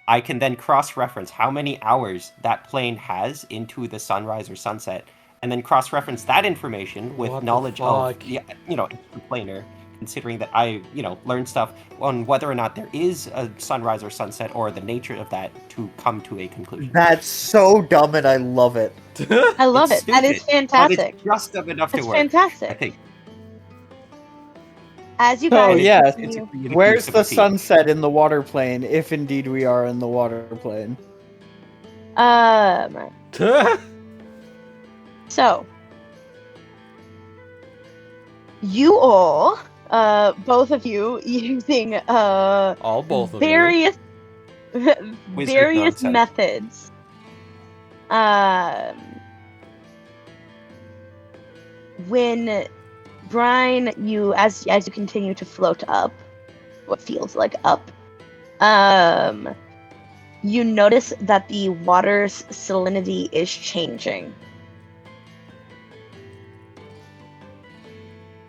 I can then cross-reference how many hours that plane has into the sunrise or sunset, and then cross-reference that information with What the knowledge of fuck? the planar, considering that I learned stuff on whether or not there is a sunrise or sunset or the nature of that to come to a conclusion. That's so dumb and I love it. I love It's it. That is stupid, but fantastic. it's just enough to That's work, I fantastic. think. As you So guys And yes, it's a continue, creative where's use of the a feat. sunset in the water plane, if indeed we are in the water plane? so you all, both of you, using All both of you. various Wizard nonsense. methods. When Brian, as you continue to float up, what feels like up, you notice that the water's salinity is changing.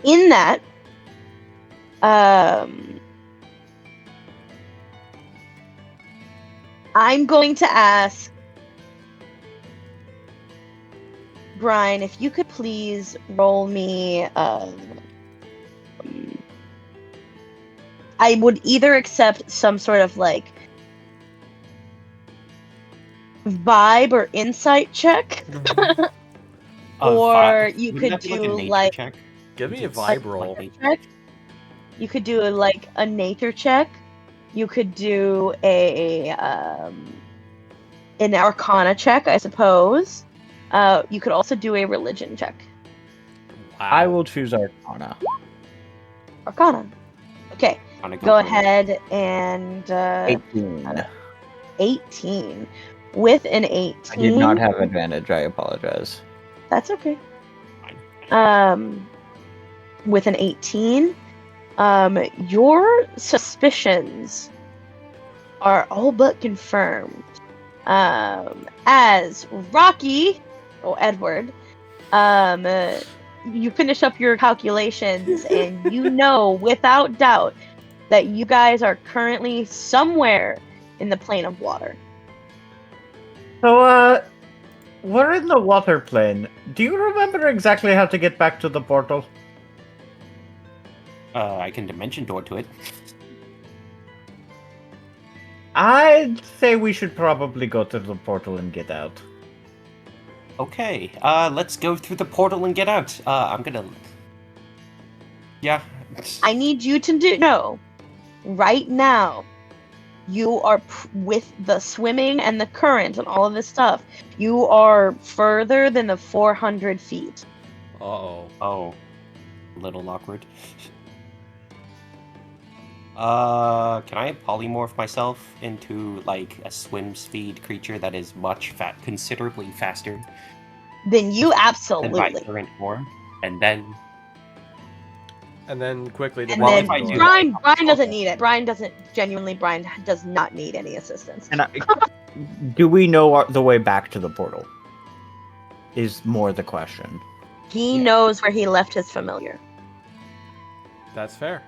In that, I'm going to ask Brian if you could please roll me. I would either accept some sort of like vibe or insight check, or you Wouldn't could that be like a do nature like check? Give me a It's vibe like roll. nature. check. You could do a nature check. You could do an arcana check, I suppose. You could also do a religion check. Wow. I will choose Arcana. Arcana. Okay. Wanna Go for it? ahead and 18. 18. With an 18. I did not have advantage. I apologize. That's okay. Fine. With an 18, your suspicions are all but confirmed. As Rocky, Edward, you finish up your calculations and you know without doubt that you guys are currently somewhere in the plane of water. So, we're in the water plane. Do you remember exactly how to get back to the portal? I can dimension door to it. I'd say we should probably go to the portal and get out. Okay, let's go through the portal and get out. I'm gonna. Yeah. I need you to know right now. You are with the swimming and the current and all of this stuff. You are further than the 400 feet. Uh-oh. Oh, a little awkward. Can I polymorph myself into like a swim speed creature that is considerably faster Then you than my absolutely. current form? And then And then quickly And Well, then if I do Brian that, doesn't need it. Brian does not need any assistance. And do we know the way back to the portal? Is more the question. He Yeah. knows where he left his familiar. That's fair.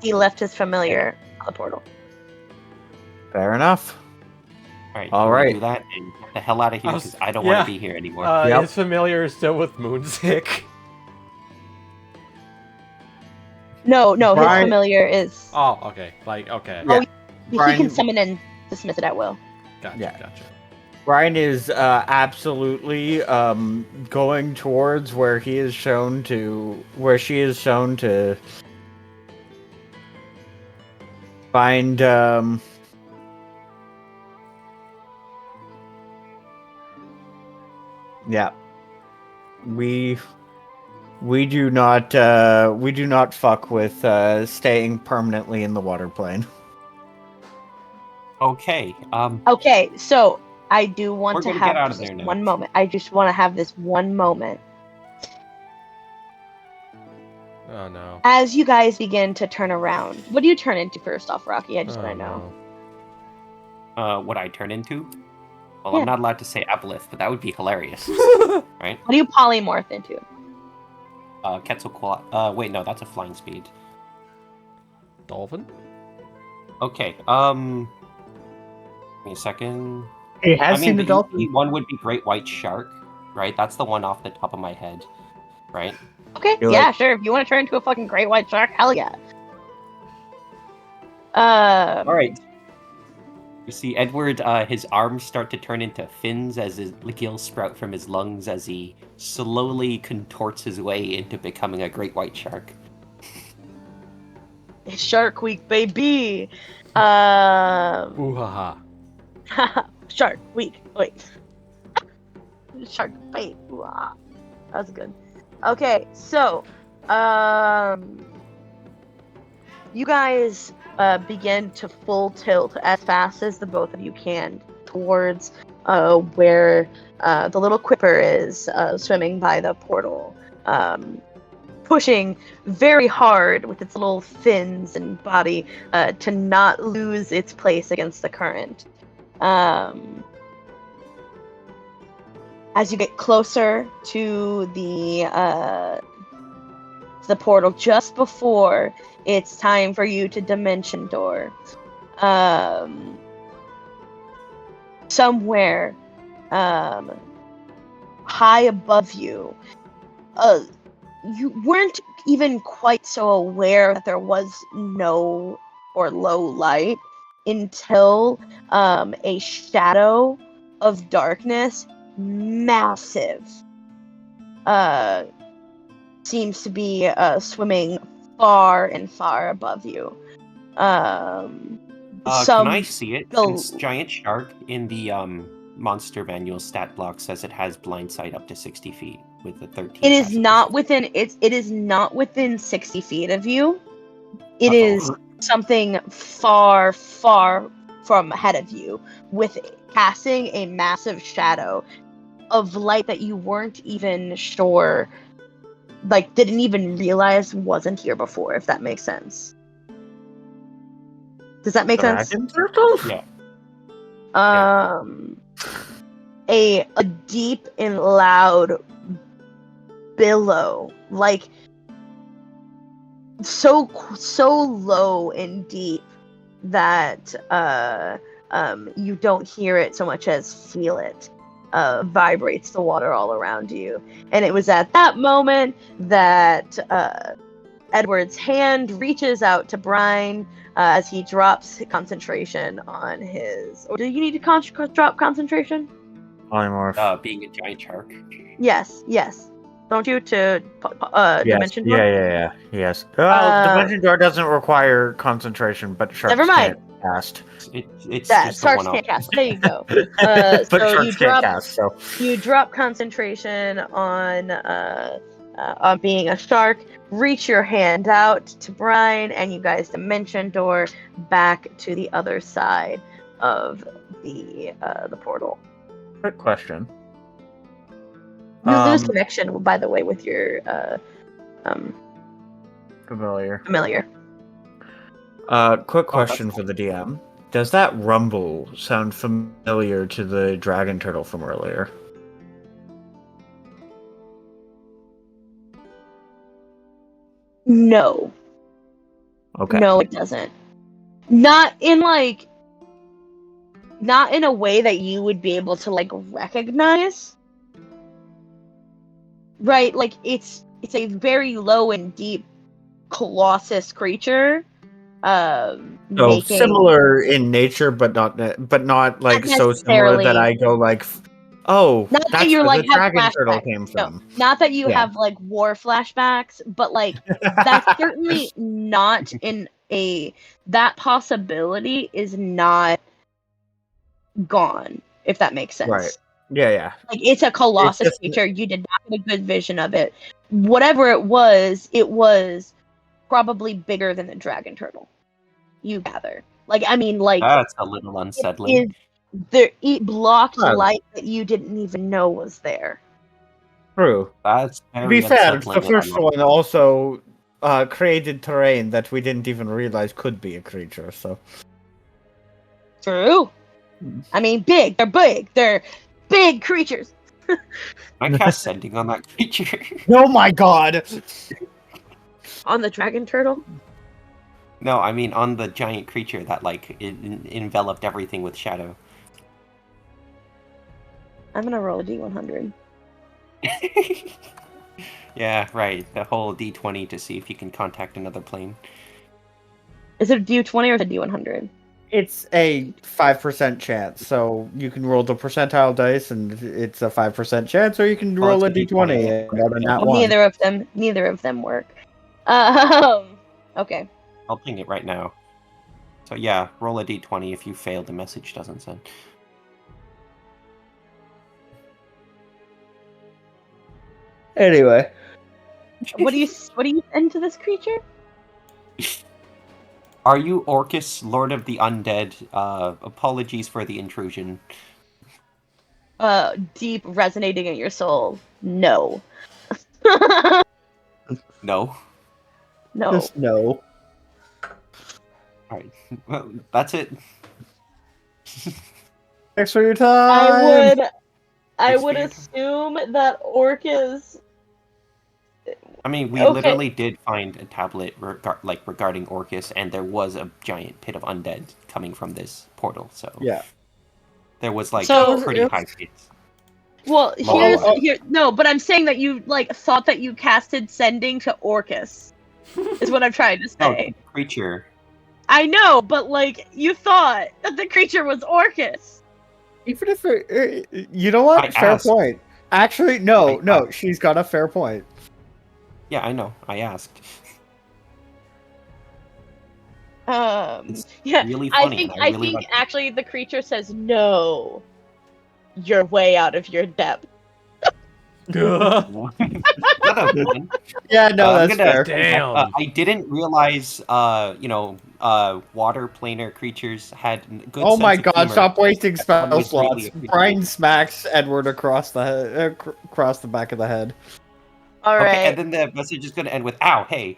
He left his familiar on the portal. Fair enough. Alright, All you wanna right. do that and get the hell out of here I was- because I don't yeah. want to be here anymore. Yep. His familiar is still with Moonsick. No, his Brian- familiar is. Oh, okay. Like, okay. Yeah. He Brian- can summon and dismiss it at will. Gotcha, Yeah. gotcha. Brian is absolutely going towards where she is shown to find yeah. We do not fuck with staying permanently in the water plane. Okay, Okay, so I do want We're to gonna have get out of just there now. one moment. I just want to have this one moment. Oh, no. As you guys begin to turn around, what do you turn into first off, Rocky? I just Oh, want to know. no. what I turn into? Well, Yeah. I'm not allowed to say Aboleth, but that would be hilarious, right? What do you polymorph into? Quetzalcoatl. Wait, no, that's a flying speed. Dolphin? Okay, give me a second. He has seen the easy dolphin. one would be Great White Shark, right? That's the one off the top of my head, right? Okay, Do yeah, sure. If you want to turn into a fucking great white shark, hell yeah. All right. You see Edward, his arms start to turn into fins as his gills sprout from his lungs as he slowly contorts his way into becoming a great white shark. It's Shark Week, baby. Ooh, ha, Shark Week. Wait. Shark Bait. Wow. That was good. Okay, so, you guys begin to full tilt as fast as the both of you can towards where the little Quipper is swimming by the portal, pushing very hard with its little fins and body to not lose its place against the current. As you get closer to the portal, just before it's time for you to dimension door, somewhere high above you, you weren't even quite so aware that there was no or low light until a shadow of darkness, massive, seems to be swimming far and far above you. Can I see it? Since giant shark in the monster manual stat block says it has blind sight up to 60 feet with a 13. It is not within it is not within 60 feet of you. It is something far, far from ahead of you, with casting a massive shadow of light that you weren't even sure, like, didn't even realize wasn't here before, if that makes sense. Does that make sense? Turtle? Yeah. A deep and loud billow, like so low and deep that you don't hear it so much as feel it, vibrates the water all around you. And it was at that moment that Edward's hand reaches out to Brine as he drops concentration on his... Or do you need to drop concentration? Polymorph. Being a giant shark. Yes. Don't you to Dimension Door? Yeah. Yes. Well, Dimension Door doesn't require concentration, but sharks Never mind. can't cast. It's That just sharks a can't cast. There you go. But So sharks can't cast, so... you drop concentration on being a shark. Reach your hand out to Brine, and you guys Dimension Door back to the other side of the portal. Quick question. You lose connection, by the way, with your familiar. Quick question for the DM. Does that rumble sound familiar to the dragon turtle from earlier? No. Okay. No, it doesn't. Not in a way that you would be able to like recognize. Right, like it's a very low and deep colossus creature. So similar in nature, but not like so similar that I go like, oh, not that's that you're where like the have dragon turtle flashbacks. came from. No, not that you have like war flashbacks, but like that's certainly not in a... That possibility is not gone, if that makes sense. Right. Yeah. Like, it's a colossus creature. You did not get a good vision of it. Whatever it was probably bigger than the dragon turtle. You gather. Like, I mean, like... That's a little unsettling. It blocked light that you didn't even know was there. True. That's to be fair, the first one also created terrain that we didn't even realize could be a creature, so... True. I mean, big. They're big. They're big creatures. I cast Sending on that creature. Oh my god! On the dragon turtle? No, I mean on the giant creature that like enveloped everything with shadow. I'm gonna roll a d100. Yeah, right. The whole d20 to see if you can contact another plane. Is it a d20 or is it a d100? It's a 5% chance, so you can roll the percentile dice, and it's a 5% chance, or you can roll a d20. Neither of them work. Okay. I'll ping it right now. So yeah, roll a d20 if you fail, the message doesn't send. Anyway. What do you send to this creature? Are you Orcus, Lord of the Undead? Apologies for the intrusion. Deep resonating in your soul. No. No. No. Just no. Alright. Well, that's it. Thanks for your time! I would assume that Orcus... I mean, we literally did find a tablet regarding Orcus, and there was a giant pit of undead coming from this portal. So yeah, there was like pretty high hits. Well, no, but I'm saying that you like thought that you casted Sending to Orcus. Is what I'm trying to say. No, creature. I know, but like you thought that the creature was Orcus. Even if you know what? I Fair asked. point. Actually, no, she's got a fair point. Yeah, I know. I asked. It's Yeah, really I funny, think and I really like it. actually the creature says no. You're way out of your depth. Another one. Yeah, no, I'm that's gonna. fair. Damn. I didn't realize, water planar creatures had good Oh my sense of god, humor. stop wasting That one spell was greatly slots. appreciated. Brian smacks Edward across the across the back of the head. All Okay, and right. then the message is gonna end with "Ow, hey."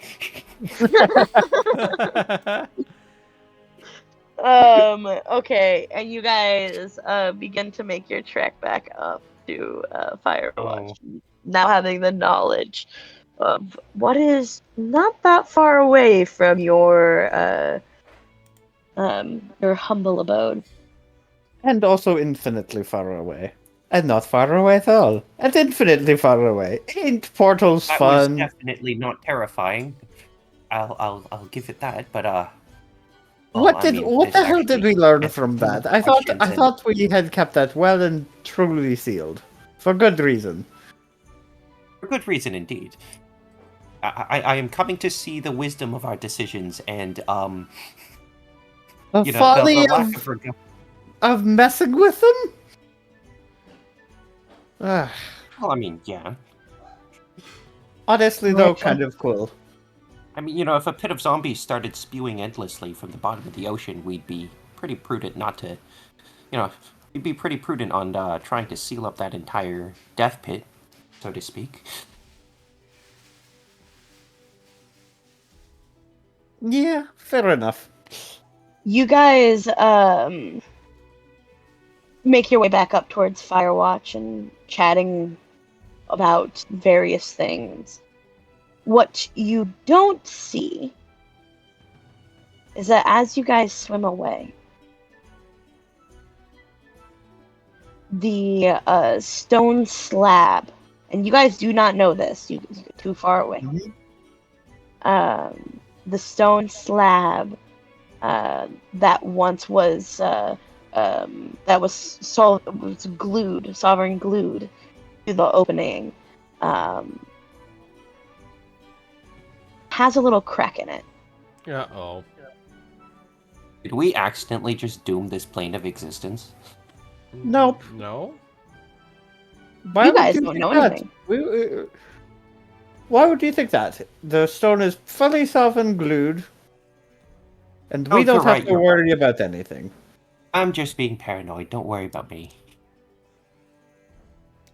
Okay, and you guys begin to make your trek back up to Firewatch. Now having the knowledge of what is not that far away from your humble abode. And also infinitely far away. And not far away at all. And infinitely far away. Ain't portals That was fun? definitely not terrifying. I'll give it that, but What this the hell did we learn gets from two that? I questions in. thought we had kept that well and truly sealed. For good reason. For good reason, indeed. I am coming to see the wisdom of our decisions, and The the folly lack of regard. of messing with them? Ah, Well, I mean, yeah. honestly though, kind of cool. I mean, if a pit of zombies started spewing endlessly from the bottom of the ocean, we'd be pretty prudent not to, we'd be pretty prudent on trying to seal up that entire death pit, so to speak. Yeah, fair enough. You guys make your way back up towards Firewatch and chatting about various things. What you don't see is that as you guys swim away, the stone slab, and you guys do not know this, you're too far away. The stone slab that once was glued, sovereign glued to the opening, has a little crack in it. Uh-oh. Did we accidentally just doom this plane of existence? Nope. No? Why You would guys you don't think know that? anything. Why would you think that? The stone is fully softened glued, and we Oh, don't you're have right, to you're worry about anything. I'm just being paranoid. Don't worry about me.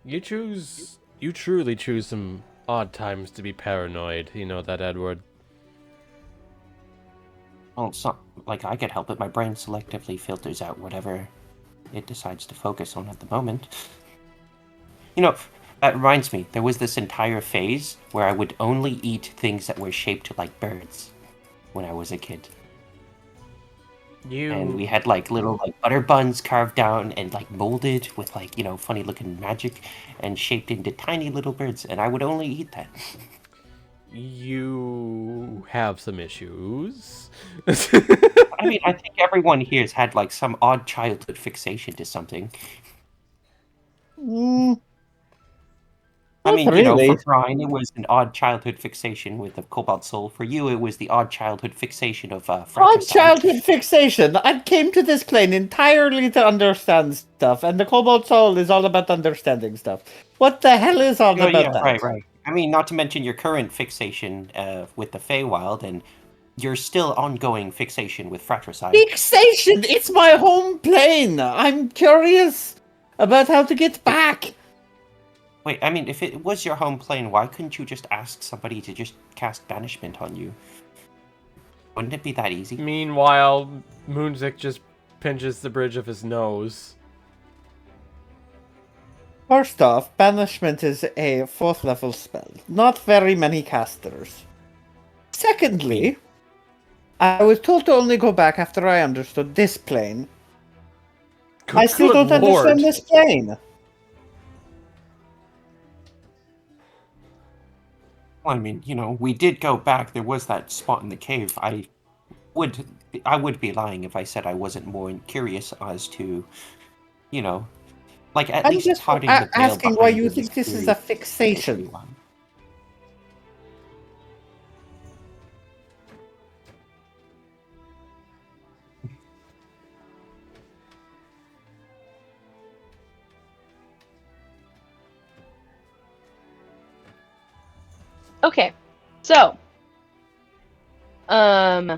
You truly choose some odd times to be paranoid. You know that, Edward. Well, it's not like I could help it. My brain selectively filters out whatever it decides to focus on at the moment. That reminds me, there was this entire phase where I would only eat things that were shaped like birds when I was a kid. And we had little butter buns carved down and molded with funny looking magic and shaped into tiny little birds, and I would only eat that. You have some issues. I mean, I think everyone here's had some odd childhood fixation to something. I Not mean, really. for Brian, it was an odd childhood fixation with the Cobalt Soul. For you, it was the odd childhood fixation of Odd fratricide. childhood fixation. I came to this plane entirely to understand stuff, and the Cobalt Soul is all about understanding stuff. What the hell is all Oh, about yeah, that? right. I mean, not to mention your current fixation with the Feywild, and your still ongoing fixation with fratricide. Fixation! It's my home plane! I'm curious about how to get back! Wait, I mean, if it was your home plane, why couldn't you just ask somebody to just cast banishment on you? Wouldn't it be that easy? Meanwhile, Moonzik just pinches the bridge of his nose. First off, banishment is a 4th level spell. Not very many casters. Secondly, I was told to only go back after I understood this plane. I still don't understand this plane. Well, I mean, we did go back. There was that spot in the cave. I would be lying if I said I wasn't more curious as to, like at I'm least just touting the tale asking why behind you the think this is mysterious a fixation. storyline. Okay, so, um,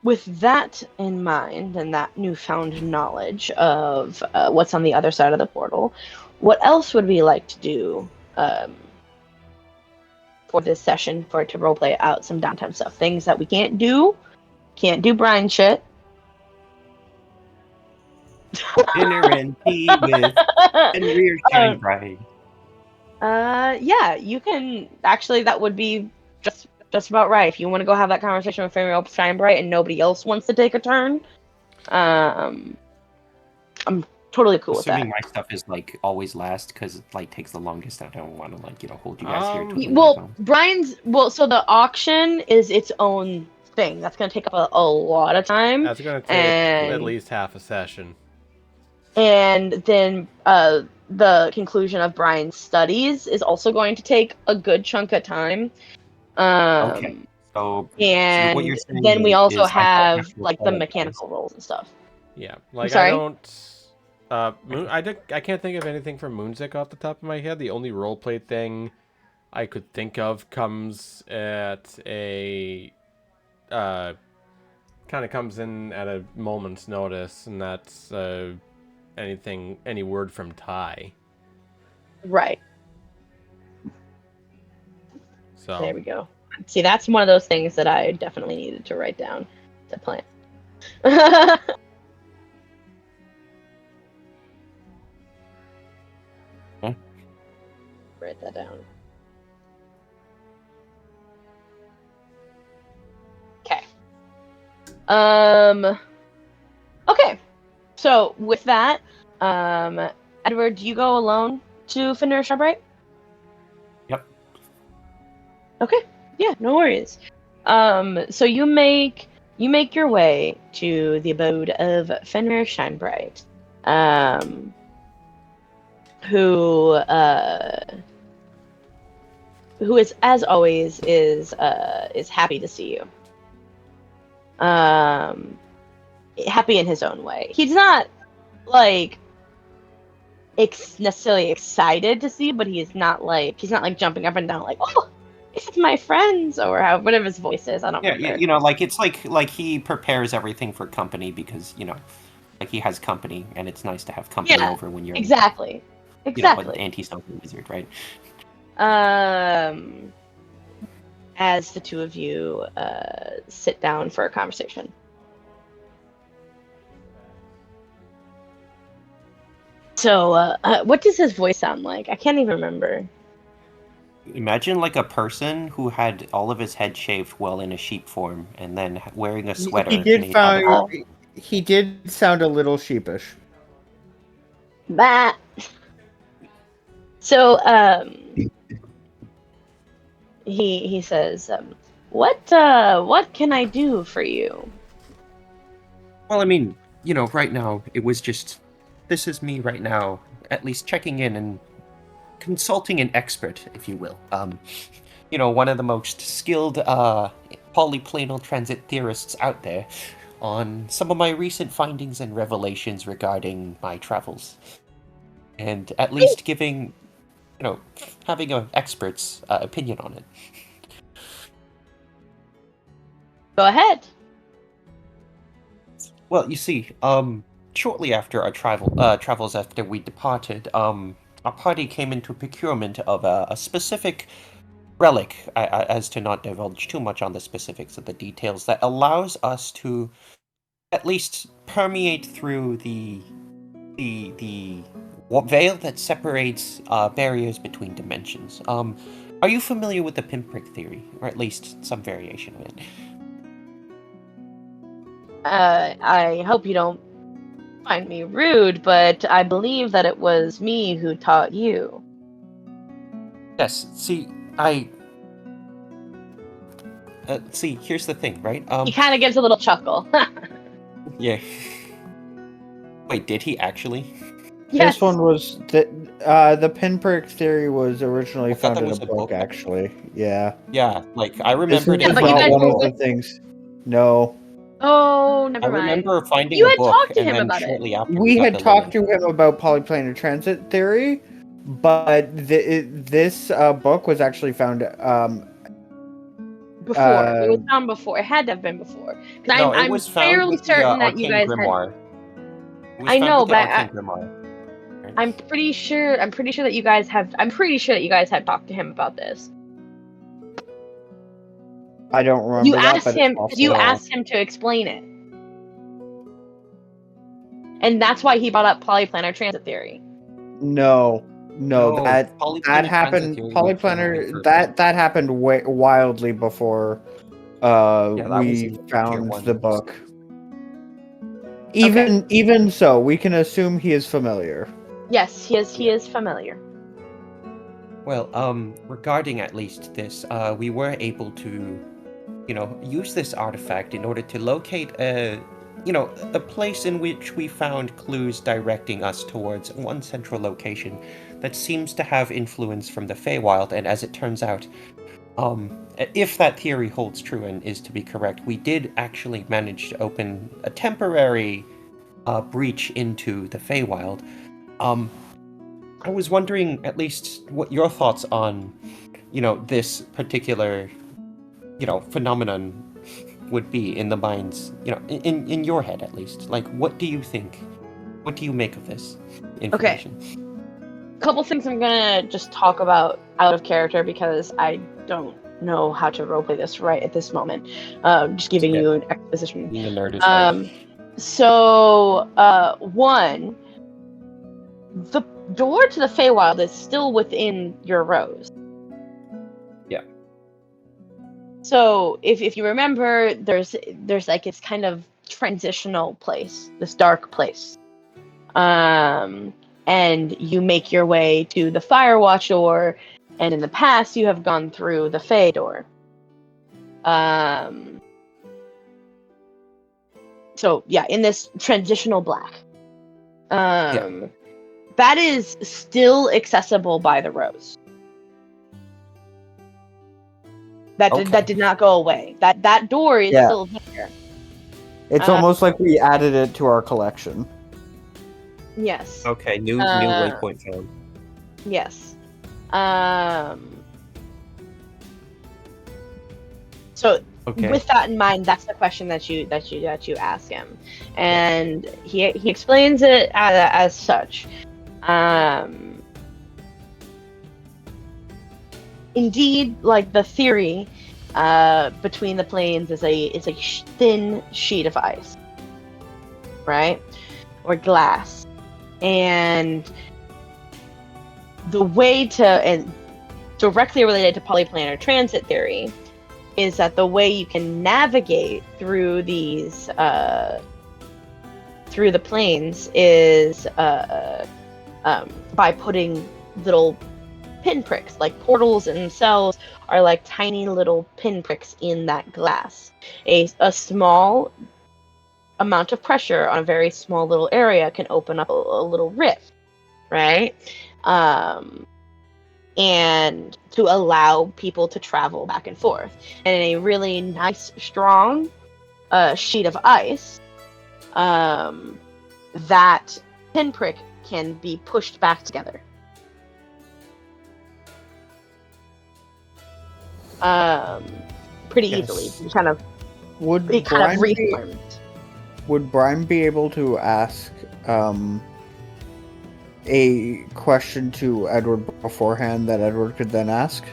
with that in mind and that newfound knowledge of what's on the other side of the portal, what else would we like to do for this session for it to roleplay out some downtime stuff? Things that we can't do Brian shit. Dinner and tea with Henry or Shine Um, Bright. yeah, you can actually. That would be just about right. If you want to go have that conversation with Fairy Shine Bright and nobody else wants to take a turn, I'm totally cool with Assuming that. my stuff is like always last because it like takes the longest. I don't want to hold you guys here twiddling your Well, thumbs. so the auction is its own thing. That's gonna take up a lot of time. That's going to take at and least half a session. and then the conclusion of Brian's studies is also going to take a good chunk of time. Okay. So what And you're saying then we also is I don't have have to like the apologize. mechanical rolls and stuff. Yeah, I'm like I sorry? don't. I can't think of anything from Moonsick off the top of my head. The only roleplay thing I could think of comes at a kind of comes in at a moment's notice, and that's any word from Ty. Right. So There we go. See, that's one of those things that I definitely needed to write down to plan. Write that down. Okay. Okay. So with that, Edward, do you go alone to Fenrir Sharbright? Yep. Okay. Yeah, no worries. So you make your way to the abode of Fenrir Shinebright, who is, as always, is happy to see you. Happy in his own way. He's not like necessarily excited to see you, but he's not like jumping up and down like, oh, this is my friends, or whatever his voice is. I don't Yeah, remember. like it's like he prepares everything for company because like he has company, and it's nice to have company Yeah, over when you're exactly. an Exactly. anti-smoking wizard, right? As the two of you sit down for a conversation. So, what does his voice sound like? I can't even remember. Imagine like a person who had all of his head shaved well in a sheep form, and then wearing a sweater. He did sound a little sheepish. Bah. So, he says, what can I do for you? Well, I mean, right now it was just this is me right now, at least checking in and consulting an expert, if you will. One of the most skilled polyplanal transit theorists out there on some of my recent findings and revelations regarding my travels. And at least giving, having an expert's opinion on it. Go ahead. Well, you see, shortly after our travels after we departed, our party came into procurement of a specific relic, as to not divulge too much on the specifics of the details, that allows us to at least permeate through the veil that separates barriers between dimensions. Are you familiar with the pinprick theory, or at least some variation of it? I hope you don't find me rude, but I believe that it was me who taught you. Yes, see, see, here's the thing, right? He kind of gives a little chuckle. Yeah. Wait, did he actually? Yes. This one was the pinprick theory was originally I thought found that in a was a book, book. actually. Yeah. Yeah, like I This remembered is it but you not guys being a one were of the book. with. things. No. Oh, I never mind. remember finding You a had book, talked to and him then about it. shortly after We got had the talked lemon. to him about polyplanar transit theory, but this book was actually found Before it was found before. It had to have been before. Because No, it I'm was found fairly with the certain that you arcane guys had. grimoire. It was I found know, with the but arcane grimoire. Right? I'm pretty sure. I'm pretty sure that you guys have. I'm pretty sure that you guys had talked to him about this. I don't remember You that, asked but him. it's You possible. asked him to explain it, and that's why he brought up polyplanar transit theory. No, that polyplanar transit happened. theory was generally for- That happened wildly before Yeah, that was we in tier found one. the book. Even so, we can assume he is familiar. Yes, he is. He is familiar. Well, regarding at least this, we were able to, use this artifact in order to locate a place in which we found clues directing us towards one central location that seems to have influence from the Feywild, and as it turns out, if that theory holds true and is to be correct, we did actually manage to open a temporary breach into the Feywild. I was wondering at least what your thoughts on, this particular, phenomenon would be in the minds, in your head at least. Like, what do you think? What do you make of this information? Couple things I'm gonna just talk about out of character because I don't know how to roleplay this right at this moment. Just giving you an exposition. Being a nerd is hard. So, one, the door to the Feywild is still within your rose. Yeah. So, if you remember, there's like this kind of transitional place, this dark place. And you make your way to the Firewatch door, and in the past you have gone through the Fey door. So yeah, in this transitional black. That is still accessible by the rose. That did not go away. That door is still there. It's almost like we added it to our collection. Yes. Okay, new waypoint found. Yes. So with that in mind, that's the question that you ask him, and he explains it as such. Indeed, like the theory between the planes is a thin sheet of ice, right, or glass, and the way to, and directly related to polyplanar transit theory, is that the way you can navigate through these through the planes is by putting little pinpricks, like portals themselves are like tiny little pinpricks in that glass. A small amount of pressure on a very small little area can open up a little rift, right? And to allow people to travel back and forth. And in a really nice, strong sheet of ice, that pinprick can be pushed back together. Pretty easily. It kind of reformed. Would Brian be able to ask a question to Edward beforehand that Edward could then ask?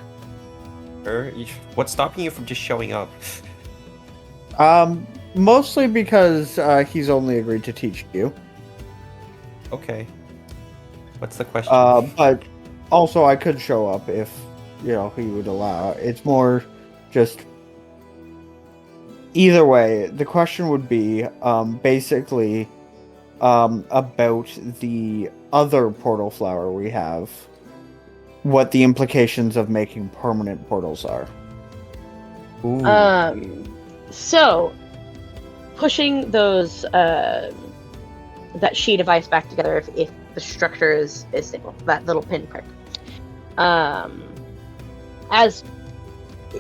Sure. What's stopping you from just showing up? Mostly because he's only agreed to teach you. Okay. What's the question? But also I could show up if, he would allow. It's more just... Either way, the question would be, basically, about the other portal flower we have. What the implications of making permanent portals are. Ooh. So, pushing those that sheet of ice back together if the structure is stable. That little pinprick. As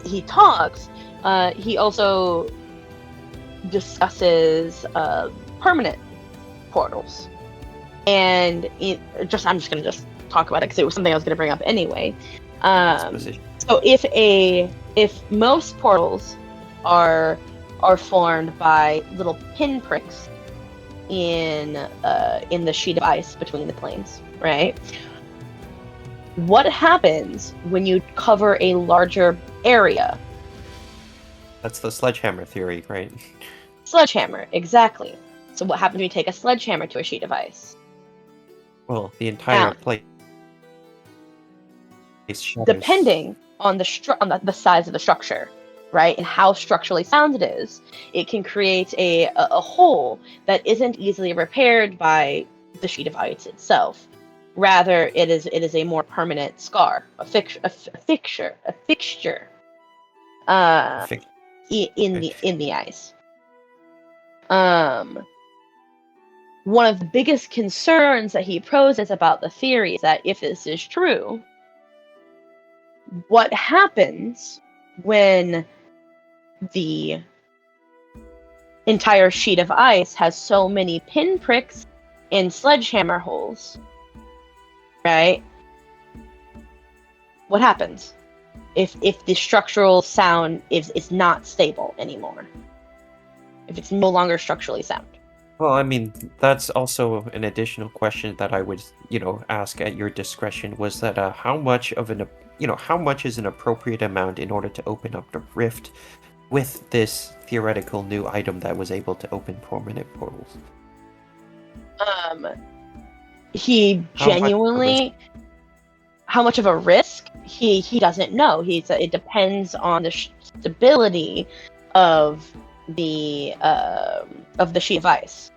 he talks, he also discusses permanent portals, and I'm just gonna talk about it because it was something I was gonna bring up anyway. So if most portals are formed by little pinpricks in the sheet of ice between the planes, right? What happens when you cover a larger area? That's the sledgehammer theory, right? Sledgehammer, exactly. So what happens when you take a sledgehammer to a sheet of ice? Well, the entire Now, place shatters. depending on the size of the structure, right, and how structurally sound it is, it can create a hole that isn't easily repaired by the sheet of ice itself. Rather, it is a more permanent scar, a fixture, in the ice. One of the biggest concerns that he poses about the theory is that if this is true, what happens when the entire sheet of ice has so many pinpricks and sledgehammer holes, right? What happens if the structural sound is not stable anymore? If it's no longer structurally sound? Well, I mean, that's also an additional question that I would, ask at your discretion. Was that how much is an appropriate amount in order to open up the rift with this theoretical new item that was able to open permanent portals? He genuinely, how much of a risk? He doesn't know. It depends on the stability of the sheet of ice.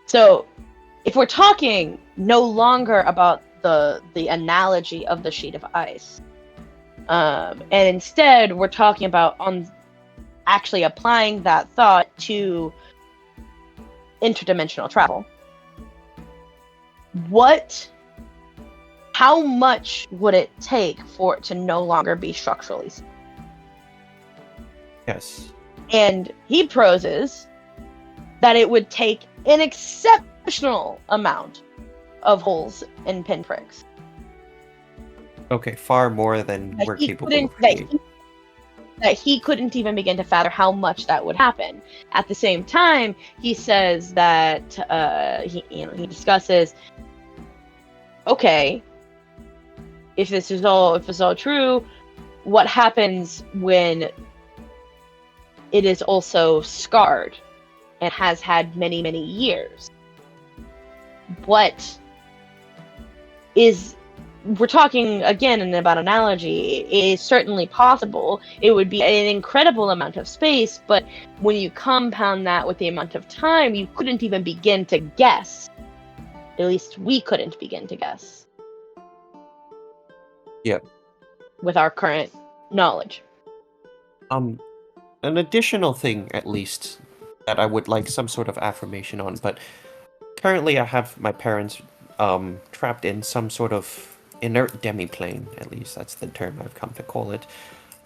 So, if we're talking no longer about the analogy of the sheet of ice, and instead we're talking about actually applying that thought to interdimensional travel, how much would it take for it to no longer be structurally sound? Yes. And he proposes that it would take an exceptional amount of holes and pinpricks. Okay, far more than we're capable of. That he couldn't even begin to fathom how much that would happen. At the same time, he says that he discusses, okay, if this is all true, what happens when it is also scarred and has had many, many years? We're talking again about analogy. It is certainly possible. It would be an incredible amount of space, but when you compound that with the amount of time, you couldn't even begin to guess. At least we couldn't begin to guess. Yep. With our current knowledge. An additional thing, at least, that I would like some sort of affirmation on, but currently I have my parents trapped in some sort of inert demiplane, at least that's the term I've come to call it.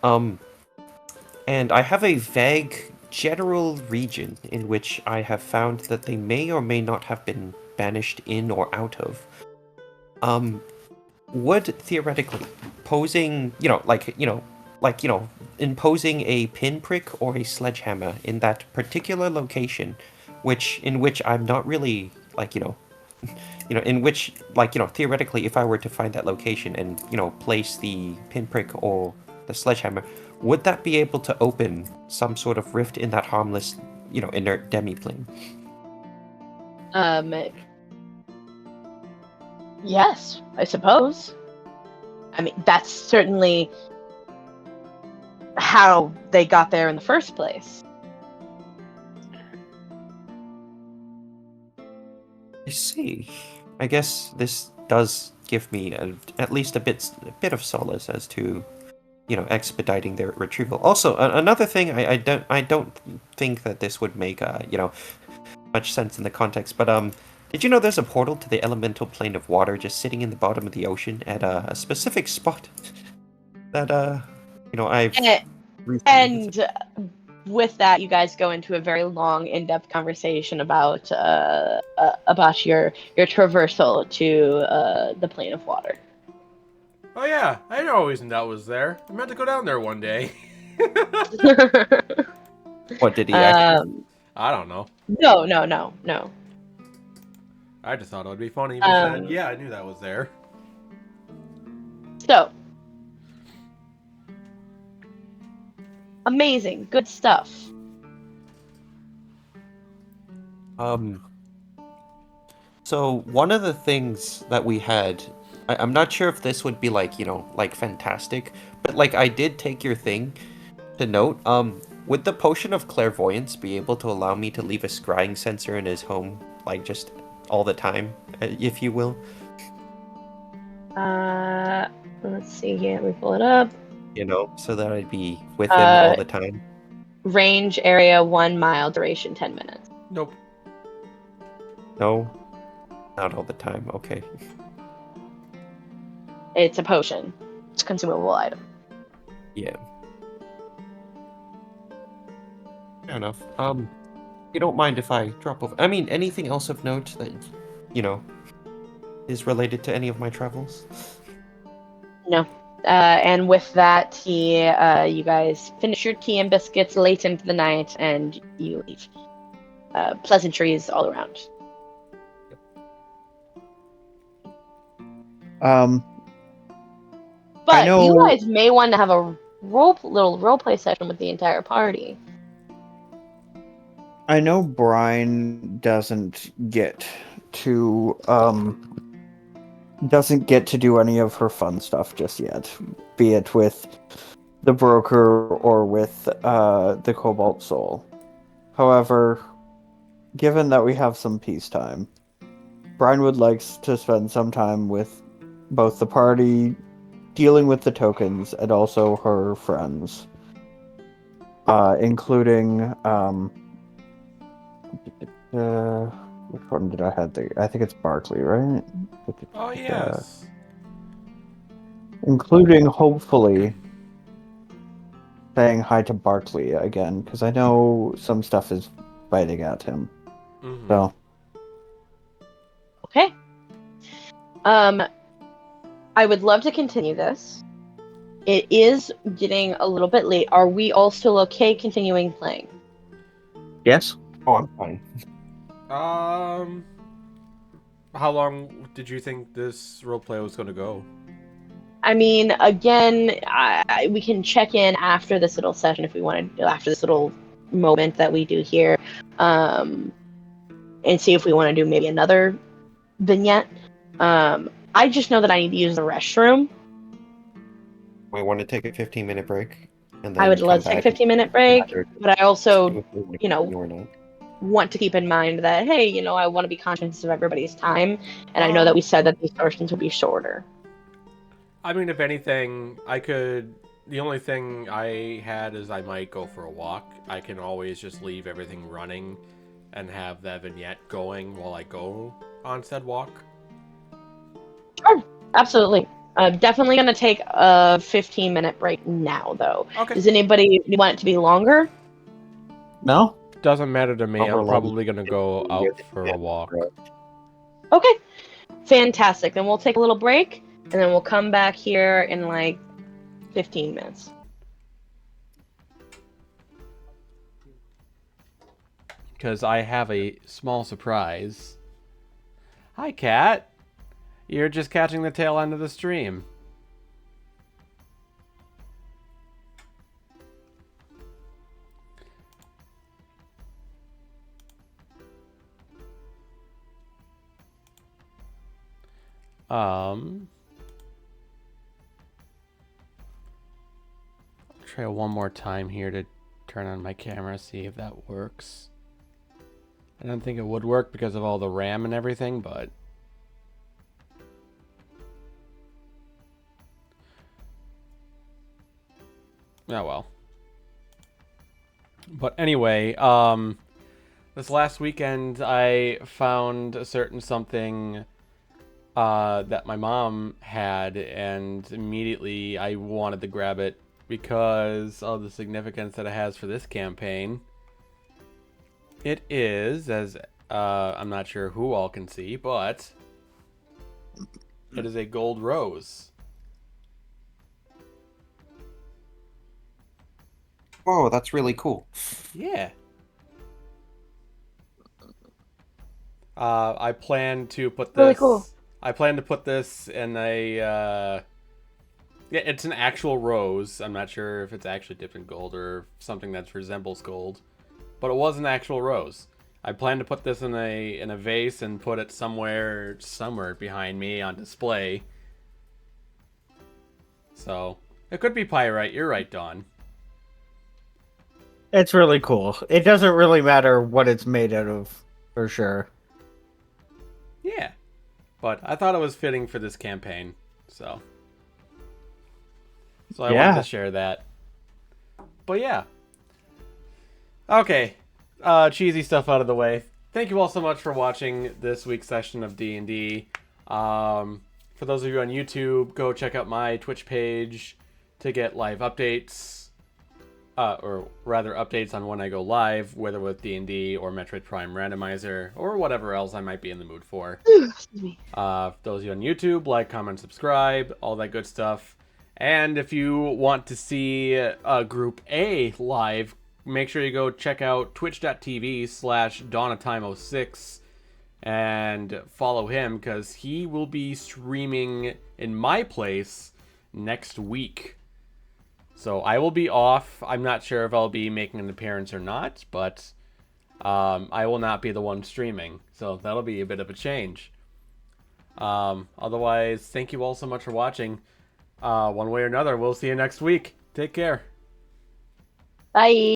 And I have a vague general region in which I have found that they may or may not have been banished in or out of. Would theoretically imposing a pinprick or a sledgehammer in that particular location, in which I'm not really theoretically, if I were to find that location and, place the pinprick or the sledgehammer, would that be able to open some sort of rift in that harmless, inert demiplane? Yes, I suppose. I mean, that's certainly how they got there in the first place. I see. I guess this does give me at least a bit of solace as to, expediting their retrieval. Also, another thing, I don't think that this would make much sense in the context, but did you know there's a portal to the elemental plane of water just sitting in the bottom of the ocean at a specific spot that I've recently visited? And with that, you guys go into a very long, in-depth conversation about your traversal to the plane of water. Oh yeah, I didn't always knew that was there. I meant to go down there one day. What did he actually? I don't know. No. I just thought it would be funny if you said, Um, yeah, I knew that was there. so amazing, good stuff. So one of the things that we had, I'm not sure if this would be like, like fantastic, but like I did take your thing to note. Would the potion of clairvoyance be able to allow me to leave a scrying sensor in his home, like just all the time, if you will? Let's see here. Let me pull it up. So that I'd be with him all the time. Range area 1 mile, duration 10 minutes. Nope. No, not all the time. Okay. It's a potion. It's a consumable item. Yeah. Fair enough. You don't mind if I drop over? I mean, anything else of note that, is related to any of my travels? No. And with that, you guys finish your tea and biscuits late into the night, and you leave. Pleasantries all around. But I know. you guys may want to have a little roleplay session with the entire party. I know Brian doesn't get to do any of her fun stuff just yet, be it with the broker or with the Cobalt Soul. However, given that we have some peacetime, Brian would like to spend some time with both the party, dealing with the tokens, and also her friends, including which one did I have there? I think it's Barkley, right? Oh, yes. Including, hopefully, saying hi to Barkley again, because I know some stuff is biting at him. Mm-hmm. So. Okay. I would love to continue this. It is getting a little bit late. Are we all still okay continuing playing? Yes. Oh, I'm fine. How long did you think this roleplay was going to go? I mean, again, we can check in after this little session if we want to, after this little moment that we do here, and see if we want to do maybe another vignette. I just know that I need to use the restroom. We want to take a 15-minute break, and then I would love to take a 15-minute break, but I also, want to keep in mind that, hey, I want to be conscious of everybody's time, and I know that we said that these sessions will be shorter. I mean, if anything, the only thing I had is I might go for a walk. I can always just leave everything running and have that vignette going while I go on said walk. Sure, absolutely. I'm definitely going to take a 15-minute break now, though. Okay. Does anybody want it to be longer? No? Doesn't matter to me. I'm probably going to go out for a walk. Okay. Fantastic. Then we'll take a little break, and then we'll come back here in like 15 minutes. Because I have a small surprise. Hi, Cat. You're just catching the tail end of the stream. I'll try one more time here to turn on my camera, see if that works. I don't think it would work because of all the RAM and everything, but... oh well. But anyway, This last weekend, I found a certain something that my mom had, and immediately I wanted to grab it because of the significance that it has for this campaign. It is, as I'm not sure who all can see, but it is a gold rose. Oh, that's really cool. Yeah. I plan to put this. Really cool. I plan to put this in a. Yeah, it's an actual rose. I'm not sure if it's actually dipped in gold or something that resembles gold, but it was an actual rose. I plan to put this in a vase and put it somewhere behind me on display. So it could be pyrite. You're right, Dawn. It's really cool. It doesn't really matter what it's made out of, for sure. Yeah, but I thought it was fitting for this campaign, so I wanted to share that. But yeah. Okay. Cheesy stuff out of the way. Thank you all so much for watching this week's session of D&D. For those of you on YouTube, go check out my Twitch page to get live updates. Or rather, updates on when I go live, whether with D&D or Metroid Prime Randomizer, or whatever else I might be in the mood for. For those of you on YouTube, like, comment, subscribe, all that good stuff. And if you want to see Group A live, make sure you go check out twitch.tv/Donatime06 and follow him, because he will be streaming in my place next week. So I will be off. I'm not sure if I'll be making an appearance or not, but I will not be the one streaming. So that'll be a bit of a change. Otherwise, thank you all so much for watching. One way or another, we'll see you next week. Take care. Bye.